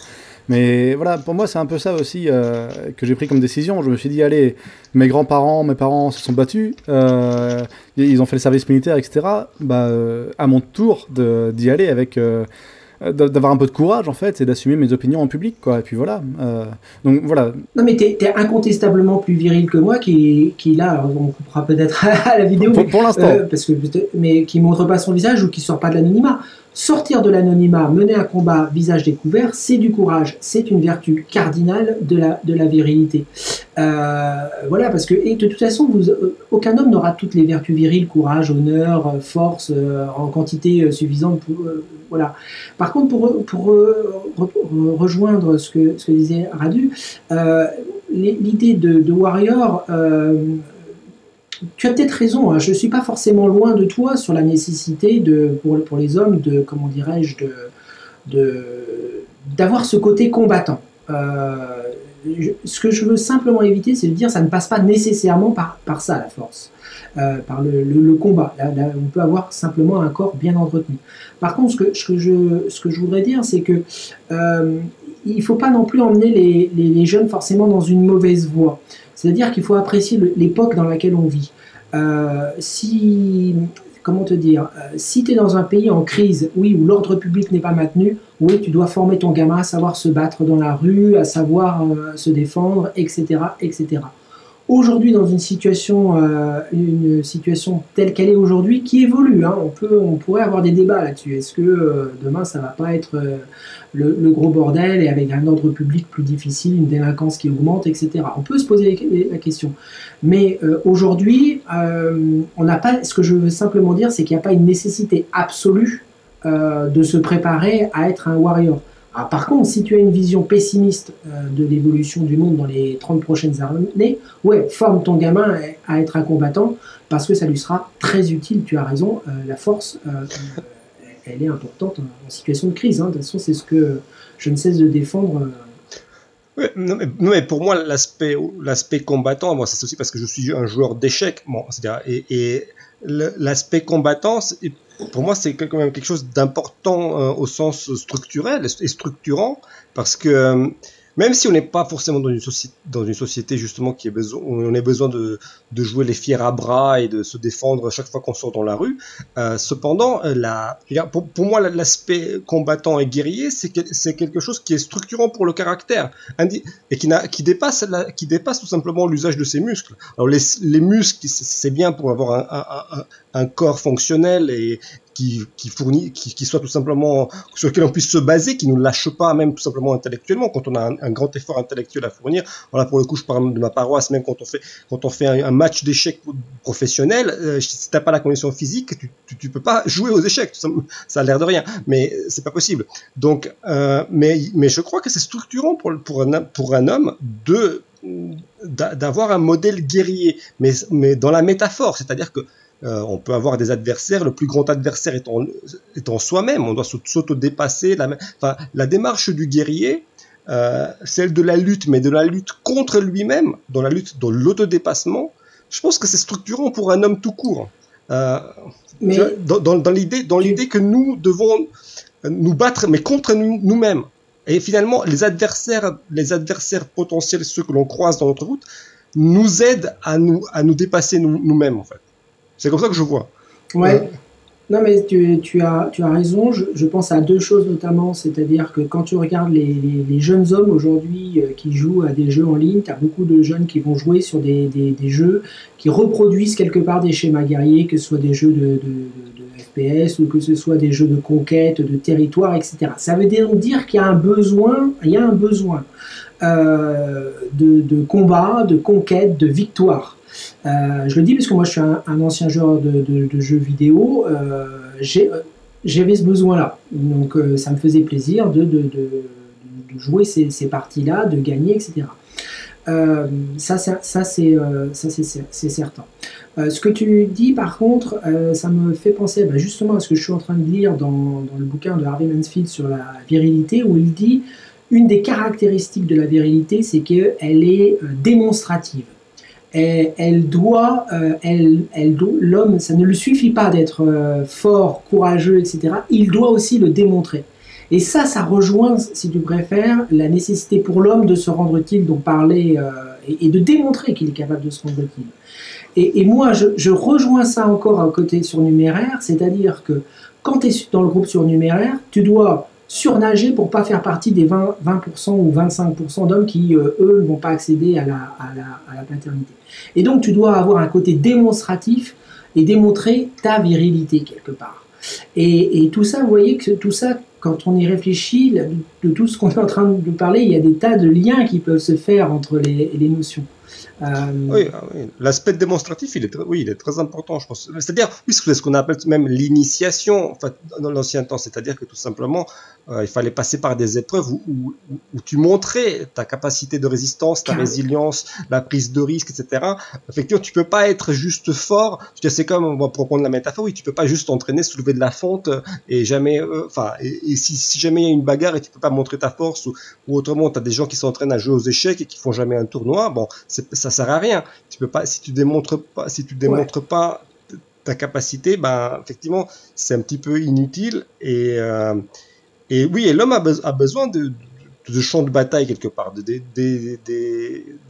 Mais voilà, pour moi, c'est un peu ça aussi que j'ai pris comme décision. Je me suis dit, allez, mes parents se sont battus, ils ont fait le service militaire, etc. À mon tour d'y aller avec d'avoir un peu de courage en fait, et d'assumer mes opinions en public, quoi. Et puis voilà. Donc voilà. Non mais t'es incontestablement plus viril que moi, qui là, on coupera peut-être à la vidéo, pour l'instant, mais qui montre pas son visage ou qui sort pas de l'anonymat. Sortir de l'anonymat, mener un combat visage découvert, c'est du courage, c'est une vertu cardinale de la virilité. Voilà, parce que et de toute façon, aucun homme n'aura toutes les vertus viriles, courage, honneur, force, en quantité suffisante pour voilà. Par contre, pour rejoindre ce que disait Radu, l'idée de warrior, tu as peut-être raison, hein, je ne suis pas forcément loin de toi sur la nécessité pour les hommes comment dirais-je, d'avoir ce côté combattant. Ce que je veux simplement éviter, c'est de dire que ça ne passe pas nécessairement par ça, la force, par le combat. Là, on peut avoir simplement un corps bien entretenu. Par contre, ce que je voudrais dire, c'est que il ne faut pas non plus emmener les jeunes forcément dans une mauvaise voie. C'est-à-dire qu'il faut apprécier l'époque dans laquelle on vit. Comment te dire, si tu es dans un pays en crise, oui, où l'ordre public n'est pas maintenu, oui, tu dois former ton gamin à savoir se battre dans la rue, à savoir se défendre, etc., etc. Aujourd'hui, dans une situation telle qu'elle est aujourd'hui, qui évolue, hein, on pourrait avoir des débats là-dessus. Est-ce que demain, ça va pas être le gros bordel et avec un ordre public plus difficile, une délinquance qui augmente, etc. On peut se poser la question. Mais aujourd'hui, on n'a pas. Ce que je veux simplement dire, c'est qu'il n'y a pas une nécessité absolue de se préparer à être un warrior. Alors, par contre, si tu as une vision pessimiste de l'évolution du monde dans les 30 prochaines années, ouais, forme ton gamin à être un combattant, parce que ça lui sera très utile, tu as raison, la force, elle est importante en situation de crise. Hein. De toute façon, c'est ce que je ne cesse de défendre. Ouais, non, mais pour moi, l'aspect combattant, moi, c'est aussi parce que je suis un joueur d'échecs, bon, c'est-à-dire, et l'aspect combattant, pour moi, c'est quand même quelque chose d'important au sens structurel et structurant, parce que même si on n'est pas forcément dans une société justement où on a besoin de jouer les fiers à bras et de se défendre chaque fois qu'on sort dans la rue, cependant, pour moi, l'aspect combattant et guerrier, c'est quelque chose qui est structurant pour le caractère et qui dépasse tout simplement l'usage de ses muscles. Alors les muscles, c'est bien pour avoir un corps fonctionnel et qui soit tout simplement sur lequel on puisse se baser, qui ne lâche pas même tout simplement intellectuellement quand on a un grand effort intellectuel à fournir. Voilà, pour le coup, je parle de ma paroisse, même quand on fait un match d'échecs professionnel, si t'as pas la condition physique, tu peux pas jouer aux échecs. Ça a l'air de rien, mais c'est pas possible. Donc, mais je crois que c'est structurant pour un homme d'avoir un modèle guerrier, mais dans la métaphore, c'est-à-dire que on peut avoir des adversaires, le plus grand adversaire étant soi-même, on doit s'auto-dépasser. La démarche du guerrier, celle de la lutte, mais de la lutte contre lui-même, dans l'autodépassement, je pense que c'est structurant pour un homme tout court. Dans l'idée que nous devons nous battre, mais contre nous-mêmes. Et finalement, les adversaires potentiels, ceux que l'on croise dans notre route, nous aident à nous dépasser nous-mêmes, en fait. C'est comme ça que je vois. Ouais. Non, mais tu as raison. Je pense à deux choses notamment. C'est-à-dire que quand tu regardes les jeunes hommes aujourd'hui qui jouent à des jeux en ligne, tu as beaucoup de jeunes qui vont jouer sur des jeux qui reproduisent quelque part des schémas guerriers, que ce soit des jeux de FPS ou que ce soit des jeux de conquête, de territoire, etc. Ça veut dire qu'il y a un besoin, de combat, de conquête, de victoire. Je le dis parce que moi je suis un ancien joueur de jeux vidéo, j'avais ce besoin-là, donc ça me faisait plaisir de jouer ces parties-là, de gagner, etc. Ça c'est certain. Ce que tu dis par contre, ça me fait penser justement à ce que je suis en train de lire dans le bouquin de Harvey Mansfield sur la virilité, où il dit une des caractéristiques de la virilité, c'est qu'elle est démonstrative. l'homme, ça ne lui suffit pas d'être fort, courageux, etc. Il doit aussi le démontrer. Et ça rejoint, si tu préfères, la nécessité pour l'homme de se rendre utile, dont parlait, et de démontrer qu'il est capable de se rendre utile. Et moi, je rejoins ça encore à côté surnuméraire, c'est-à-dire que quand tu es dans le groupe surnuméraire, tu dois surnager pour pas faire partie des 20% ou 25% d'hommes qui, eux, ne vont pas accéder à la paternité. Et donc, tu dois avoir un côté démonstratif et démontrer ta virilité quelque part. Et tout ça, vous voyez que tout ça, quand on y réfléchit, de tout ce qu'on est en train de parler, il y a des tas de liens qui peuvent se faire entre les notions. Oui, l'aspect démonstratif, il est très important, je pense. C'est-à-dire, oui, c'est ce qu'on appelle même l'initiation, en fait, dans l'ancien temps. C'est-à-dire que tout simplement, il fallait passer par des épreuves où tu montrais ta capacité de résistance, ta résilience, la prise de risque, etc. Effectivement, tu peux pas être juste fort. C'est comme, pour prendre la métaphore, oui, tu peux pas juste t'entraîner, soulever de la fonte et jamais, et si jamais il y a une bagarre et tu peux pas montrer ta force ou autrement, tu as des gens qui s'entraînent à jouer aux échecs et qui font jamais un tournoi. Bon, ça sert à rien. Tu peux pas, si tu démontres pas ta capacité, ben effectivement, c'est un petit peu inutile et oui, et l'homme a besoin de champs de bataille quelque part, des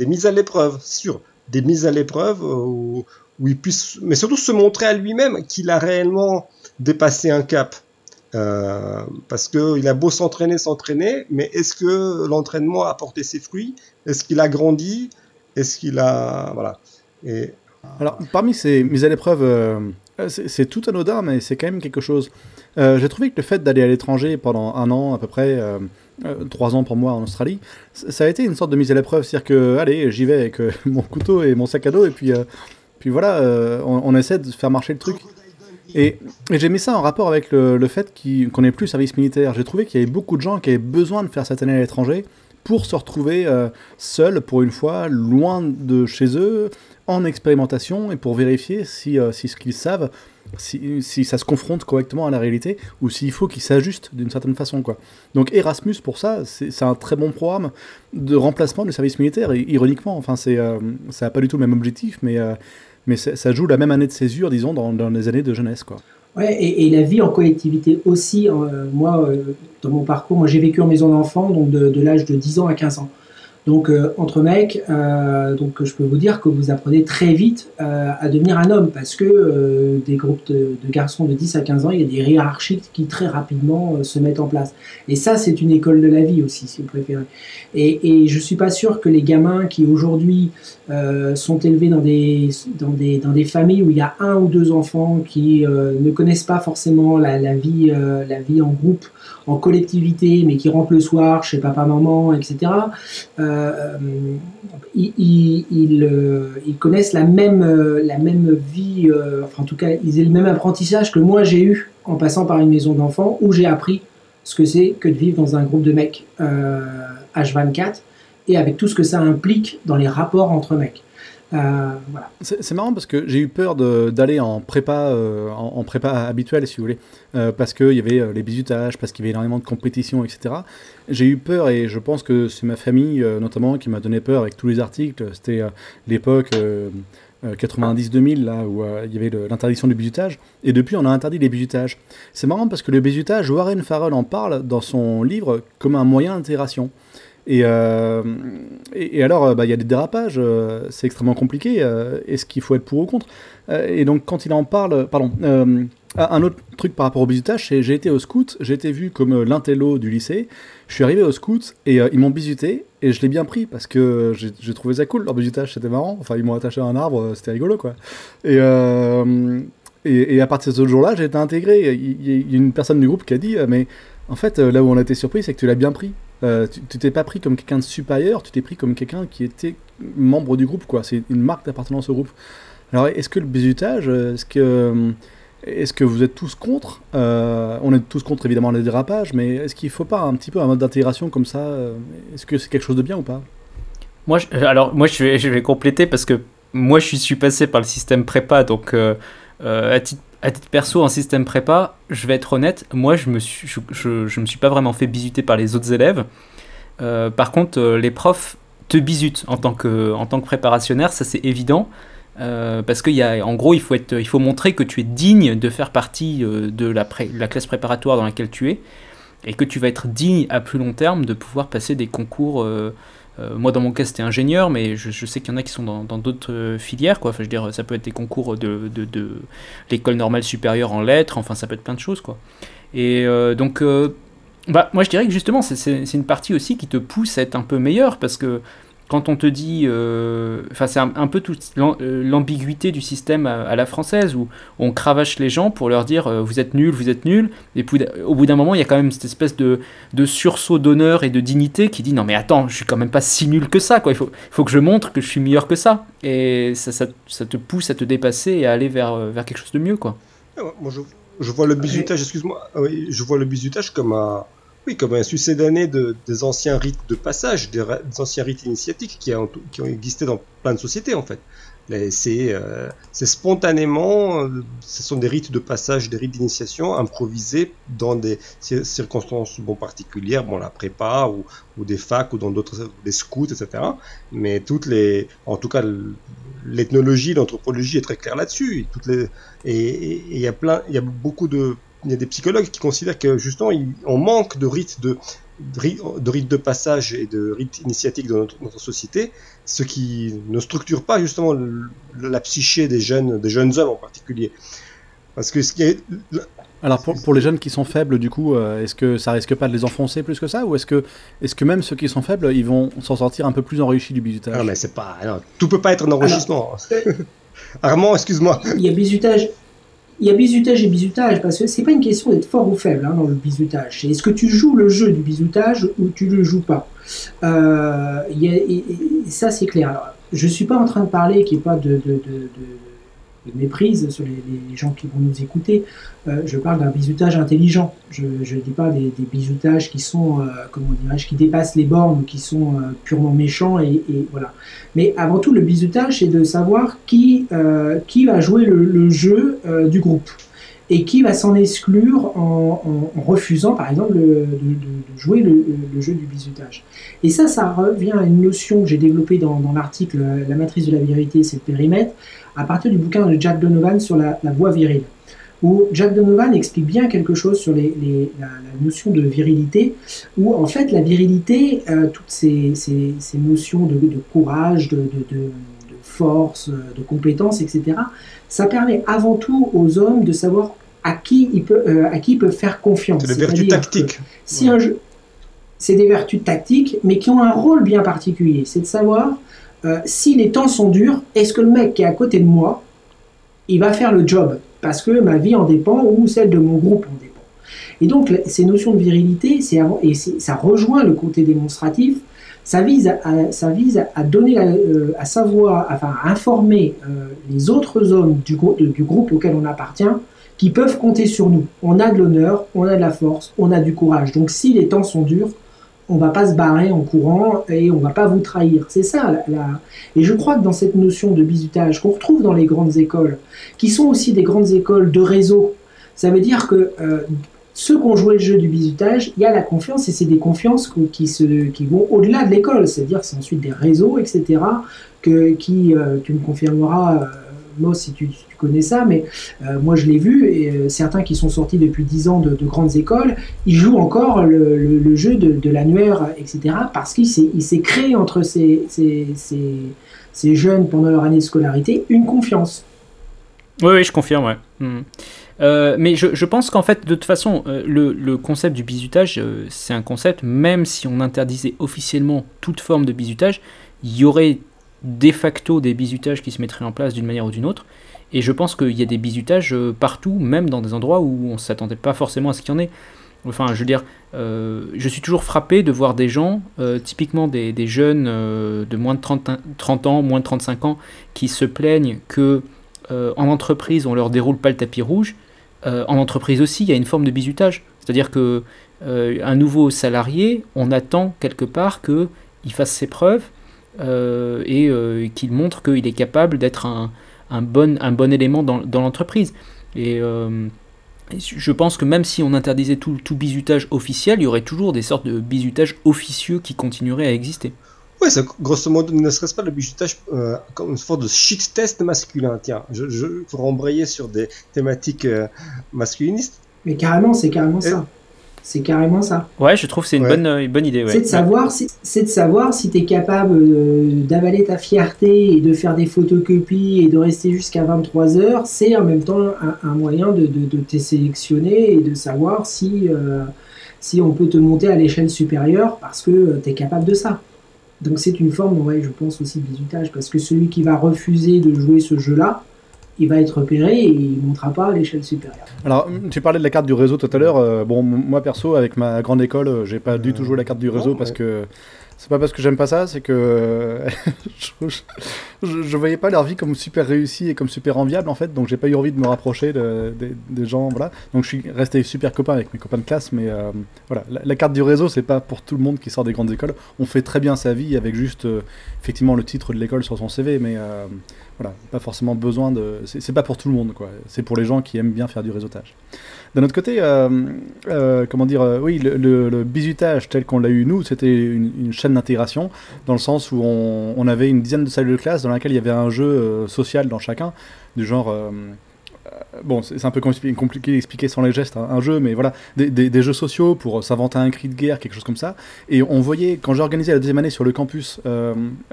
mises à l'épreuve, c'est sûr, des mises à l'épreuve où il puisse, mais surtout se montrer à lui-même qu'il a réellement dépassé un cap. Parce qu'il a beau s'entraîner, mais est-ce que l'entraînement a porté ses fruits? Est-ce qu'il a grandi? Est-ce qu'il a... Voilà. Alors, parmi ces mises à l'épreuve, c'est tout anodin, mais c'est quand même quelque chose. J'ai trouvé que le fait d'aller à l'étranger pendant 1 an, à peu près, 3 ans pour moi en Australie, ça a été une sorte de mise à l'épreuve. C'est-à-dire que, allez, j'y vais avec mon couteau et mon sac à dos, et puis voilà, on essaie de faire marcher le truc. Et j'ai mis ça en rapport avec le fait qu'on n'ait plus service militaire. J'ai trouvé qu'il y avait beaucoup de gens qui avaient besoin de faire cette année à l'étranger pour se retrouver seuls, pour une fois, loin de chez eux, en expérimentation, et pour vérifier si ce qu'ils savent, si ça se confronte correctement à la réalité, ou s'il faut qu'ils s'ajustent d'une certaine façon, quoi. Donc Erasmus, pour ça, c'est un très bon programme de remplacement du service militaire, et, ironiquement, enfin, ça n'a pas du tout le même objectif, mais ça joue la même année de césure, disons, dans les années de jeunesse, quoi. Ouais, et la vie en collectivité aussi. Moi, dans mon parcours, moi j'ai vécu en maison d'enfants, donc de l'âge de 10 ans à 15 ans. Donc entre mecs, donc je peux vous dire que vous apprenez très vite à devenir un homme, parce que des groupes de garçons de 10 à 15 ans, il y a des hiérarchies qui très rapidement se mettent en place. Et ça, c'est une école de la vie aussi, si vous préférez. Et je suis pas sûr que les gamins qui aujourd'hui sont élevés dans des familles où il y a 1 ou 2 enfants qui ne connaissent pas forcément la vie en groupe, en collectivité, mais qui rentrent le soir chez papa, maman, etc. Ils connaissent la même vie, enfin en tout cas ils ont le même apprentissage que moi j'ai eu en passant par une maison d'enfants où j'ai appris ce que c'est que de vivre dans un groupe de mecs H24 et avec tout ce que ça implique dans les rapports entre mecs. Voilà. C'est marrant parce que j'ai eu peur d'aller en prépa, en prépa habituelle, si vous voulez, parce qu'il y avait les bizutages, parce qu'il y avait énormément de compétition, etc. J'ai eu peur, et je pense que c'est ma famille notamment qui m'a donné peur avec tous les articles. C'était l'époque 90-2000, là où il y avait l'interdiction du bizutage, et depuis on a interdit les bizutages. C'est marrant parce que le bizutage, Warren Farrell en parle dans son livre comme un moyen d'intégration. Et alors, il y a des dérapages, c'est extrêmement compliqué. Est-ce qu'il faut être pour ou contre? Et donc, quand il en parle, un autre truc par rapport au bizutage, c'est j'ai été au scout, j'ai été vu comme l'intello du lycée. Je suis arrivé au scout et ils m'ont bizuté et je l'ai bien pris parce que j'ai trouvé ça cool. Leur bizutage, c'était marrant. Enfin, ils m'ont attaché à un arbre, c'était rigolo, quoi. Et à partir de ce jour-là, j'ai été intégré. Il y a une personne du groupe qui a dit mais en fait, là où on a été surpris, c'est que tu l'as bien pris. Tu t'es pas pris comme quelqu'un de supérieur, tu t'es pris comme quelqu'un qui était membre du groupe, quoi. C'est une marque d'appartenance au groupe. Alors, est-ce que le bizutage, est-ce que vous êtes tous contre? On est tous contre, évidemment, les dérapages, mais est-ce qu'il faut pas un petit peu un mode d'intégration comme ça? Est-ce que c'est quelque chose de bien ou pas? Moi, je vais compléter parce que moi, je suis passé par le système prépa, donc à titre perso, en système prépa, je vais être honnête, moi je me suis pas vraiment fait bisuter par les autres élèves. Par contre, les profs te bisute en tant que préparationnaire, ça c'est évident. Parce qu'en gros, il faut montrer que tu es digne de faire partie de la classe préparatoire dans laquelle tu es, et que tu vas être digne à plus long terme de pouvoir passer des concours. Moi, dans mon cas, c'était ingénieur, mais je sais qu'il y en a qui sont dans d'autres filières, quoi. Enfin, je veux dire, ça peut être des concours de l'école normale supérieure en lettres, enfin, ça peut être plein de choses, quoi. Et donc, moi, je dirais que justement, c'est une partie aussi qui te pousse à être un peu meilleur, parce que quand on te dit, c'est un peu toute l'ambiguïté du système à la française, où on cravache les gens pour leur dire vous êtes nuls, et puis au bout d'un moment il y a quand même cette espèce de sursaut d'honneur et de dignité qui dit non mais attends, je suis quand même pas si nul que ça, quoi. Il faut que je montre que je suis meilleur que ça, et ça te pousse à te dépasser et à aller vers quelque chose de mieux, quoi. Moi je vois le bizutage, excuse-moi, oui, je vois le bizutage comme un succédané des anciens rites de passage, des anciens rites initiatiques qui ont existé dans plein de sociétés, en fait. C'est spontanément, ce sont des rites de passage, des rites d'initiation improvisés dans des circonstances particulières, la prépa ou des facs ou dans d'autres, des scouts, etc. Mais en tout cas, l'ethnologie, l'anthropologie est très claire là-dessus. Et il y a beaucoup de il y a des psychologues qui considèrent que justement on manque de rites de passage et de rites initiatiques dans notre société, ce qui ne structure pas justement la psyché des jeunes hommes en particulier. Parce que alors pour les jeunes qui sont faibles, du coup, est-ce que ça risque pas de les enfoncer plus que ça, ou est-ce que même ceux qui sont faibles, ils vont s'en sortir un peu plus enrichis du bizutage? Non mais tout peut pas être un enrichissement. Armand, excuse-moi. Il y a bizutage et bizutage, parce que c'est pas une question d'être fort ou faible dans le bizutage. C'est est-ce que tu joues le jeu du bizutage ou tu le joues pas. Et ça c'est clair. Alors, je suis pas en train de parler qu'il n'y ait pas de méprise sur les gens qui vont nous écouter. Je parle d'un bizutage intelligent. Je ne dis pas des bizutages qui sont, qui dépassent les bornes, qui sont purement méchants et voilà. Mais avant tout, le bizutage, c'est de savoir qui va jouer le jeu du groupe et qui va s'en exclure en refusant, par exemple, de jouer le jeu du bizutage. Et ça revient à une notion que j'ai développée dans l'article « La matrice de la virilité, c'est le périmètre », à partir du bouquin de Jack Donovan sur la voix virile, où Jack Donovan explique bien quelque chose sur la notion de virilité, où en fait la virilité, toutes ces notions de courage, de force, de compétence, etc., ça permet avant tout aux hommes de savoir à qui ils peuvent faire confiance. C'est des vertus tactiques. Si un jeu, c'est des vertus tactiques, mais qui ont un rôle bien particulier, c'est de savoir si les temps sont durs, est-ce que le mec qui est à côté de moi, il va faire le job, parce que ma vie en dépend ou celle de mon groupe en dépend. Et donc ces notions de virilité, ça rejoint le côté démonstratif. Ça vise à donner, à savoir, enfin à informer les autres hommes du groupe auquel on appartient, qui peuvent compter sur nous. On a de l'honneur, on a de la force, on a du courage. Donc si les temps sont durs, on va pas se barrer en courant et on va pas vous trahir. C'est ça. Et je crois que dans cette notion de bizutage qu'on retrouve dans les grandes écoles, qui sont aussi des grandes écoles de réseau, ça veut dire que ceux qui ont joué le jeu du bizutage, il y a la confiance, et c'est des confiances qui vont au-delà de l'école, c'est-à-dire que c'est ensuite des réseaux, etc., tu me confirmeras, Moss, si tu connais ça, mais moi je l'ai vu, et certains qui sont sortis depuis 10 ans de grandes écoles, ils jouent encore le jeu de l'annuaire, etc., parce qu'il s'est créé entre ces jeunes, pendant leur année de scolarité, une confiance. Oui, je confirme, ouais. Mais je pense qu'en fait, de toute façon, le concept du bizutage, c'est un concept, même si on interdisait officiellement toute forme de bizutage, il y aurait de facto des bizutages qui se mettraient en place d'une manière ou d'une autre, et je pense qu'il y a des bizutages partout, même dans des endroits où on ne s'attendait pas forcément à ce qu'il y en ait. Enfin, je veux dire, je suis toujours frappé de voir des gens, typiquement des jeunes de moins de 30 ans, moins de 35 ans, qui se plaignent que en entreprise, on leur déroule pas le tapis rouge. En entreprise aussi, il y a une forme de bizutage. C'est-à-dire que un nouveau salarié, on attend quelque part qu'il fasse ses preuves et qu'il montre qu'il est capable d'être un bon élément dans l'entreprise. Et je pense que même si on interdisait tout bizutage officiel, il y aurait toujours des sortes de bizutages officieux qui continueraient à exister. Ouais, c'est grosso modo, ne serait-ce pas le bizutage comme une sorte de shit test masculin. Tiens, pour embrayer sur des thématiques masculinistes. Mais carrément, c'est carrément ça. C'est carrément ça. Ouais, je trouve que c'est une bonne idée. Ouais. C'est de savoir si tu es capable d'avaler ta fierté et de faire des photocopies et de rester jusqu'à 23 heures. C'est en même temps un moyen de te sélectionner et de savoir si on peut te monter à l'échelle supérieure parce que tu es capable de ça. Donc c'est une forme, ouais, je pense aussi de bizutage, parce que celui qui va refuser de jouer ce jeu-là, il va être repéré et il ne montera pas à l'échelle supérieure. Alors, tu parlais de la carte du réseau tout à l'heure. Bon, moi perso, avec ma grande école, j'ai pas du tout joué la carte du réseau parce que c'est pas parce que j'aime pas ça, c'est que je voyais pas leur vie comme super réussie et comme super enviable en fait, donc j'ai pas eu envie de me rapprocher des gens, voilà. Donc je suis resté super copain avec mes copains de classe, mais voilà, la carte du réseau, c'est pas pour tout le monde qui sort des grandes écoles. On fait très bien sa vie avec juste effectivement le titre de l'école sur son CV, mais voilà, pas forcément besoin de. C'est pas pour tout le monde, quoi. C'est pour les gens qui aiment bien faire du réseautage. D'un autre côté, comment dire, oui, le bizutage tel qu'on l'a eu nous, c'était une chaîne d'intégration, dans le sens où on avait une dizaine de salles de classe dans laquelle il y avait un jeu social dans chacun, du genre. Bon, c'est un peu compliqué d'expliquer sans les gestes, hein, un jeu, mais voilà, des jeux sociaux pour s'inventer un cri de guerre, quelque chose comme ça. Et on voyait, quand j'ai organisé la deuxième année sur le campus,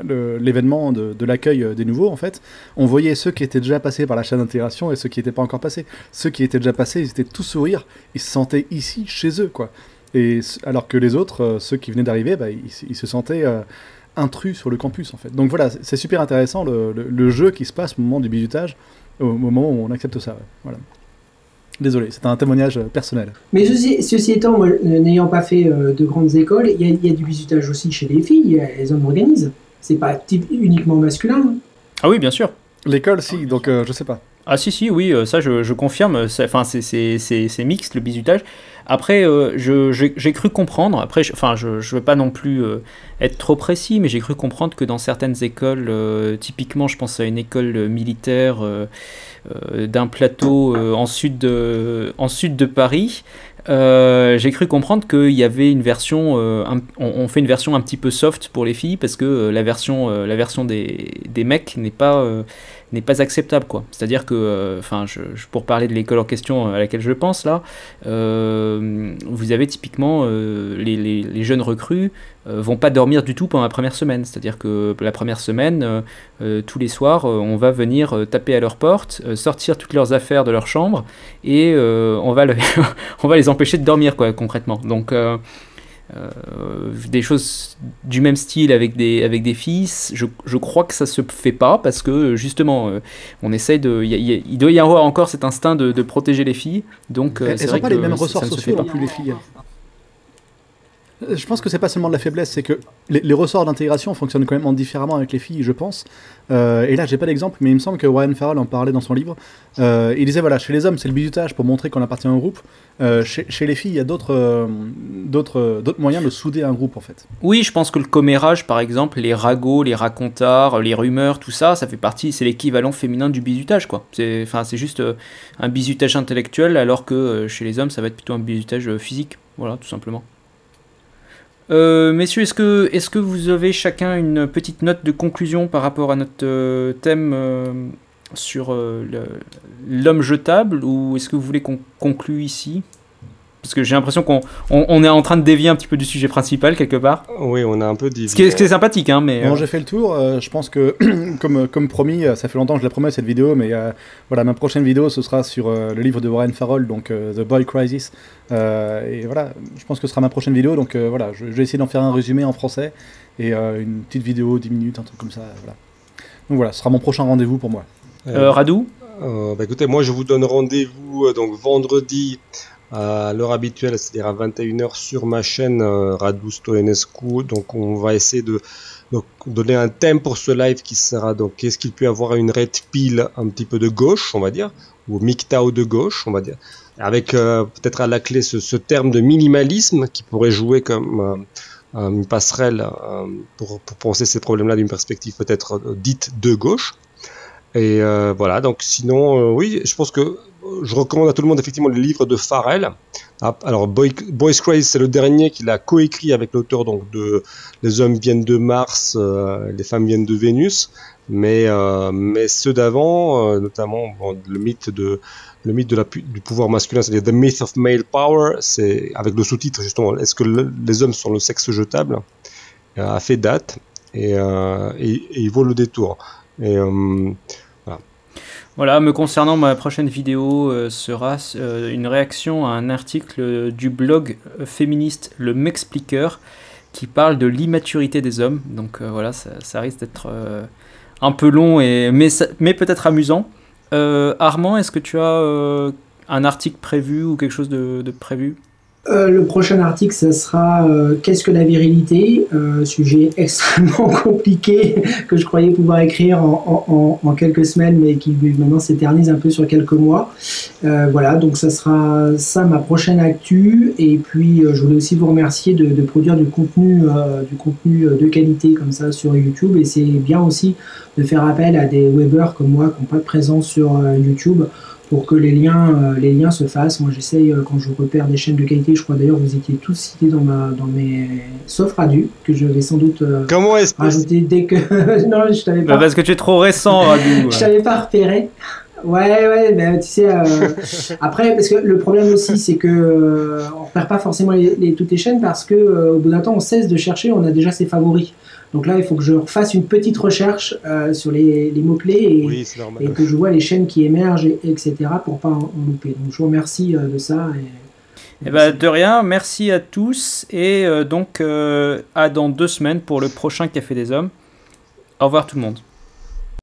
l'événement de l'accueil des nouveaux, en fait, on voyait ceux qui étaient déjà passés par la chaîne d'intégration et ceux qui n'étaient pas encore passés. Ceux qui étaient déjà passés, ils étaient tous sourires, ils se sentaient ici, chez eux, quoi. Et alors que les autres, ceux qui venaient d'arriver, bah, ils se sentaient intrus sur le campus, en fait. Donc voilà, c'est super intéressant, le jeu qui se passe au moment du bizutage, au moment où on accepte ça. Ouais. Voilà. Désolé, c'est un témoignage personnel. Mais ceci étant, moi, n'ayant pas fait de grandes écoles, il y a du bizutage aussi chez les filles, les hommes organisent. C'est pas uniquement masculin. Ah oui, bien sûr. L'école, si, donc je sais pas. Ah si, oui, ça je confirme, c'est mixte le bizutage. Après, j'ai cru comprendre, après, je veux pas non plus être trop précis, mais j'ai cru comprendre que dans certaines écoles, typiquement je pense à une école militaire d'un plateau en sud de Paris, j'ai cru comprendre qu'il y avait une version, on fait une version un petit peu soft pour les filles, parce que la version des mecs n'est pas acceptable, quoi. C'est-à-dire que, pour parler de l'école en question à laquelle je pense là, vous avez typiquement les jeunes recrues vont pas dormir du tout pendant la première semaine. C'est-à-dire que la première semaine, tous les soirs, on va venir taper à leur porte, sortir toutes leurs affaires de leur chambre et on va les empêcher de dormir, quoi, concrètement. Donc des choses du même style avec des filles, je crois que ça se fait pas, parce que justement on essaye il doit y avoir encore cet instinct de protéger les filles, donc elles c'est n'ont vrai pas que les mêmes ressorts ça ne se sociaux fait non pas. plus, les filles. Je pense que c'est pas seulement de la faiblesse, c'est que les ressorts d'intégration fonctionnent quand même différemment avec les filles, je pense. Et là, j'ai pas d'exemple, mais il me semble que Warren Farrell en parlait dans son livre. Il disait, voilà, chez les hommes, c'est le bizutage pour montrer qu'on appartient à un groupe. Chez les filles, il y a d'autres moyens de souder un groupe, en fait. Oui, je pense que le commérage, par exemple, les ragots, les racontards, les rumeurs, tout ça, ça fait partie, c'est l'équivalent féminin du bizutage, quoi. C'est juste un bizutage intellectuel, alors que chez les hommes, ça va être plutôt un bizutage physique. Voilà, tout simplement. Messieurs, est-ce que vous avez chacun une petite note de conclusion par rapport à notre thème sur l'homme jetable, ou est-ce que vous voulez qu'on conclue ici ? Parce que j'ai l'impression qu'on est en train de dévier un petit peu du sujet principal, quelque part. Oui, on a un peu dévié. Ce qui est sympathique, hein, mais... Bon, j'ai fait le tour. Je pense que, comme promis, ça fait longtemps que je la promets, cette vidéo, mais voilà, ma prochaine vidéo, ce sera sur le livre de Warren Farrell, donc The Boy Crisis. Et voilà, je pense que ce sera ma prochaine vidéo, donc voilà, je vais essayer d'en faire un résumé en français, et une petite vidéo, 10 minutes, un truc comme ça, voilà. Donc voilà, ce sera mon prochain rendez-vous pour moi. Radou ? Écoutez, moi je vous donne rendez-vous donc vendredi à l'heure habituelle, c'est-à-dire à 21h sur ma chaîne Radu Stoenescu. Donc on va essayer de donner un thème pour ce live qui sera donc qu'est-ce qu'il peut y avoir une red pill un petit peu de gauche, on va dire, ou MGTOW de gauche, on va dire, avec peut-être à la clé ce terme de minimalisme qui pourrait jouer comme une passerelle pour penser ces problèmes-là d'une perspective peut-être dite de gauche. Et voilà, donc sinon, oui, je pense que je recommande à tout le monde effectivement les livres de Farrell. Alors Boy's Craze, c'est le dernier qu'il a coécrit avec l'auteur donc de Les hommes viennent de Mars, les femmes viennent de Vénus, mais ceux d'avant, notamment le mythe du pouvoir masculin, c'est-à-dire The Myth of Male Power, c'est avec le sous-titre justement, est-ce que les hommes sont le sexe jetable, a fait date et il vaut le détour. Et voilà, me concernant, ma prochaine vidéo sera une réaction à un article du blog féministe Le M'Expliqueur qui parle de l'immaturité des hommes. Donc voilà, ça risque d'être un peu long, mais peut-être amusant. Armand, est-ce que tu as un article prévu ou quelque chose de prévu ? Le prochain article, ça sera qu'est-ce que la virilité, sujet extrêmement compliqué que je croyais pouvoir écrire en quelques semaines, mais qui maintenant s'éternise un peu sur quelques mois. Voilà, donc ça sera ça ma prochaine actu. Et puis je voulais aussi vous remercier de produire du contenu de qualité comme ça sur YouTube. Et c'est bien aussi de faire appel à des webeurs comme moi qui n'ont pas de présence sur YouTube, pour que les liens se fassent. Moi, j'essaye, quand je repère des chaînes de qualité, je crois d'ailleurs vous étiez tous cités dans mes... Sauf Radu, que je vais sans doute rajouter dès que... Non, je t'avais pas... parce que tu es trop récent, Radu. Je t'avais pas repéré. Ouais, ben, tu sais... Après, parce que le problème aussi, c'est que on repère pas forcément toutes les chaînes, parce que au bout d'un temps, on cesse de chercher, on a déjà ses favoris. Donc là, il faut que je refasse une petite recherche sur les mots-clés et que je vois les chaînes qui émergent, etc. pour pas en louper. Donc je vous remercie de ça. De rien, merci à tous. Et donc, à dans 2 semaines pour le prochain Café des Hommes. Au revoir tout le monde.